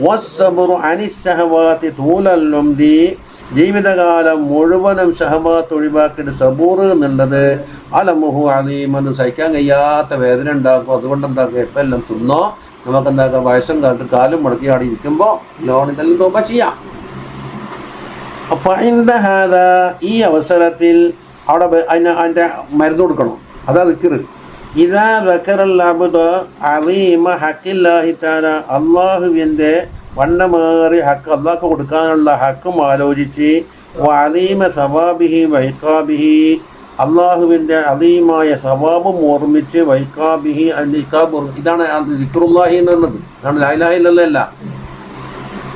വസ്സബ്റു അനിസ്സഹവാതി തൂലല്ലുംദി, ജീവിതകാലം മുഴുവനും ഷഹവാത്ത് ഒഴിവാക്കിയിട്ട് സബൂർ എന്നുള്ളത് അലമുഹു അലീമെന്ന്, സഹിക്കാൻ കഴിയാത്ത വേദന ഉണ്ടാക്കും. അതുകൊണ്ട് എന്താക്കുക, ഇപ്പം എല്ലാം തിന്നോ, നമുക്കെന്താക്കുക, വയസ്സും കാലത്ത് കാലും മുടക്കി ആടി ഇരിക്കുമ്പോൾ ലോൺ ഇതെല്ലാം തോമ്പ ചെയ്യാം. അപ്പം ഈ അവസരത്തിൽ അവിടെ അതിൻ്റെ മരുന്ന് കൊടുക്കണം, അതാ ദിക്റ്. ഇദാ ദക്കറൽ അബ്ദു അളീമ ഹഖില്ലാഹി തആല, അള്ളാഹുവിൻ്റെ വണ്ണമേറി ഹക്ക്, അള്ളാഹ്ക്ക് കൊടുക്കാനുള്ള ഹക്കും ആലോചിച്ച്, വഅലീമ സവാബിഹി വഇഖാബിഹി, അള്ളാഹുവിൻ്റെ അദീമായ സവാബും ഓർമ്മിച്ച് വൈക്കാബിഹി അലിക്കാബ്, ഇതാണ് ദിക്റുല്ലാഹി എന്ന് പറഞ്ഞത്, ഇതാണ് ലാ ഇലാഹ ഇല്ലല്ലാഹ്.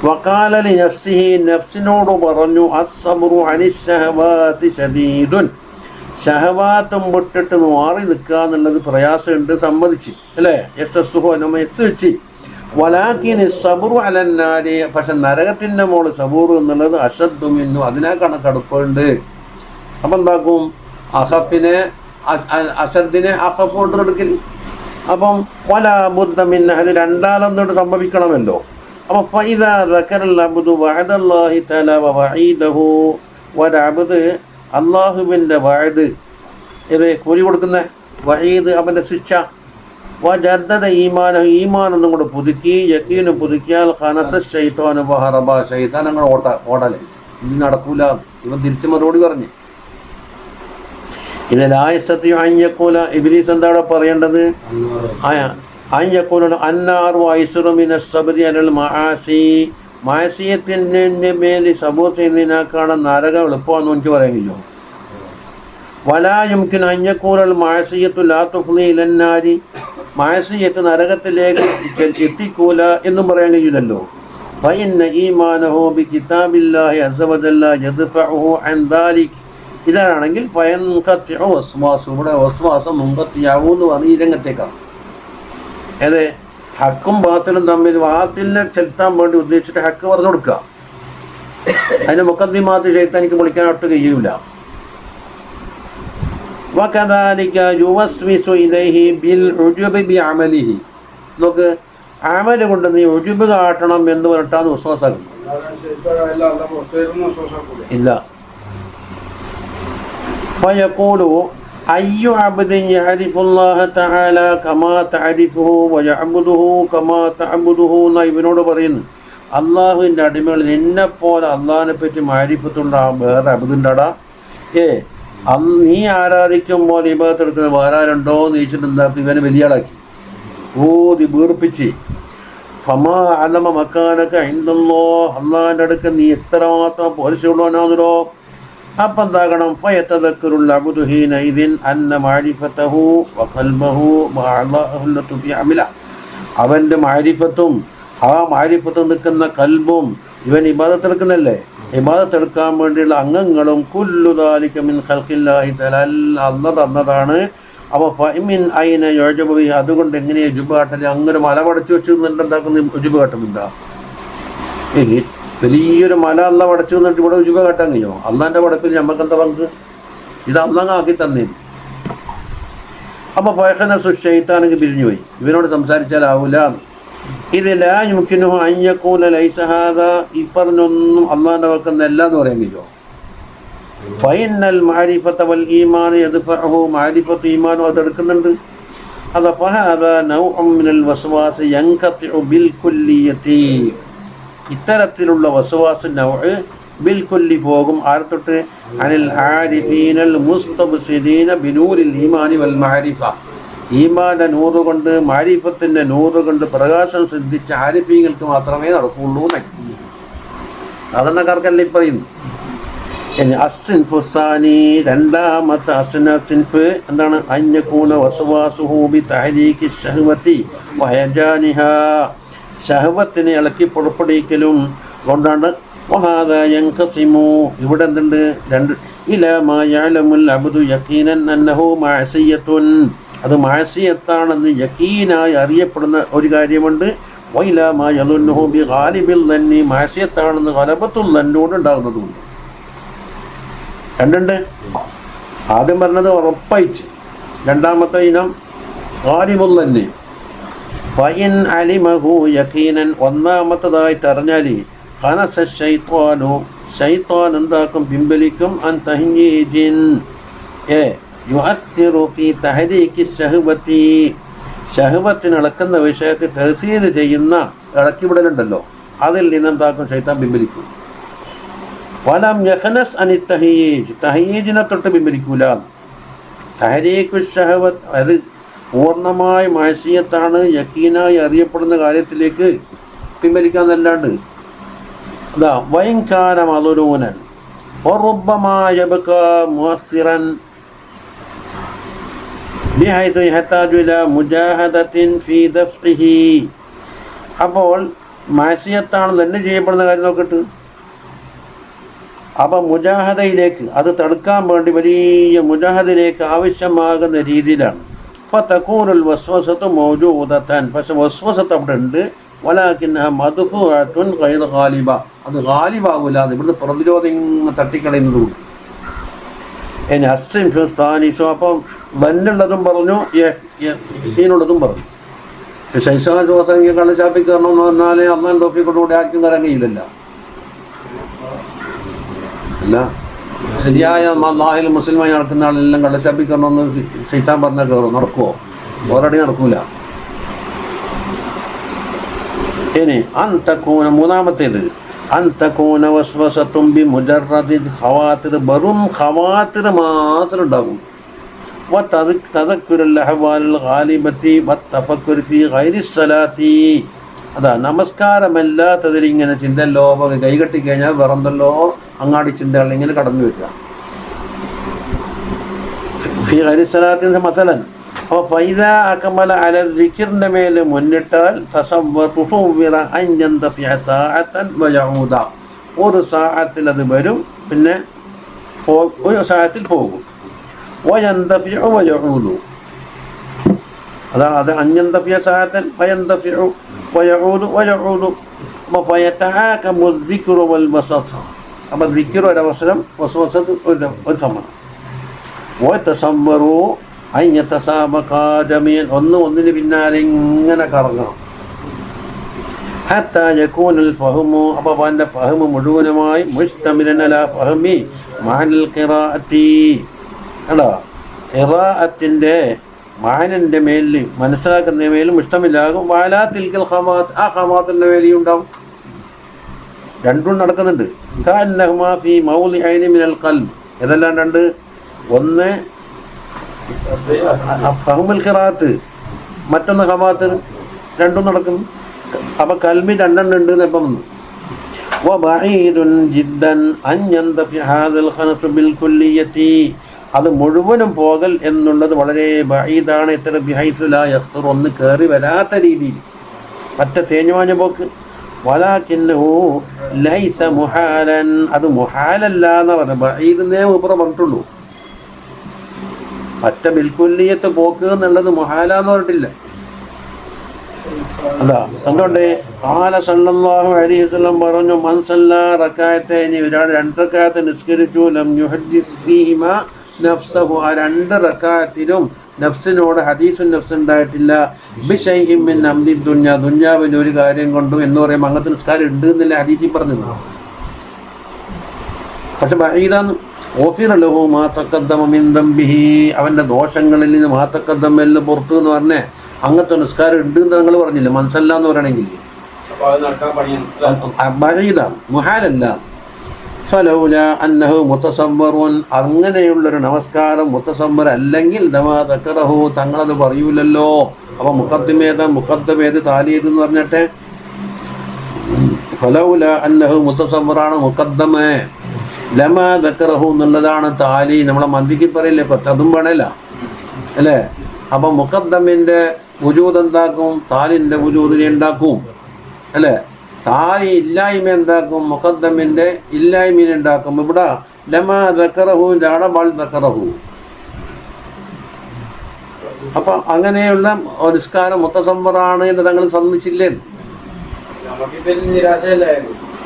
വഖാല ലി നഫ്സിഹി, നഫ്സിനോട് പറഞ്ഞു, അസ്സബ്റു അനിശ്ശഹവാതി ശദീദുൻ, ഷഹവാത്തും വിട്ടിട്ട് മാറി നിൽക്കുക എന്നുള്ളത് പ്രയാസമുണ്ട്, സമ്മതിച്ച് അല്ലേ. യസ്തസ്തുഹു നമ്മ എസ്തിച്ച് വലാക്കിൻ സബുറു അലന്നാരി, പക്ഷെ നരകത്തിൻ്റെ മോള് സബൂർ എന്നുള്ളത് അഷദ്ദു മിന്നു, അതിനേക്കാണ് കടുപ്പുണ്ട്. അപ്പം എന്താക്കും, അഹഫിനെ അഷദ്ദിനെ അഹഫ് കൊണ്ട് എടുക്കൽ. അപ്പം വലാ ബുദ്ദ മിന്ന, അത് രണ്ടാലെന്നോട് സംഭവിക്കണമല്ലോ. അപ്പം ഫൈദാ ദക്കറൽ അബ്ദു വഅദല്ലാഹി തആല വഈദഹു, ഒരബ്ദ് അള്ളാഹുവിൻ്റെ വഅദ്, ഇത് കൂലി കൊടുക്കുന്ന വഈദ്, അവൻ്റെ ശിക്ഷ, വജദ്ദദ ഈമാനഹു, ഈമാനൊന്നും കൂടെ പുതുക്കി, യഖീനും പുതുക്കിയാൽ ഖനസ ശൈത്താനു വഹറബ, ശൈത്താൻ അങ്ങനെ ഓടലേ, ഇത് നടക്കൂല. ഇവൻ തിരിച്ച് മറുപടി പറഞ്ഞു, ഇതിലായസ്തത്തി അഞ്ഞക്കൂല. ഇബ്ലീസ് എന്താ അവിടെ പറയേണ്ടത്? അഞ്ഞക്കൂല അന്നാറു ഐസുറു മിന സബ്രി അലൽ മആസി, മാസിയത്തിൻ്റെ മേൽ സബൂർ ചെയ്യുന്നതിനേക്കാണ് നരകം എളുപ്പമാണെന്ന് എനിക്ക് പറയാൻ കഴിയുമോ? വലാ യുംകിൻ അഞ്ഞക്കൂലൽ മാസിയത്തു ലാ തുഫ്ളി ഇലന്നാരി, മാസിയത്ത് നരകത്തിലേക്ക് എത്തിക്കൂല എന്നും പറയാൻ കഴിയില്ലല്ലോ. ഫഇന്ന ഈമാനഹു ബികിതാബില്ലാഹി അസ്സ വജല്ല യദ്ഫഉഹു അൻ ദാലിക്, ഇതാണെങ്കിൽ ഫയൻഖത്തിഉ വസ്വാസു, ഇവിടെ വസ്വാസം മുൻഖത്തിയാവൂ എന്ന് പറഞ്ഞ് ഈ രംഗത്തേക്കാണ്. ഏത് ഹക്കും ബാത്തിലും തമ്മിൽ ബാത്തിലിനെ ചെലുത്താൻ വേണ്ടി ഉദ്ദേശിച്ചിട്ട് ഹക്ക് പറഞ്ഞു കൊടുക്കുക, അതിന് മുഖദ്ദിമാത്ത് ശൈത്താനിക്ക് വിളിക്കാൻ ഒട്ട് കഴിയൂല. വകദാലിക യുവസ്വിസു ഇലൈഹി ബിൽ ഉജുബി ബിഅമലിഹി, നോക്ക് അമൽ കൊണ്ട് നീ ഉജുബ് കാട്ടണം എന്ന് പറഞ്ഞിട്ടാണ് വിശ്വാസം ഇല്ല. ഫയഖൂലു അയ്യു അബ്ദിൻ യഅരിഫുല്ലാഹ തആല കമാ തഅരിഫുഹു വയഅബ്ദുഹു കമാ തഅബ്ദുഹു എന്ന് ഇവനോട് പറയുന്നു. അള്ളാഹുവിൻ്റെ അടിമകൾ നിന്നെപ്പോലെ അള്ളാഹിനെ പറ്റി മാരിഫത്തുള്ള വേറെ അബ്ദുണ്ടാടാ? നീ ആരാധിക്കുമ്പോൾ ഇബാദത്ത് എടുക്കുന്നത് വേറെ ആരുണ്ടോ എന്ന് ചോദിച്ചിട്ട് എന്താക്കി ഇവനെ വലിയ ആളാക്കി ഊതി വീർപ്പിച്ച്. ഫമാ അലമ മക്കാനൊക്കെ അയിന്തല്ലോ, അള്ളാഹിൻ്റെ അടുക്ക് നീ എത്രമാത്രം പോരിച്ചുള്ളവനാണല്ലോ. അപ്പം എന്താകണം, ഫയതദക്കറുൽ അബ്ദു ഹീനഇദിൻ അന്ന മഅരിഫതഹു വഖൽബഹു വഅളഹുല്ലതു ബിഅമല, അവൻ്റെ മാരിഫത്തും ആ മാരിഫത്ത് നിൽക്കുന്ന കൽബും ഇവൻ ഇബാദത്ത് എടുക്കുന്നല്ലേ, ഇബാദത്ത് എടുക്കാൻ വേണ്ടിയുള്ള അംഗങ്ങളും കുല്ലു ദാലിക മിൻ ഖൽഖില്ലാഹി തആല, അല്ലാഹ് തന്നതാണ്. അപ്പോൾ ഫമിൻ ഐന യുഅജബു ബിഹി, അതുകൊണ്ട് എങ്ങനെയാണ് ഉജുബ് കാട്ടല്? അങ്ങനെ മല പടച്ചു വെച്ചിരുന്നിട്ട് എന്താക്കുന്ന ഉജുബ് കാട്ടുന്നുണ്ടാ? വലിയൊരു മല അല്ല പടച്ചു വന്നിട്ട് ഇവിടെ ഉജുബ് കാട്ടാൻ കഴിയുമോ? അള്ളാൻ്റെ പടപ്പിൽ ഞമ്മക്കെന്താ പങ്ക്? ഇത് അള്ളാഹ് ആക്കി തന്നെ. അപ്പോൾ ഫയഖനസു ശൈത്താനെങ്കിൽ പിരിഞ്ഞു പോയി, ഇവനോട് സംസാരിച്ചാലാവൂല. ഇത് ലാ യുംകിനുഹു അൻ യഖൂല ലൈസ ഹാദാ, ഈ പറഞ്ഞൊന്നും അള്ളാഹിൻ്റെ വക്കെന്നല്ല എന്ന് പറയാൻ കഴിയുമോ? ഫഇന്നൽ മഅരിഫത വൽ ഈമാൻ യദ്ഫഉഹു, മഅരിഫത്ത് ഈമാനും അതെടുക്കുന്നുണ്ട്. അത് ഫഹാദാ നൗഉം മിനൽ വസ്വാസ് യൻഖതിഉ ബിൽ കുല്ലിയതി, ഇത്തരത്തിലുള്ള വസ്വാസ് നൗഅ് ബിൽ കുല്ലി പോകും. ആർതൊട്ട്? അനിൽ ആരിഫീനൽ മുസ്തബ്സിദീന ബിനൂരിൽ ഈമാനി വൽ മഅരിഫ, ഈമാൻ്റെ നൂറ് കൊണ്ട് മാരിഫത്തിൻ്റെ നൂറ് കൊണ്ട് പ്രകാശം സിദ്ധിച്ച ആരിഫീങ്ങൾക്ക് മാത്രമേ നടക്കുകയുള്ളൂ. സാധാരണക്കാർക്കല്ല ഈ പറയുന്നു. ഇനി അസ്സിൻഫുസ്താനി, രണ്ടാമത്തെ അസ്സിൻഫ് എന്താണ്? അഞ്ഞക്കൂന വസ്വാസുഹു ബി തഹരീഖി ശഹ്വതി വഹജാനിഹാ, ശഹ്വത്തിനെ ഇളക്കി പുറപ്പെടുവിക്കലും കൊണ്ടാണ്. വഹാദാ യൻഖസിമു, ഇവിടെ എന്തുണ്ട്? രണ്ട്. ഇലാ മാ യഅലമുൽ അബ്ദു യഖീനൻ അന്നഹു മഅസിയത്തുൻ, അത് മഅസിയത്താണെന്ന് യഖീനായി അറിയപ്പെടുന്ന ഒരു കാര്യമുണ്ട്. വഇലാ മാ യളുന്നുഹു ബി ഗാലിബിൽ ദന്നി, മഅസിയത്താണെന്ന് ഗലബത്തുൽ ദന്നോട് ഉണ്ടാകുന്നതുണ്ട്. രണ്ടുണ്ട്. ആദ്യം പറഞ്ഞത് ഉറപ്പായിട്ട്, രണ്ടാമത്തെ ഇനം ഗാലിബുൽ ദന്നി. ഫഇൻ അലിമഹു യഖീനൻ, ഒന്നാമത്തതായിട്ട് അറിഞ്ഞാൽ ഖനസ ശൈത്വാനു, ശൈത്വാൻ എന്താക്കും? പിൻവലിക്കും. അൻ തഹ്യീജിൻ യുഅസ്സിറു ഫീ തഹരീഖി ശഹ്വതി, ശഹ്വത്തിന് ഇളക്കുന്ന വിഷയത്തിൽ തഹ്സീർ ചെയ്യുന്ന ഇളക്കിവിടലുണ്ടല്ലോ, അതിൽ നിന്നെന്താക്കും? ശൈത്താൻ പിൻവലിക്കും. വലം യഖ്നസ് അനി തഹ്യീജ്, തഹ്യീജിനെ തൊട്ട് പിൻവലിക്കൂല. തഹരീഖു ശഹ്വത്ത് അത് പൂർണ്ണമായി മഅസിയത്താണ്, യഖീനായി അറിയപ്പെടുന്ന കാര്യത്തിലേക്ക് പിൻവലിക്കാന്നല്ലാണ്ട്. അതാ വൈൻ കാന മളുനൂനൻ വറുബ്ബമാ യബ്ഖാ മുഅസ്സിറൻ, ബിഹൈസു യഹ്താജു ഇലാ മുജാഹദത്തിൻ ഫീ ദഫ്ഇഹി. അപ്പോൾ മാസിയത്താണ് തന്നെ ചെയ്യപ്പെടുന്ന കാര്യം നോക്കിട്ട്, അപ്പം മുജാഹദയിലേക്ക് അത് തടുക്കാൻ വേണ്ടി വലിയ മുജാഹദയിലേക്ക് ആവശ്യമാകുന്ന രീതിയിലാണ്. അപ്പോൾ തക്കൂനുൽ വസ്വസത്ത് മൗജൂദത്തൻ, പക്ഷെ വസ്വസത്ത് അവിടെ ഉണ്ട്. വലാകിന്നഹ മദ്ഫൂഅത്തുൻ ഗൈറ ഗാലിബ, അത് ഗാലിബാവൂല, അത് ഇവിടുന്ന് പ്രതിരോധം ഇങ്ങനെ തട്ടിക്കളയുന്നതുകൊണ്ട്. ഇനി അസ്സിൻ ഫിസാനിസു, അപ്പം വന്നുള്ളതും പറഞ്ഞു യഹീനുള്ളതും പറഞ്ഞു. ശൈശവ ദിവസം കള്ളച്ചാപ്പി കയറണമെന്ന് പറഞ്ഞാൽ അന്നാൻ തോപ്പിക്കൊണ്ടുകൂടി ആർക്കും കയറാൻ കഴിയില്ലല്ലോ. അല്ല, ശരിയായ അള്ളാഹിൽ മുസ്ലിമായി നടക്കുന്ന ആളെല്ലാം കള്ളച്ചാപ്പി കയറണമെന്ന് ശൈത്താൻ പറഞ്ഞാൽ കയറും, നടക്കുമോ? ഓരടി നടക്കൂല. ഇനി അന്തക്കൂന, മൂന്നാമത്തേത് അന്തക്കൂന വസ്വസത്തും ബി മുജറദിൻ ഖവാതിർ, വെറും ഖവാതിർ മാത്രം ഉണ്ടാകും. തദക്കുരുൽ അഹ്വാലിൽ ഗാലിബത്തി വത്തഫക്കുർ ഫീ ഗൈരി സ്വലാത്തി, അതാ നമസ്കാരമല്ലാത്തതിൽ ഇങ്ങനെ ചിന്തല്ലോ, കൈകെട്ടി കഴിഞ്ഞാൽ വേറെന്തല്ലോ അങ്ങാടി ചിന്തകൾ ഇങ്ങനെ കടന്നു വരിക. ഫീ ഗൈരി സ്വലാത്തി മസലൻ. അപ്പോൾ ഫൈദ അക്മല അല ദിക്റിന്റെ മേലെ മുന്നിട്ടാൽ തസവ്വറ അൻ യന്തഫിഅ സഅതൻ വയഊദ, ഒരു സഅത്തിൽ അത് വരും, പിന്നെ ഒരു സഅത്തിൽ പോകും. വയന്തഫിഉ വയഊദു, അതാണ് അത് അന്യന്തഫിഅ സഅതൻ വയന്തഫിഉ വയഊദു വയഊദു. അപ്പോൾ ഫയതആകമു ദിക്റു വൽ വസത, അപ്പോൾ ദിക്ർ ഒരവസരം, വസ്വസത്ത് ഒരു സമ്മതം. വതസവ്വറു അയ്യതസാബഖാ ജമീഅൻ, ഒന്നിന് പിന്നാലെ ഇങ്ങനെ കറങ്ങണം. ഹത്താ യകൂനുൽ ഫഹ്മു, അപ്പോൾ അവൻ്റെ ഫഹ്മ് മുഴുവനുമായി മുസ്തമിലൻ അലാ ഫഹ്മി മഅനൽ ഖിറാഅത്തി, അല്ല ഖിറാഅത്തിൻ്റെ മാനിൻ്റെ മേലിൽ മനസ്സിലാക്കുന്ന മേലും മുസ്തമിലാകും. വാലാ തിൽക്കൽ ഖമാത്ത്, ആ ഖമാത്തിൻ്റെ മേലെയും ഉണ്ടാവും. രണ്ടും നടക്കുന്നുണ്ട്. കഅന്നഹുമാ ഫീ മൗളിഅൈനി മിനൽ ഖൽബ്, ഏതെല്ലാം രണ്ട്? ഒന്ന് ഫഹ്മുൽ ഖിറാഅത്ത്, മറ്റൊന്ന് ഖമാത്ത്, രണ്ടും നടക്കുന്നു. അപ്പം കൽബി രണ്ടെണ്ണം ഉണ്ട് എന്ന് എപ്പം വന്നു. വബഈദുൻ ജിദ്ദൻ അൻ യന്തഫി ഹാദൽ ഖനഫ് ബിൽ കുല്ലിയത്തി, അത് മുഴുവനും പോകൽ എന്നുള്ളത് വളരെ ബഈദാണ്. ഇത്ര ബിഹൈസു ലാ യഖ്തർ, ഒന്ന് കയറി വരാത്ത രീതിയിൽ, മറ്റേ തേഞ്ഞുമാഞ്ഞ പോക്ക്. വലാകിന്നഹു ലൈസ മുഹാലൻ, അത് മുഹാലല്ല എന്ന് പറഞ്ഞത്. ബഈദിനെ മൂപ്പറ പറഞ്ഞിട്ടുള്ളൂ, മറ്റ ബിൽക്കുല്ലിയത്ത് പോക്ക് എന്നുള്ളത് മുഹാലാന്ന് പറഞ്ഞിട്ടില്ല. അതാ എന്തുകൊണ്ട് ഖാല സല്ലല്ലാഹു അലൈഹി വസല്ലം പറഞ്ഞു, മൻ സല്ലാ റകഅത്തൈനി, ഒരാൾ 2 റകഅത്ത് നിസ്കരിച്ചു, ലം യുഹദ്ദിസ് ഫീഹിമാ നഫ്സഹു, ആ 2 റകഅത്തിലും നഫ്സിനോട് ഹദീസുൻ നഫ്സ് ഉണ്ടായിട്ടില്ല. ബിശൈഇൻ മിൻ അംരി ദുനിയ, ദുനിയാവിലെ ഒരു കാര്യം കൊണ്ടും എന്ന് പറയുമ്പോൾ അങ്ങനത്തെ നിസ്കാരം ഉണ്ട് എന്നല്ലേ ഹദീസിൽ പറഞ്ഞത്. പക്ഷെ ബഈദാന്ന് ഓഫിറ ലഹു മാ തഖദ്ദമ മിൻ ദംബിഹി, അവൻ്റെ ദോഷങ്ങളിൽ നിന്ന് മാ തഖദ്ദമ എല്ലാം പുറത്തു എന്ന് പറഞ്ഞേ അങ്ങനത്തെ നിസ്കാരം ഉണ്ട് എന്ന് നിങ്ങൾ പറഞ്ഞില്ല. മനസ്സല്ല എന്ന് പറയണമെങ്കിൽ ബഈദാണ്, മുഹാലല്ല. ഫലൗല അന്നഹു മുതസവ്വറുൻ, അങ്ങനെയുള്ളൊരു നമസ്കാരം മുതസവ്വർ അല്ലെങ്കിൽ ദമാ ദക്കറഹു, തങ്ങളത് പറയൂലല്ലോ. അപ്പോൾ മുഖദ്ദമേത് താലിയേത് എന്ന് പറഞ്ഞിട്ട് ഫലൗല അന്നഹു മുതസവ്വറാണ് മുഖദ്ദമേ, ലമാ ദക്കറഹു എന്നുള്ളതാണ് താലി. നമ്മളെ മന്ദിക്ക് പറയില്ലേ, അതും വേണമല്ല അല്ലേ? അപ്പം മുഖദ്ദമിൻ്റെ വുജൂദ് എന്താക്കും? താലിൻ്റെ വുജൂദിനെ ഉണ്ടാക്കും അല്ലേ? താലി ഇല്ലായ്മ എന്താക്കും? മുഖദ്ദമിൻ്റെ ഇല്ലായ്മീനെ ഉണ്ടാക്കും. ഇവിടെ ലമാ ദക്കറഹു ജാടബാൾ ദക്കറഹു. അപ്പം അങ്ങനെയുള്ള നിസ്കാരം മുത്തസവ്വറാണ് എന്ന് തങ്ങൾ സമ്മതിച്ചില്ലേ?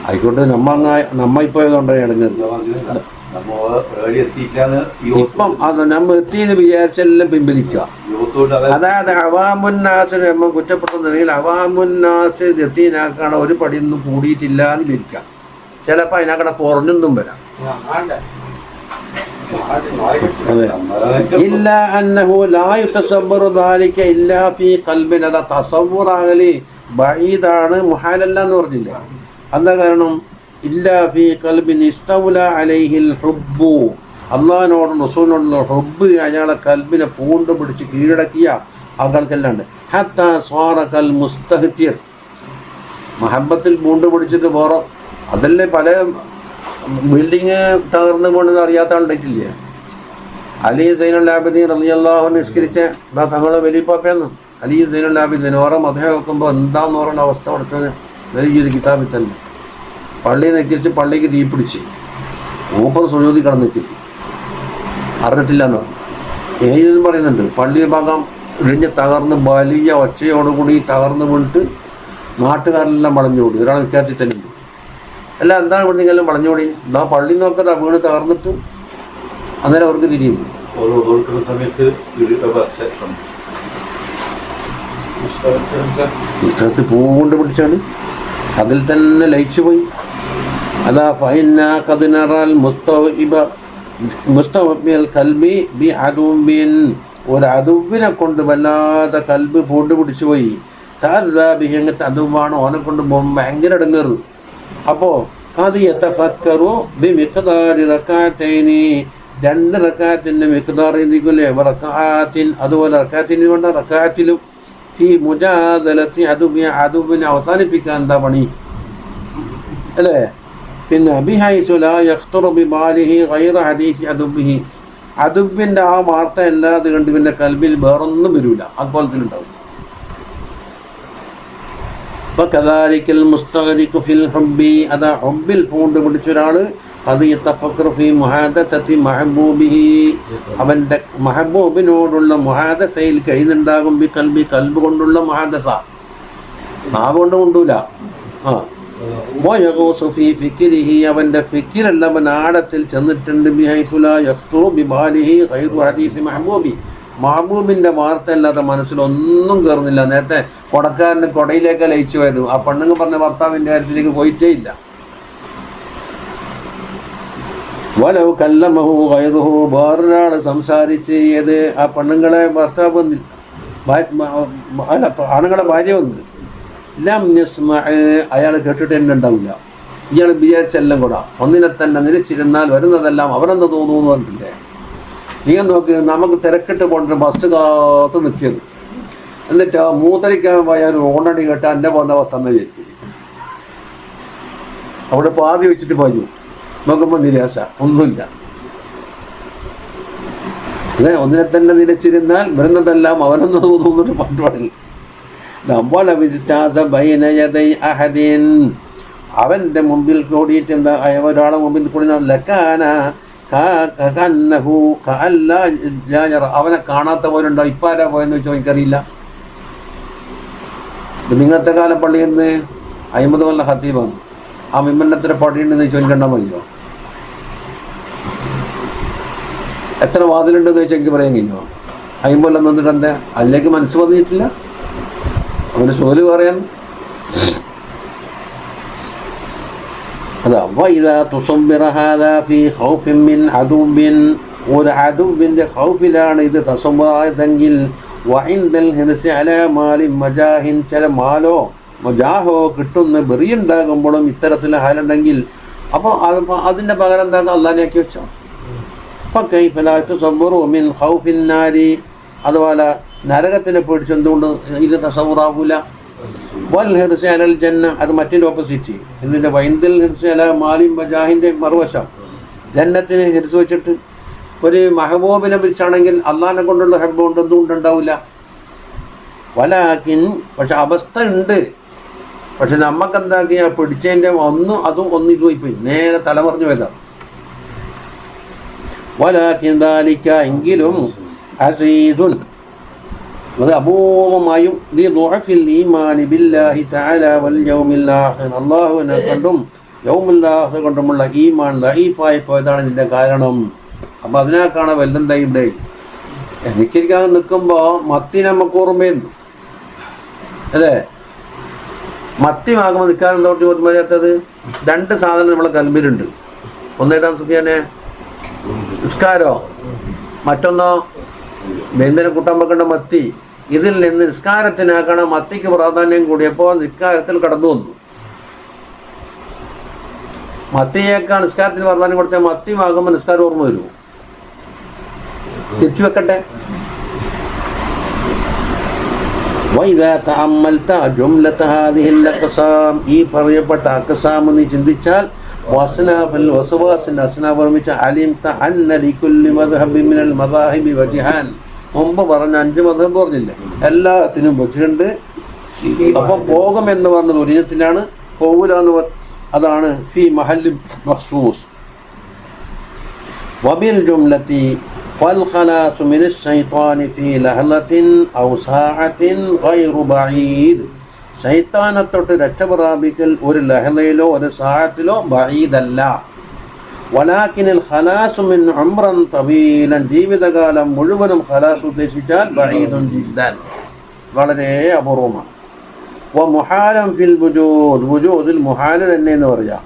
ആയിക്കോട്ടെ, നമ്മ ഇപ്പോൾ ഏതുകൊണ്ട് ഇടങ്ങരുത്. ഇപ്പം അത് നമ്മ എത്തിയെന്ന് വിചാരിച്ചെല്ലാം പിൻവലിക്കുക. അതായത് അവാമുന്നാസിൽ നമ്മൾ കുറ്റപ്പെടുന്നുണ്ടെങ്കിൽ അവാമുന്നാസിൽ എത്തിനാക്കാണ് ഒരു പടിയൊന്നും കൂടിയിട്ടില്ല എന്ന് വിരിക്കാം. ചിലപ്പോൾ അതിനകടെ കുറഞ്ഞൊന്നും വരാം. ഇല്ല അന്നഹു ലാ യുതസവ്വറു ദാലിക ഇല്ലാ ഫീ ഖൽബിൻ, അതാ തസവ്വുറാകലി ബഈദാണ്, മുഹാലല്ല എന്ന് പറഞ്ഞില്ല. എന്താ കാരണം? ഇല്ലാ ഫീ ഖൽബിൻ ഇസ്തൗല അലൈഹിൽ ഹുബ്ബു, അള്ളാഹിനോടും റസൂലിനോടുള്ള ഹുബ്ബ് അയാളെ കൽബിനെ പൂണ്ട് പിടിച്ച് കീഴടക്കിയ ആൾക്കാർക്കെല്ലാണ്ട്. ഹത്താ സ്വാറ കൽ മുസ്തഹ്തിർ, മഹബത്തിൽ പൂണ്ട് പിടിച്ചിട്ട് വേറെ അതല്ലേ പല ബിൽഡിങ് തകർന്നു കൊണ്ടെന്ന് അറിയാത്ത ആളുണ്ടായിട്ടില്ലേ? അലി സൈനുൽ ആബിദീൻ റളിയല്ലാഹു അൻഹു നിസ്കരിച്ച തങ്ങളെ വലിയപ്പാപ്പയെന്ന് അലി സൈനുൽ ആബിദീൻ ഓരോ മധുര വെക്കുമ്പോൾ എന്താന്ന് പറയുന്ന അവസ്ഥ പഠിച്ചത് വലിയൊരു കിതാബിൽ തന്നെ പള്ളി നിൽക്കിച്ച് പള്ളിക്ക് തീ പിടിച്ച് മൂപ്പർ സുജൂദി കടന്നിട്ട് അറിഞ്ഞിട്ടില്ല എന്ന് പറഞ്ഞു. ഏതെന്ന് പറയുന്നുണ്ട് പള്ളി ഭാഗം ഇഴിഞ്ഞ് തകർന്ന് വലിയ ഒച്ചയോടുകൂടി തകർന്ന് വീണിട്ട് നാട്ടുകാരെല്ലാം വളഞ്ഞോടി. ഒരാൾ നിൽക്കാത്തി തന്നെ ഉണ്ട്. അല്ല എന്താണ് ഇവിടെ നിങ്ങളെല്ലാം വളഞ്ഞോടി? എന്താ പള്ളി നോക്കണ്ട വീണ് തകർന്നിട്ട് അന്നേരം അവർക്ക് തിരിയുന്നു. സമയത്ത് പുസ്തകത്തിൽ പൂ കൊണ്ട് പിടിച്ചാണ് അതിൽ തന്നെ ലയിച്ചു പോയി. അതാ ഫൈന കദിനറാൽ മുസ്തവബിൽ കൽബി ബി അദുബിൻ, ഒരു അതുവിനെ കൊണ്ട് വല്ലാതെ കൽബ് പൂണ്ട് പിടിച്ചു പോയി. താങ്ങത്തെ അതുവാണ് ഓനെ കൊണ്ട് ഭയങ്കര ഇടങ്ങേറ്. അപ്പോൾ അത് യതഫക്കറു ബി മിഖ്ദാരി റകാതൈനി, 2 റകാത്തിന്റെ മിഖ്ദാർ എന്തില്ലേ റകാത്തിൻ, അതുപോലെ റകാത്തിന് വേണ്ട റകാത്തിലും ഈ മുജാദലത്തി അതുബിനെ അവസാനിപ്പിക്കാൻ എന്താ പണി അല്ലേ? പിന്നെ ബിഹൈസു ലാ യഖ്തുറു ബിബാലിഹി ഗൈറ ഹദീസി അതുബിഹി, അതുബിൻ്റെ ആ വാർത്ത അല്ലാതെ കണ്ട് പിന്നെ കൽബിൽ വേറൊന്നും വരില്ല, അതുപോലത്തിലുണ്ടാവും. ഫകദാലിക്കൽ മുസ്തഗ്രിഖു ഫിൽ ഹുബ്ബി, അതാ ഹുബ്ബിൽ പൂണ്ട് പിടിച്ച ഒരാൾ അത് യതഫക്കറു ഫീ മുഹാദസതി മഹബൂബിഹി, അവൻ്റെ മഹബൂബിനോടുള്ള മുഹാദസയിൽ കഴിയുന്നുണ്ടാകും. ബി കൽബി, കൽബ് കൊണ്ടുള്ള മുഹാദസ, നാവ് കൊണ്ട് കൊണ്ടൂല. വയഗൂസു ഫീ ഫിക്രിഹി, അവൻ്റെ ഫിക്രെല്ലാം അവൻ ആഴത്തിൽ ചെന്നിട്ടുണ്ട്. ബിഹൈസു ലാ യഖ്തുറു ബിബാലിഹി ഗൈറു ഹദീസി മഹബൂബി, മഹബൂബിൻ്റെ വാർത്ത അല്ലാതെ മനസ്സിലൊന്നും കയറുന്നില്ല. നേരത്തെ കൊടക്കാരന് കൊടയിലേക്ക് ലയിച്ചു പോയത് ആ പെണ്ണുങ്ങൾ പറഞ്ഞ ഭർത്താവിൻ്റെ കാര്യത്തിലേക്ക് പോയിട്ടേ ഇല്ല. വലവ് കല്ലമഹു ഗൈറുഹു, വേറൊരാൾ സംസാരിച്ച് ഏത് ആ പെണ്ണുങ്ങളെ ഭർത്താവ് വന്നില്ല, അല്ല ആണുങ്ങളെ ഭാര്യ വന്ന് ലം യസ്മഅ, അയാൾ കേട്ടിട്ട് തന്നെ ഉണ്ടാവില്ല. ഇയാൾ വിചാരിച്ചെല്ലാം കൂടാ ഒന്നിനെ തന്നെ നിരച്ചിരുന്നാൽ വരുന്നതെല്ലാം അവരെന്ന് തോന്നുന്നു പറഞ്ഞിട്ടില്ലേ? നീ നോക്ക്, നമുക്ക് തിരക്കിട്ട് പോയിട്ട് ബസ് കാത്ത് നിൽക്കിയത്, എന്നിട്ട് ആ മൂത്തരിക്കാൻ പോയാൽ ഓണടി കേട്ട് എൻ്റെ പോകുന്ന സമയത്ത് അവിടെ പാതി വെച്ചിട്ട് പോയി നോക്കുമ്പോൾ നിരാശ ഒന്നുമില്ല. അതെ, ഒന്നിനെ തന്നെ നിരച്ചിരുന്നാൽ വരുന്നതെല്ലാം അവനെന്ന് തോന്നുന്നിട്ട് പാട്ട് പാടില്ല. അവൻ്റെ മുമ്പിൽ കൂടിയിട്ട് എന്താ ഒരാളെ മുമ്പിൽ കൂടി ലക്കാന അവനെ കാണാത്ത പോലെ ഉണ്ടോ? ഇപ്പം ആരാ പോയെന്ന് വെച്ചാൽ എനിക്കറിയില്ല. നിങ്ങളത്തെ കാലം പള്ളിയിൽ നിന്ന് 50 കൊല്ലം ഹത്തീബാണ്. ആ മിമ്മനത്ര പള്ളിയുണ്ടെന്ന് ചോദിച്ചാൽ എനിക്ക് കണ്ടാൽ മതിയോ? എത്ര വാതിലുണ്ടെന്ന് ചോദിച്ചാൽ എനിക്ക് പറയാൻ കഴിഞ്ഞോ? 50 കൊല്ലം നിന്നിട്ട് എന്താ അതിലേക്ക് മനസ്സ് വന്നിട്ടില്ല? അവന് സോല് പറയാൻ അതാ ഒരു അദുബിൻ്റെ ഖൗഫിലാണ് ഇത് തസവ്വുറായതെങ്കിൽ ചില മാലോ മജാഹോ കിട്ടുന്ന ബെറിയുണ്ടാകുമ്പോഴും ഇത്തരത്തിൽ ഹാലുണ്ടെങ്കിൽ അപ്പോൾ അതിൻ്റെ പകരം എന്താ അള്ളാഹിനെയാക്കി വെച്ചോ. മിൻ ഖൗഫിൻ നാരി, അതുപോലെ നരകത്തിനെ പേടിച്ച് എന്തുകൊണ്ട് ഇത് തസവ്വുറാവൂല? വൽ ഹിർസി അലൽ ജന്ന, അത് മറ്റൊരു ഓപ്പോസിറ്റ്. ഇതിൻ്റെ വൈന്ദൽ ഹിർസി അല മാലിം ബജാഹിൻ്റെ മറുവശം. ജന്നത്തിന് ഹിർസ് വെച്ചിട്ട് ഒരു മഹബൂബിനെ പിടിച്ചാണെങ്കിൽ അള്ളാഹിനെ കൊണ്ടുള്ള ഹബ്ബ് കൊണ്ട് എന്തുകൊണ്ടുണ്ടാവില്ല? വലാക്കിൻ, പക്ഷെ അവസ്ഥ ഉണ്ട്. പക്ഷെ നമുക്കെന്താക്കിയ പിടിച്ചതിൻ്റെ അതും ഇത് പോയിപ്പോയി, നേരെ തലമറിഞ്ഞു പോയതാണ്. വലാക്കിൻ ദാലിക, എങ്കിലും അസീദുൻ, അത് അപൂർവമായും അള്ളാഹുവിനെ കൊണ്ടും യൗമുൽ ആഖിർ കൊണ്ടുമുള്ള ഈമാൻ ലഈഫായി പോയതാണ് ഇതിൻ്റെ കാരണം. അപ്പം അതിനേക്കാണ് വല്ലെന്തായി ഉണ്ടായി. എനിക്കിരിക്കാൻ നിൽക്കുമ്പോൾ മത്തി നമുക്ക് ഓർമ്മയുണ്ട് അല്ലേ? മത്തി വാങ്ങുമ്പോൾ നിൽക്കാൻ എന്തോട്ട് ഓർമ്മ വരാത്തത്? 2 സാധനം നമ്മളെ കൽബിലുണ്ട്. ഒന്നേതാ സുഫിയാനെ? നിസ്കാരോ, മറ്റൊന്നോ ബെന്തിനെ കൂട്ടാൻ വെക്കേണ്ട മത്തി. ഇതിൽ നിന്ന് നിസ്കാരത്തിനാക്കണം മത്തിക്ക് പ്രാധാന്യം കൂടിയപ്പോൾ നിസ്കാരത്തിൽ കടന്നു വന്നു. മത്തിയേക്കാൾ നിസ്കാരത്തിന് പ്രാധാന്യം കൊടുത്താൽ മത്തി വാങ്ങുമ്പോൾ നിസ്കാരം ഓർമ്മ വരുമോ? തിരിച്ചു വെക്കട്ടെ. ഈ പറയപ്പെട്ട അക്സാം നീ ചിന്തിച്ചാൽ വസ്നാഫിൽ വസ്വാസിൻ്റെ അസ്നാഫ് നിർമ്മിച്ച അലിംത അന്ന ലികുല്ലി മദ്ഹബി മിനൽ മദാഹിബി വജിഹാൻ. മുമ്പ് പറഞ്ഞ 5 മദ്ഹബ് പറഞ്ഞില്ലേ, എല്ലാത്തിനും വജിഹുണ്ട്. അപ്പം പോകും എന്ന് പറഞ്ഞത് ഒരിനത്തിലാണ്, പോകൂല എന്ന് അതാണ് ഫി മഹല്ലി മഖ്സൂസ്. വബിൽ ജുംലത്തി والخلاص من الشيطان في لحظة أو ساعة غير بعيد. ശൈത്താനെ തൊട്ട് രക്ഷ പ്രാപിക്കൽ ഒരു ലഹളയിലോ ഒരു സാഅത്തിലോ ബഈദല്ല. വലാകിനിൽ ഖലാസു മിൻ ഉംറൻ തവീലൻ, ജീവിതകാലം മുഴുവനും ഖലാസ് ഉദ്ദേശിച്ചാൽ ബഈദുൻ ജിദ്ദൻ, വളരെ അപൂർവമാണ്. വമുഹാലൻ ഫിൽ വുജൂദ്, വുജൂദിൽ മുഹാല് തന്നെ എന്ന് പറയാം.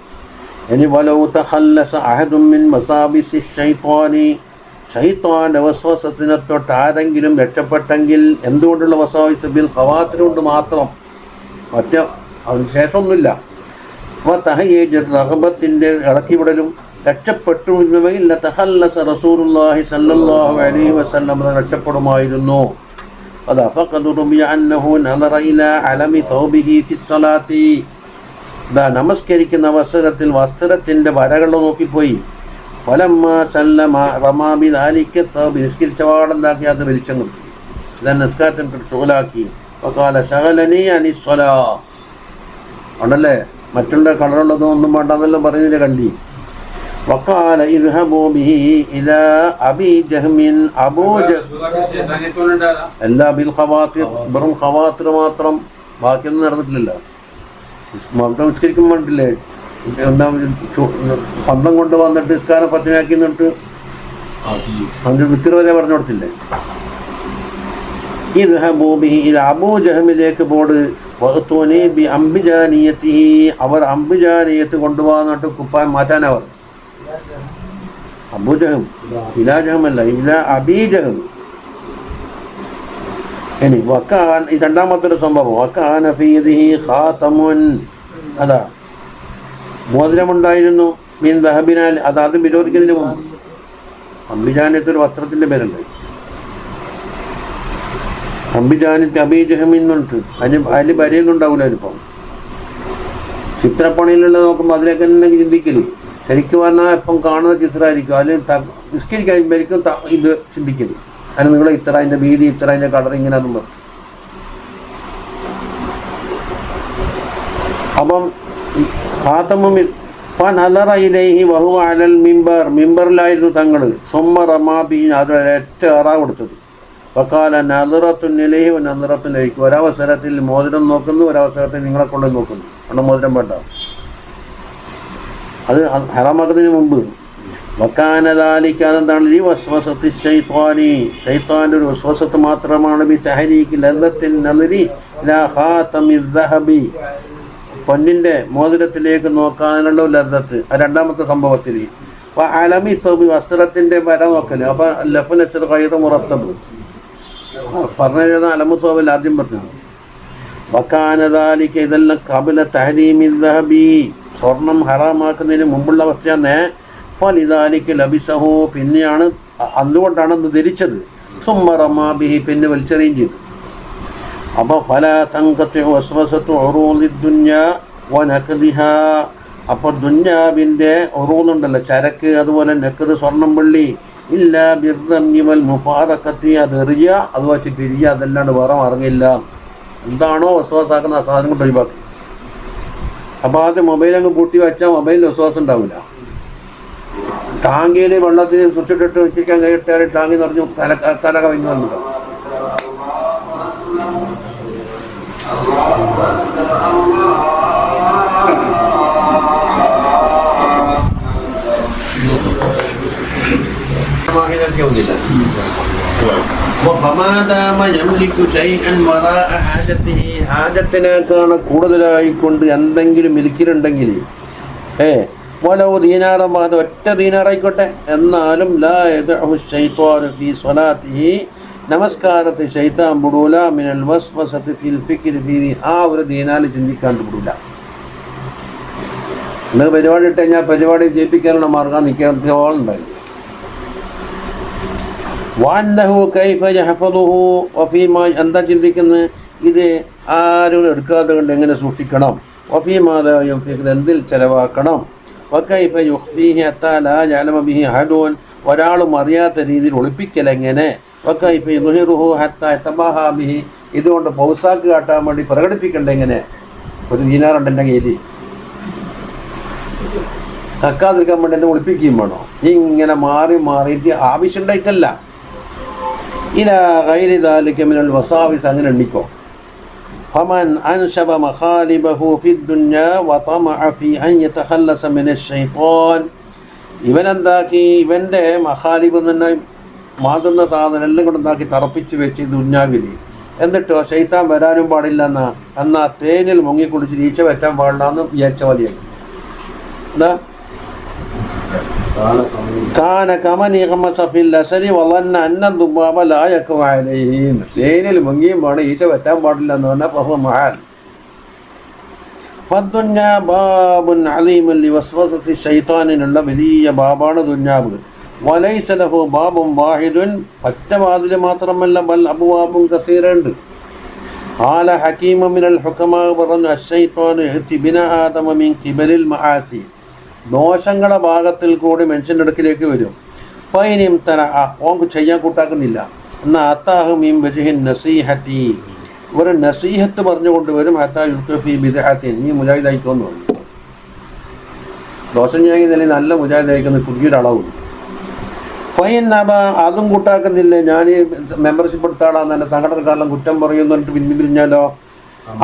ഇനി വലൗ തഖല്ലസ അഹദുൻ മിൻ മസാബിസി ശൈത്വാനി, ശൈത്വാന്റെ വസ്വസത്തിനെ തൊട്ട് ആരെങ്കിലും രക്ഷപ്പെട്ടെങ്കിൽ, എന്തുകൊണ്ടുള്ള വസ്വാസ്? ബിൽ ഖവാത്തിർ കൊണ്ട് മാത്രം, മറ്റേ അതിന് ശേഷമൊന്നുമില്ല. അപ്പോൾ തഹയ്യേജ് റഹബത്തിൻ്റെ ഇളക്കിവിടലും രക്ഷപ്പെട്ടുവെങ്കിൽ തഖല്ലസ റസൂലുള്ളാഹി സ്വല്ലല്ലാഹു അലൈഹി വസല്ലം രക്ഷപ്പെടുമായിരുന്നു. അതാ ഫഖദ് റുബിയ അന്നഹു നദറ ഇലാ അലമി തൗബിഹി ഫിസ്സലാത്തി, നമസ്കരിക്കുന്ന അവസരത്തിൽ വസ്ത്രത്തിൻ്റെ വരകൾ നോക്കിപ്പോയി. വലമ്മ സല്ലമ റമാബി ദാലിക സബ്, നിസ്കരിച്ചവാടെന്താക്കി അത് വെളിച്ചം കിട്ടി, ഇതാ നിസ്കാരത്തിന് ഷുഗലാക്കി. വഖാല ശഗലനി അനിസ്വലാ, ഉണ്ടല്ലേ, മറ്റുള്ള കളറുള്ളതും ഒന്നും വേണ്ട എന്നെല്ലാം പറയുന്നില്ല കണ്ടി. വഖാല ഇദ്ഹബൂ ബിഹി ഇലാ അബി ജഹ്മിൻ, എല്ലാ ബിൽ ഖവാത്തിർ, വെറും ഖവാത്തിർ മാത്രം, ബാക്കിയൊന്നും നടന്നിട്ടില്ലല്ലോ. നിസ്കരിക്കും വേണ്ടില്ലേ, എന്താ പന്തം കൊണ്ട് വന്നിട്ട് നിസ്കാരം പത്തിനാക്കി എന്നിട്ട് അതിൻ്റെ വിക്ര വരെ പറഞ്ഞു കൊടുത്തില്ലേ. ഇദ്ഹബൂ ബിഹി ഇലാ അബൂ ജഹ്മിലേക്ക് പോട്, വഅ്തൂനി ബി അംബിജാനിയതിഹി, അവർ അംബിജാനിയത്ത് കൊണ്ടുപോകാന്നിട്ട് കുപ്പായം മാറ്റാനവർ. അബൂജഹം, ഇലാ ജഹമല്ല, ഇലാ അബീജഹം. ഇനി വക്കാൻ, ഈ രണ്ടാമത്തെ ഒരു സംഭവം, വക്കാന ഫീ യദിഹി ഖാതമുൻ, അതാ മോതിരമുണ്ടായിരുന്നു. മീൻ ദഹബിനാൽ, അത് വിരോധിക്കുന്നതിന് മുമ്പ്. അംബിജാനത്തൊരു വസ്ത്രത്തിൻ്റെ പേരുണ്ട്, അംബിജാനത്ത് അബീജഹമിന്നുണ്ട്. അതിൽ വരെയൊന്നുണ്ടാവില്ല. ഇപ്പം ചിത്രപ്പണിയിലുള്ളത് നോക്കുമ്പോൾ അതിലേക്ക് തന്നെ ചിന്തിക്കല്. ശരിക്കും പറഞ്ഞാൽ ഇപ്പം കാണുന്ന ചിത്രമായിരിക്കും, അതിൽ നിസ്കരിക്കായിരിക്കും ഇത് ചിന്തിക്കല്. അതിന് നിങ്ങൾ ഇത്ര, അതിൻ്റെ വീതി ഇത്ര, അതിൻ്റെ കളർ ഇങ്ങനെ അതും പറഞ്ഞു. അപ്പം മിമ്പറിലായിരുന്നു തങ്ങൾ. സുമ്മ റമാബി, അതൊരൊറ്റ ഏറാ കൊടുത്തത്. വക്കാല നദറത്തുനിലഹി നദറത്തുനിലേക്ക്, ഒരവസരത്തിൽ മോതിരം നോക്കുന്നു, ഒരവസരത്തിൽ നിങ്ങളെ കൊണ്ട് നോക്കുന്നു. അവിടെ മോതിരം വേണ്ട, അത് ഹറാമാക്കുന്നതിന് മുമ്പ്. വക്കാനദാലിക്ക്, അതെന്താണ്? ഈ വസ്വസത്തി ശൈത്വാനി, ശൈത്വാൻ്റെ ഒരു വസ്വസത്ത് മാത്രമാണ്. ബി തഹരീക്ക് ലദ്ദത്തിൻ നളരി ലാ ഖാതമിൽ ദഹബി, പൊന്നിൻ്റെ മോതിരത്തിലേക്ക് നോക്കാനുള്ള ലദ്ദത്ത്. രണ്ടാമത്തെ സംഭവത്തിൽ അലമി സൗബി, വസ്ത്രത്തിൻ്റെ വര നോക്കല്. അപ്പം ലഫ്നസ്ർ ഖൈറ മുറത്തബ് പറഞ്ഞത് അലമു സൗബിൽ ആദ്യം പറഞ്ഞു. വക്കാനദാലിക്ക്, ഇതെല്ലാം കബല തഹരീമി ദഹബി, സ്വർണം ഹറാമാക്കുന്നതിന് മുമ്പുള്ള അവസ്ഥയാണ്. ഫലിദാലിക്ക് ലബിസഹു, പിന്നെയാണ്, അതുകൊണ്ടാണ് അന്ന് ധരിച്ചത്. സുമ്മ റമാബിഹി, പിന്നെ വലിച്ചെറിയും ചെയ്തു. അപ്പോൾ ഫല തങ്കത്തെ വസ്വസത്തു ഉറൂദി ദുന്യാ വനഖദിഹാ, അപ്പോൾ ദുന്യാവിൻ്റെ ഉറൂദുണ്ടല്ലോ, ചരക്ക്, അതുപോലെ നഖദ്, സ്വർണം വെള്ളി, ഇല്ല ബിർറമി വൽ മുഫാറഖത്തി, അത് എറിയുക, അത് വച്ച് പിരിയുക, അതല്ലാണ്ട് വേറെ മറങ്ങില്ല. എന്താണോ വസ്വാസാക്കുന്ന ആ സാധനം കൊണ്ട് ഒഴിവാക്കി. അപ്പോൾ ആദ്യം മൊബൈൽ അങ്ങ് പൂട്ടി വെച്ചാൽ മൊബൈലിൽ വസ്വാസം ഉണ്ടാവില്ല. ടാങ്കിയിൽ വെള്ളത്തിന് സ്വിച്ചിട്ടിട്ട് വെച്ചിരിക്കാൻ കഴിയിട്ടാൽ ടാങ്കി നിറഞ്ഞു കല കവിഞ്ഞു വന്നിട്ടുണ്ടാവും. ഹാജത്തിനേക്കാണ് കൂടുതലായിക്കൊണ്ട് എന്തെങ്കിലും മിലിക്കലുണ്ടെങ്കിൽ, വലോ ദീനാറമാത്, ഒറ്റ ദീനാറായിക്കോട്ടെ, എന്നാലും ലാ യദഉ ശൈത്വാനു ഫീ സ്വലാത്തിഹി, നമസ്കാരത്തെ ശൈത്താൻ വിടൂല. മിനൽ വസ്വസത്തി ഫിൽ ഫിക്രി ഫീഹി, ആ ഒരു ദീനാല് ചിന്തിക്കാണ്ട് വിടൂല. നിങ്ങൾ പരിപാടി ഇട്ട് കഴിഞ്ഞാൽ പരിപാടി ജയിപ്പിക്കാനുള്ള മാർഗം നിൽക്കാനുണ്ടായിരുന്നു. വാന്നഹു കൈഫ യഹ്ഫദുഹു വഫീമാ, എന്താ ചിന്തിക്കുന്നത്? ഇത് ആരും എടുക്കാതെ കൊണ്ട് എങ്ങനെ സൂക്ഷിക്കണം? വഫീമാ ലാ യുൻഫിഖ്, എന്തിൽ ചെലവാക്കണം? വക്കൈഫ യുഖ്ഫീഹി ഹത്താ ലാ യഅലമ ബിഹി അഹദുൻ, ഒരാളും അറിയാത്ത രീതിയിൽ ഒളിപ്പിക്കൽ എങ്ങനെ? വക്കൈഫ യുദ്ഹിറുഹു ഹത്താ യതബാഹാ ബിഹി, ഇതുകൊണ്ട് പൗസാക്ക് കാട്ടാൻ വേണ്ടി പ്രകടിപ്പിക്കേണ്ട എങ്ങനെ? ഒരു ദീനാറുണ്ട് എൻ്റെ കയ്യിൽ, തക്കാതിരിക്കാൻ വേണ്ടി എന്നെ ഒളിപ്പിക്കുകയും വേണോ? ഇങ്ങനെ മാറി മാറിയിട്ട് ആവശ്യമുണ്ടായിട്ടല്ല. ഇലാ ഗൈരി ദാലിക മിനൽ വസാവിസ്, അങ്ങനെ എണ്ണിക്കോ. ഫമൻ അൻശബ മഖാലിബഹു ഫിദ്ദുനിയ വതമഅ ഫി അൻ യതഖല്ലസ മിനശ് ശൈത്വാൻ, ഇവനെന്താക്കി ഇവൻ്റെ മഖാലിബ് തന്നെ മാതുന്ന സാധനം എല്ലാം കൂടെ എന്താക്കി തറപ്പിച്ച് വെച്ച് ദുന്യാവിൽ, എന്നിട്ടോ ശൈത്താൻ വരാനും പാടില്ല എന്നാ തേനിൽ മുങ്ങിക്കുളിച്ച് ഈച്ച വെച്ചാൻ പാടില്ല എന്ന് വിചാരിച്ച മതിയാണ്. എന്താ കാന കമനി ഫിൽ അസരി വളന്ന അന്ന ദുബാബ ലാ യഖഉ അലൈഹി, തേനിൽ മുങ്ങിയും പാടെ ഈച്ച വെച്ചാൻ പാടില്ല എന്ന് പറഞ്ഞാൽ ഫഹുവ മഹാൽ. ഫദ്ദുന്യ ബാബുൻ അലീമുൻ ലിവസ്വസത്തി ശൈത്താനിനുള്ള വലിയ ബാബാണ് ദുന്യാവ്. വലൈസ ലഹു ബാബുൻ വാഹിദുൻ, ഒറ്റ വാതിൽ മാത്രമല്ല, ബൽ അബ്വാബുൻ കസീറുണ്ട്. ഖാല ഹകീമ മിനൽ ഹുകമാ പറഞ്ഞു അശ്ശൈത്വാനു യഅതി ബിന ആദമ മിൻ ഖിബലിൽ മആസി, ദോഷങ്ങളുടെ ഭാഗത്തിൽ കൂടി മനുഷ്യൻ്റെ അടുക്കിലേക്ക് വരും. ഫൈനിം തന, ഓൻ ചെയ്യാൻ കൂട്ടാക്കുന്നില്ല. എന്നാൽ അത്താഹു മിൻ വജ്ഹിൻ നസീഹത്തി, ഒരു നസീഹത്ത് പറഞ്ഞുകൊണ്ട് വരും. ഹത്താ യുൽഖി ബിദ്അത്തിൻ, നീ മുജാഹിദായിക്കോന്ന് പറയും. ദോഷം ചെയ്യാൻ നല്ല മുജാഹിദായിക്കുന്ന കുട്ടിയുടെ അളവുണ്ട്. ഫൈനബ, അതും കൂട്ടാക്കുന്നില്ല, ഞാൻ മെമ്പർഷിപ്പ് എടുത്ത ആളാന്ന് എൻ്റെ സംഘടനക്കാരെല്ലാം കുറ്റം പറയുന്നു പറഞ്ഞിട്ട് പിന്തിരിഞ്ഞാലോ,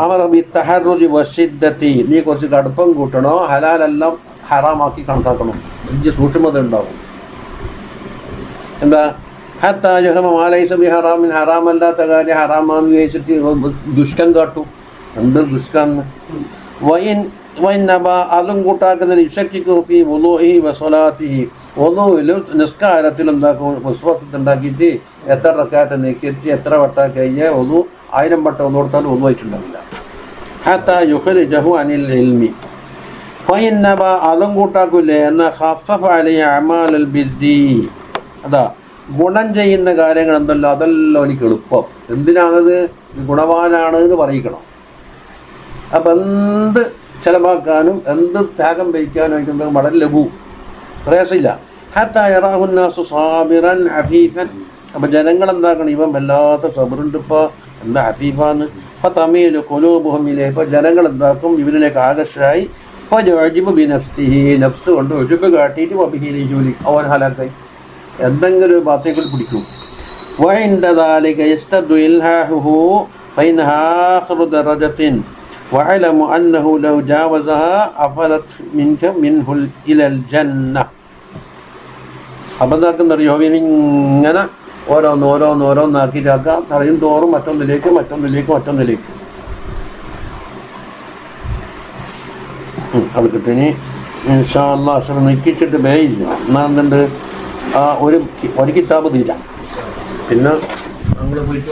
അമർ ബി തഹറുജി വശിദ്ദത്തി, നീ കുറച്ച് കടുപ്പം കൂട്ടണോ, ഹലാലെല്ലാം ഹറാമാക്കി കണക്കാക്കണം, വലിയ സൂക്ഷ്മത ഉണ്ടാവും. എന്താ ഹത്താ യുഹ്റമ മാ ലൈസ ബി ഹറാമിൻ, ഹറാമല്ലാത്ത കാര്യം ഹറാമാന്ന് വിചാരിച്ചിട്ട് ദുഷ്കം കാട്ടും. എന്ത് ദുഷ്കാന്ന്? വൈനബ, അതും കൂട്ടാക്കുന്നതിന് ഇഷക്കിക്കു ഫീ വുളൂഇഹി വസ്വലാത്തിഹി, വുളൂഇലും നിസ്കാരത്തിൽ എന്താക്കും വിശ്വാസത്തുണ്ടാക്കിയിട്ട് എത്ര റക്അത്ത് നിസ്കരിച്ച് എത്ര വട്ടം കഴിഞ്ഞാൽ വുളൂ 1000 വട്ടം ഒന്നു കൊടുത്താലും വുളൂ ആയിട്ടുണ്ടാവില്ല. ഹത്താ യുഖ്രിജഹു അനിൽ ഇൽമി. ഫൈനബ, അതും കൂട്ടാക്കൂലേ എന്നാൽ ഖഫഫ അലൈഹി അമാലുൽ ബിദ്ദി, അതാ ഗുണം ചെയ്യുന്ന കാര്യങ്ങൾ എന്തല്ലോ അതെല്ലാം എനിക്ക് എളുപ്പം. എന്തിനാണത്? ഗുണവാനാണ് എന്ന് പറയിക്കണം. അപ്പം എന്ത് ചിലവാക്കാനും എന്ത് ത്യാഗം വഹിക്കാനും എനിക്ക് വളരെ ലഘു, പ്രയാസമില്ല. ഹത്താ യറാഹുന്നാസു സാബിറൻ ഹഫീഫൻ, അപ്പം ജനങ്ങളെന്താക്കണം, ഇവൻ വല്ലാത്ത സബറുണ്ട്, ഇപ്പോൾ എന്താ ഹഫീഫാന്ന്. അപ്പം തമീൽ കൊലൂബുഹമിലെ, ഇപ്പോൾ ജനങ്ങളെന്താക്കും ഇവരിലേക്ക് ആകർഷമായി. അപ്പോൾ ജോജിബ് ബി നഫ്സിഹി, നഫ്സ് കൊണ്ട് ഒഴുപ്പ് കാട്ടിയിട്ട് വബിഹിലി ജോലി, അവൻ ഹലാക്കായി എന്തെങ്കിലും ഒരു ഭാഗത്തേക്ക് പിടിക്കും. വഇൻദദാലിക യസ്തദു ഇൽഹാഹുഹു ഫൈന ആഖിറു ദറജത്തിൻ വഅലമു അന്നഹു ലൗ ജാവസഹ അഫലത് മിൻക മിൻഹുൽ ഇലൽ ജന്ന. അപ്പം എന്താക്കുന്നറിയോ, ഇങ്ങനെ ഓരോന്നോരോന്നാക്കിയിട്ടാക്കാം, തറയും തോറും മറ്റൊന്നിലേക്ക്. അവർക്കിട്ടിനി ഇൻഷാ അല്ലാഹ് അസർ നിൽക്കിച്ചിട്ട് ബേയില്ല. എന്നാൽ എന്തുണ്ട്, ആ ഒരു കിതാബ് തീരാം. പിന്നെ നമ്മൾ പോയിട്ട്